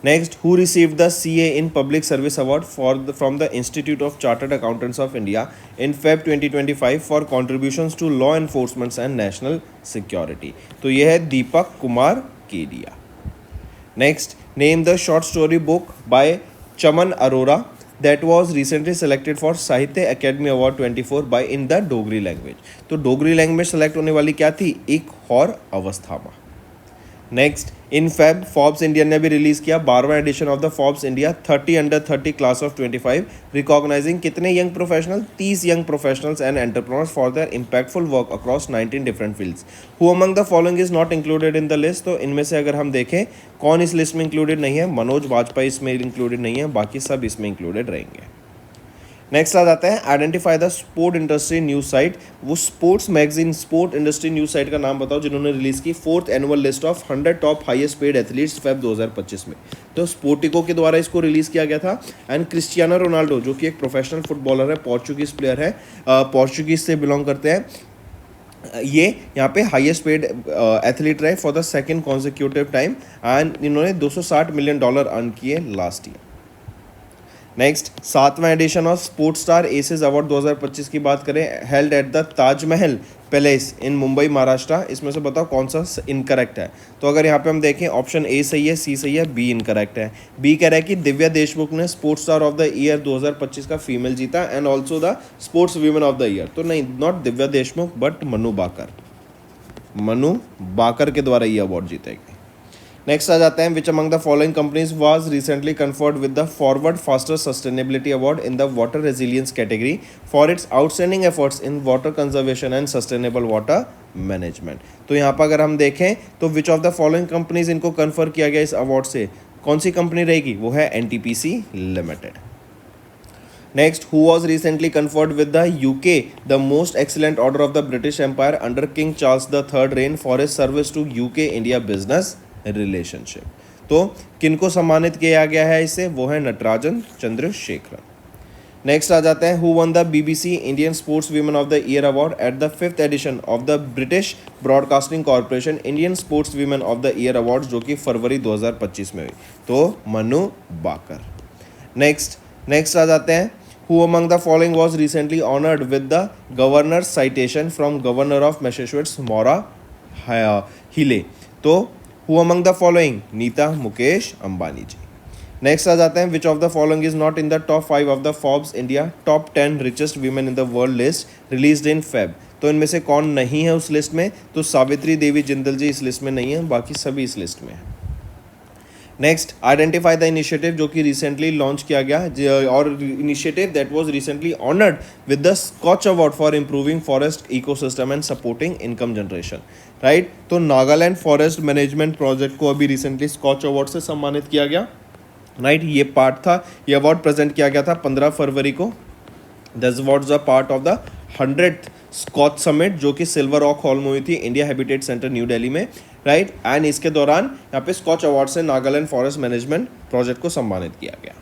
Speaker 2: Next, who received the CA in public service award from the institute of chartered accountants of India in Feb 2025 for contributions to law enforcement and national security. तो यह है Deepak Kumar Kedia. Next, name the short story book by Chaman Arora that was recently selected for Sahitya Akademi award 24 by in the Dogri language. तो Dogri language select होने वाली क्या थी? एक और अवस्थामा. Next, in Feb Forbes India ने भी रिलीज किया 12वां edition of the Forbes India 30 under 30 class of 25, recognising कितने young professional? 30 young professionals and entrepreneurs for their impactful work across 19 different fields. Who among the following is not included in the list. तो इनमें से अगर हम देखें कौन इस list में इंक्लूडेड नहीं है? मनोज वाजपेयी इसमें इंक्लूडेड नहीं है, बाकी सब इसमें इंक्लूडेड रहेंगे. नेक्स्ट आ जाता है, identify the sport industry news site. वो sports magazine sport industry news site का नाम बताओ जिन्होंने रिलीज की 4th annual list of 100 top highest paid athletes Feb 2025 में. तो स्पोर्टिको के द्वारा इसको रिलीज किया गया था. एंड क्रिस्टियानो रोनाल्डो, जो कि एक प्रोफेशनल फुटबॉलर है, पोर्चुगीज प्लेयर है, पोर्चुगीज से बिलोंग करते हैं, ये यहाँ पे हाईएस्ट पेड एथलीट रहे for the second consecutive time and इन्होंने $260 मिलियन अर्न किए लास्ट ईयर. नेक्स्ट, 7वां edition of sports star aces award 2025 की बात करें, held at the Taj Mahal palace in Mumbai Maharashtra. इसमें से बताओ कौन सा इनकरेक्ट है? तो अगर यहाँ पे हम देखें ऑप्शन ए सही है, सी सही है, बी इनकरेक्ट है. बी कह रहा है कि दिव्या देशमुख ने sports star of the year 2025 का फीमेल जीता and also the sports women of the year. तो नहीं, नॉट दिव्या देशमुख बट मनु बाकर के द्वारा ये अवार्ड जीतेगी. नेक्स्ट आ जाते हैं, which among the following companies was recently conferred with the forward faster sustainability award in the water resilience category for its outstanding efforts in water conservation and sustainable water management. तो यहाँ पर अगर हम देखें तो विच ऑफ द फॉलोइंग कंपनीज इनको confer किया गया इस अवार्ड से? कौन सी कंपनी रहेगी? वो है NTPC limited. Next, who was recently conferred with the UK the most excellent order of the British Empire under King Charles III reign for his service to UK India business relationship. तो किनको सम्मानित किया गया है इससे? वो है Natarajan Chandrasekaran. Next आ जाते हैं, who won the BBC Indian sports women of the year award at the 5th edition of the British Broadcasting Corporation Indian sports women of the year award, जो कि फरवरी 2025 में हुई. तो मनु बाकर. नेक्स्ट आ जाते हैं, who among the following was recently honored with the governor's citation from governor of Massachusetts Maura Healey. तो who among the following? Nita Mukesh Ambani ji. Next आ जाते हैं, which of the following is not in the top 5 of the Forbes India top 10 richest women in the world list released in Feb. तो इनमें से कौन नहीं है उस लिस्ट में? तो सावित्री देवी जिंदल जी इस लिस्ट में नहीं है, बाकी सभी इस लिस्ट में है. नेक्स्ट, आइडेंटिफाई द इनिशिएटिव जो कि रिसेंटली लॉन्च किया गया और initiative that was recently honoured with the Skoch award for improving forest ecosystem and supporting income generation. Right, तो नागालैंड फॉरेस्ट मैनेजमेंट प्रोजेक्ट को अभी रिसेंटली स्कॉच अवार्ड से सम्मानित किया गया. राइट, ये पार्ट था, ये अवार्ड प्रेजेंट किया गया था 15 फरवरी को. This awards are part of the 100th Skoch summit जो कि सिल्वर रॉक हॉल में हुई थी India habitat centre New Delhi में, राइट। एंड इसके दौरान यहाँ पे स्कॉच अवार्ड से नागालैंड फॉरेस्ट मैनेजमेंट प्रोजेक्ट को सम्मानित किया गया।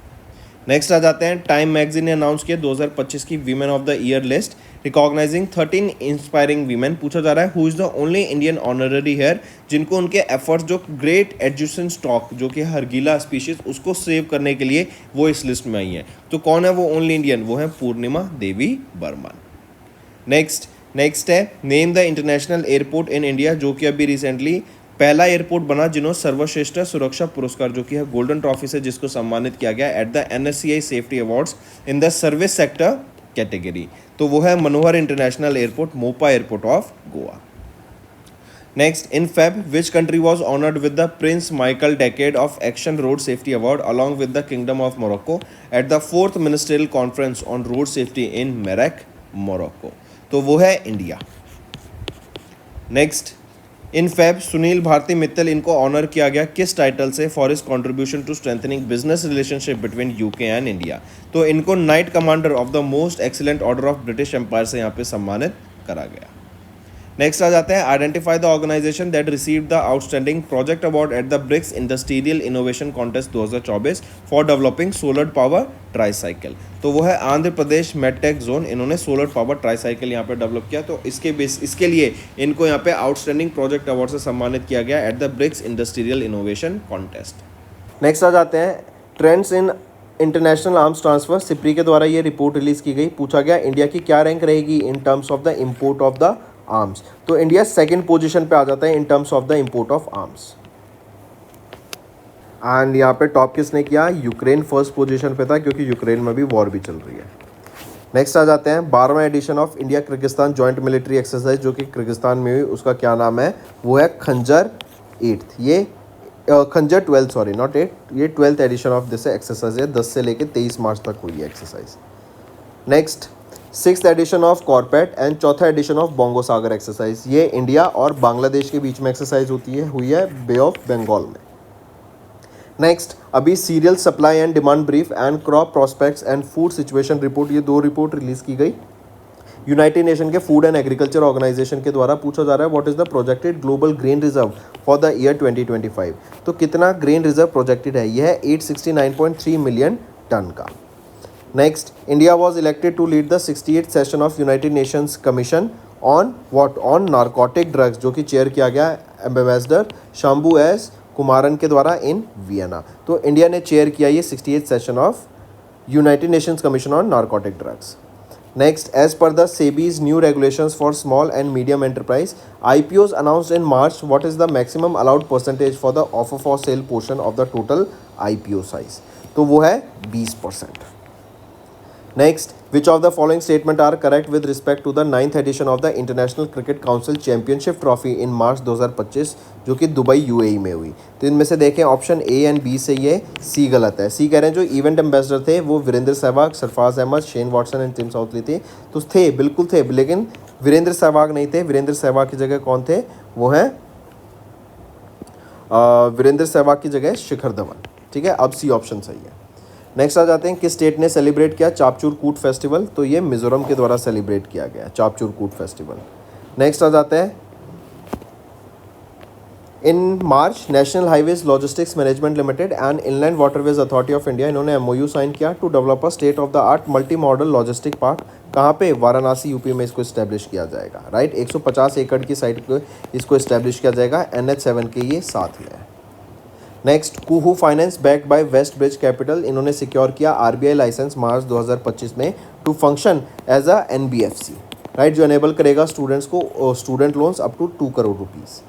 Speaker 2: नेक्स्ट आ जाते हैं, टाइम मैगजीन ने अनाउंस किया 2025 की women of the year list recognising 13 inspiring women. पूछा जा रहा है who is the only Indian honoree जिनको उनके एफर्ट्स जो ग्रेट एजुकेशन स्टॉक जो कि हरगीला स्पीशीज उसको सेव करने के लिए वो इस लिस्ट में आई है। तो कौन है वो ओनली इंडियन? वो है पूर्णिमा देवी बर्मन। नेक्स्ट है name the international airport in India, जो कि अभी रिसेंटली पहला एयरपोर्ट बना जिन्होंने सर्वश्रेष्ठ सुरक्षा पुरस्कार जो कि है गोल्डन ट्रॉफी से जिसको सम्मानित किया गया at the NSCI safety awards in the service sector category. तो वो है Manohar international airport, Mopa airport of Goa. Next, in Feb which country was honoured with the prince Michael decade of action road safety award along with the kingdom of Morocco at the 4th ministerial conference on road safety in Marrakech, Morocco. तो वो है India. Next, in Feb Sunil Bharti Mittal इनको honour किया गया किस title से? For his contribution to strengthening business relationship between UK and India. तो इनको knight commander of the most excellent order of British Empire से यहाँ पे सम्मानित करा गया। नेक्स्ट आ जाते हैं, identify the organisation that received the outstanding project award at the BRICS industrial innovation contest 2024 for developing solar power tricycle. तो वो है आंध्र प्रदेश मेडटेक जोन, इन्होंने सोलर पावर ट्राईसाइकिल यहाँ पे डेवलप किया। तो इसके लिए इनको यहाँ पे आउटस्टैंडिंग प्रोजेक्ट अवार्ड से सम्मानित किया गया at the BRICS industrial innovation contest. Next आ जाते हैं, trends in international arms transfer, SIPRI के द्वारा ये रिपोर्ट रिलीज की गई। पूछा गया इंडिया की क्या रैंक रहेगी in terms of the import of the arms. तो इंडिया सेकंड पोजीशन पे आ जाता है in terms of the import of arms. And यहाँ पे टॉप किसने किया? यूक्रेन फर्स्ट पोजीशन पे था क्योंकि यूक्रेन में भी वॉर भी चल रही है। नेक्स्ट आ जाते हैं, 12वां edition of India Kyrgyzstan joint military exercise जो कि किर्गिस्तान में हुई, उसका क्या नाम है? वो है खंजर 8th, ये खंजर 12 सॉरी नॉट 8, ये 12th addition of this exercise है। 10 से लेकर 23 मार्च तक हुई है exercise. Next, 6th edition of CORPAT and चौथा edition of Bongo Sagar exercise, ये इंडिया और बांग्लादेश के बीच में एक्सरसाइज हुई है बे ऑफ बंगाल में। नेक्स्ट, अभी serial supply and demand brief and crop prospects and food situation report, ये 2 रिपोर्ट रिलीज की गई यूनाइटेड नेशन के फूड एंड एग्रीकल्चर ऑर्गेनाइजेशन के द्वारा। पूछा जा रहा है what is the projected global grain reserve for the year 2025। तो कितना ग्रेन रिजर्व प्रोजेक्टेड है? यह है 869.3 मिलियन टन का। Next, India was elected to lead the 68th session of United Nations Commission on what? On narcotic drugs, जो कि chair किया गया एम्बेसडर शंभू एस कुमारन के द्वारा इन वियना। तो इंडिया ने चेयर किया ये 68th session of United Nations Commission on narcotic drugs. Next, as per the SEBI's new regulations for small and medium enterprise, IPOs announced in March, what is the maximum allowed percentage for the offer for sale portion of the total IPO size? तो वो है 20%. Next, which of the following statement are correct with respect to the 9th edition of the International Cricket Council Championship Trophy in March 2025 जो कि Dubai UAE में हुई? तो इनमें से देखें ऑप्शन A एंड B से ये C गलत है। C कह रहे हैं जो इवेंट एम्बेसडर थे वो Virender Sehwag, Sarfaraz Ahmed, Shane Watson and Tim Southee थे। तो थे, बिल्कुल थे, लेकिन वीरेंद्र सहवाग नहीं थे। वीरेंद्र सहवाग की जगह कौन थे? वो हैं वीरेंद्र सहवाग की जगह शिखर धवन। ठीक है, अब C ऑप्शन सही है। नेक्स्ट आ जाते हैं, किस स्टेट ने सेलिब्रेट किया चापचूर कूट फेस्टिवल? तो ये मिजोरम के द्वारा सेलिब्रेट किया गया चापचूर कूट फेस्टिवल। नेक्स्ट आ जाते हैं, in March national highways logistics management limited and inland waterways authority of India इन्होंने MOU साइन किया to develop a state of the art multi modal logistic park. कहाँ पे? वाराणसी यूपी में इसको इस्टेब्लिश किया जाएगा। राइट, 150 एकड़ की साइट को इसको इस्टेब्लिश किया जाएगा। NH7 के ये साथ में है। Next, Kuhoo finance backed by West Bridge Capital इन्होंने सिक्योर किया RBI लाइसेंस मार्च 2025 में to function as a NBFC, right, जो एनेबल करेगा स्टूडेंट्स को student loans up to 2 crore rupees.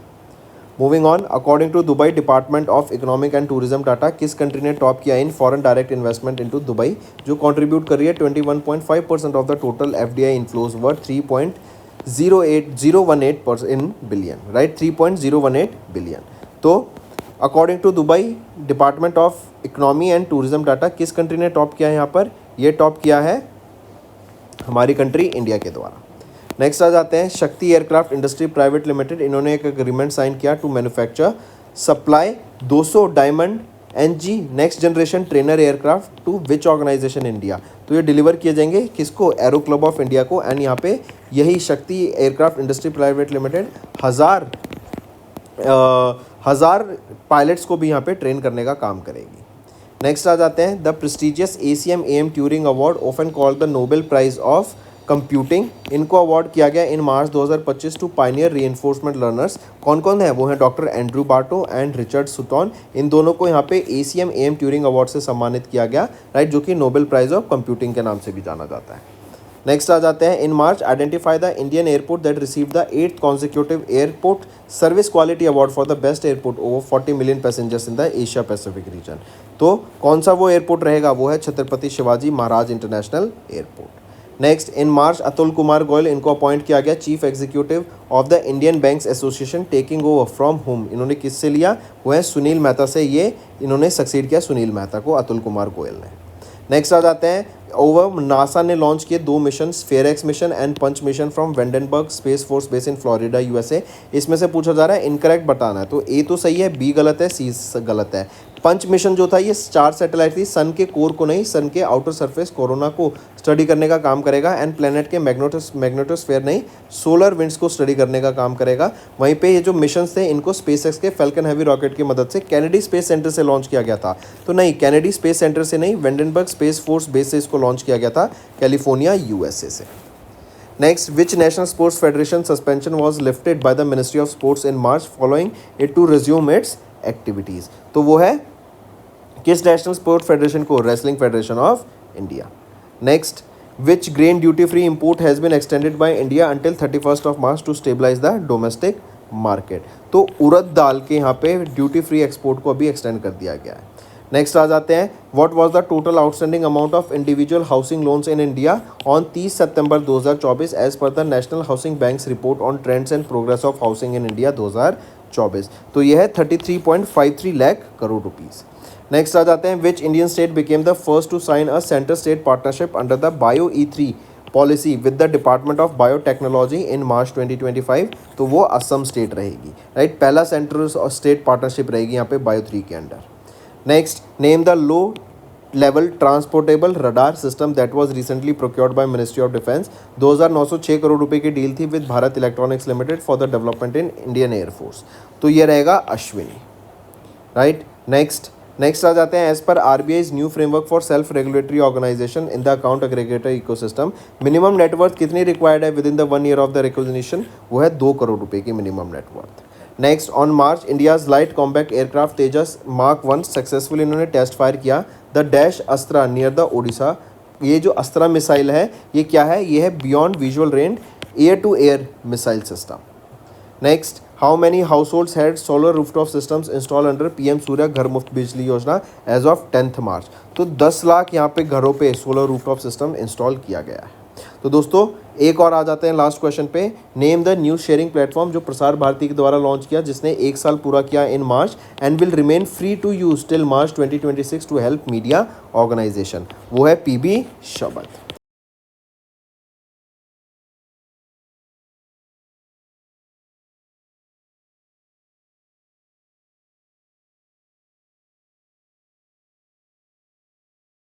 Speaker 2: Moving on, according to Dubai department of economic and tourism data, किस country ने top किया in foreign direct investment into Dubai, जो contribute कर रही है 21.5% of the total FDI inflows worth 3.018 in billion, right, 3.018 billion. तो according to Dubai department of economy and tourism data किस country ने टॉप किया है यहाँ पर? ये टॉप किया है हमारी कंट्री इंडिया के द्वारा। नेक्स्ट आ जाते हैं, शक्ति एयरक्राफ्ट इंडस्ट्री प्राइवेट लिमिटेड इन्होंने एक एग्रीमेंट साइन किया to manufacture supply 200 diamond NG next generation trainer aircraft to which organisation India. तो ये डिलीवर किए जाएंगे किसको? एरो क्लब ऑफ इंडिया को। एंड यहाँ पे यही Shakti aircraft industry private limited 1000 pilots को भी यहाँ पे ट्रेन करने का काम करेगी। नेक्स्ट आ जाते हैं the prestigious ACM AM Turing award often called the Nobel prize of computing, इनको अवार्ड किया गया in March 2025 to pioneer reinforcement learners. कौन कौन है? वो हैं doctor Andrew Barto and Richard Sutton. इन दोनों को यहाँ पे ACM AM ट्यूरिंग अवार्ड से सम्मानित किया गया, राइट, जो कि नोबेल प्राइज ऑफ कंप्यूटिंग के नाम से भी जाना जाता है। नेक्स्ट आ जाते हैं in March identify the Indian airport that receive the 8th consecutive airport service quality award for the best airport over 40 million passengers in the Asia Pacific region. तो कौन सा वो एयरपोर्ट रहेगा? वो है Chhatrapati Shivaji Maharaj international airport. Next in March Atul Kumar Goyal, इनको appoint किया गया chief executive of the Indian banks association, taking over from whom, इन्होंने किससे लिया? वो है सुनील मेहता से, ये इन्होंने सक्सीड किया सुनील मेहता को, अतुल कुमार गोयल ने। नेक्स्ट आ जाते हैं ओवर नासा ने लॉन्च किए 2 mission, SPHEREx mission and PUNCH mission from Vandenberg space force base in Florida USA। इसमें से पूछा जा रहा है इनकरेक्ट बताना है, तो A तो सही है, B गलत है, C गलत है। पंच मिशन जो था ये 4 सैटेलाइट थी, सन के कोर को नहीं, सन के आउटर सरफेस कोरोना को स्टडी करने का काम करेगा, एंड प्लेनेट के मैग्नेटोस्फेयर नहीं, सोलर विंड्स को स्टडी करने का काम करेगा। वहीं पे ये जो मिशंस थे इनको स्पेसएक्स के फैल्कन हैवी रॉकेट की मदद से कैनेडी स्पेस सेंटर से लॉन्च किया गया था। तो नहीं, कैनेडी स्पेस सेंटर से नहीं, वेंडनबर्ग स्पेस फोर्स बेस से इसको लॉन्च किया गया था, कैलिफोर्निया USA से। Next, which national sports federation suspension was lifted by the ministry of sports in March following it to resume its activities. तो वो है किस नेशनल स्पोर्ट फेडरेशन को? Wrestling federation of India. Next, which grain duty free import has been extended by India until 31 March to stabilise the domestic market. तो उड़द दाल के यहाँ पे ड्यूटी फ्री एक्सपोर्ट को अभी एक्सटेंड कर दिया गया है। नेक्स्ट आ जाते हैं what was the total outstanding amount of individual housing loans in India on 30 September 2024 as per the national housing bank's report on trends and progress of housing in India 2024। तो यह है 33.53 लाख करोड़ रुपीज़। नेक्स्ट आ जाते हैं which Indian state became the first to sign a centre state partnership under the bio E3 policy with the department of biotechnology in March 2025। तो वो Assam state रहेगी, right, पहला सेंटर स्टेट पार्टनरशिप रहेगी यहाँ पे बायो 3 के under. Next, name the low level transportable radar system that was recently procured by ministry of defence. 2906 crore रुपए की डील थी with Bharat electronics limited for the development in Indian air force. तो ये रहेगा अश्विनी, राइट। नेक्स्ट आ जाते हैं as per RBI's new framework for self regulatory organisation in the account aggregator ecosystem, minimum net worth कितनी रिक्वायर्ड है within the 1 year of the recognition? वो है 2 करोड़ रुपए की minimum net worth. Next, on March India's light combat aircraft Tejas Mark 1 successfully इन्होंने test fire किया the dash Astra near the Odisha. ये जो अस्त्रा मिसाइल है ये क्या है? ये है beyond visual range air to air missile system. Next, how many households had solar rooftop systems install under PM Surya Ghar Muft बिजली योजना एज ऑफ 10th मार्च। तो 10 लाख यहाँ पे घरों पे सोलर रूफटॉप सिस्टम इंस्टॉल किया गया है। तो दोस्तों एक और आ जाते हैं लास्ट क्वेश्चन पे, name the news sharing platform जो प्रसार भारती के द्वारा लॉन्च किया, जिसने 1 साल पूरा किया in March and will remain free to use till March 2026 to help media organisation. वो है PB शबद।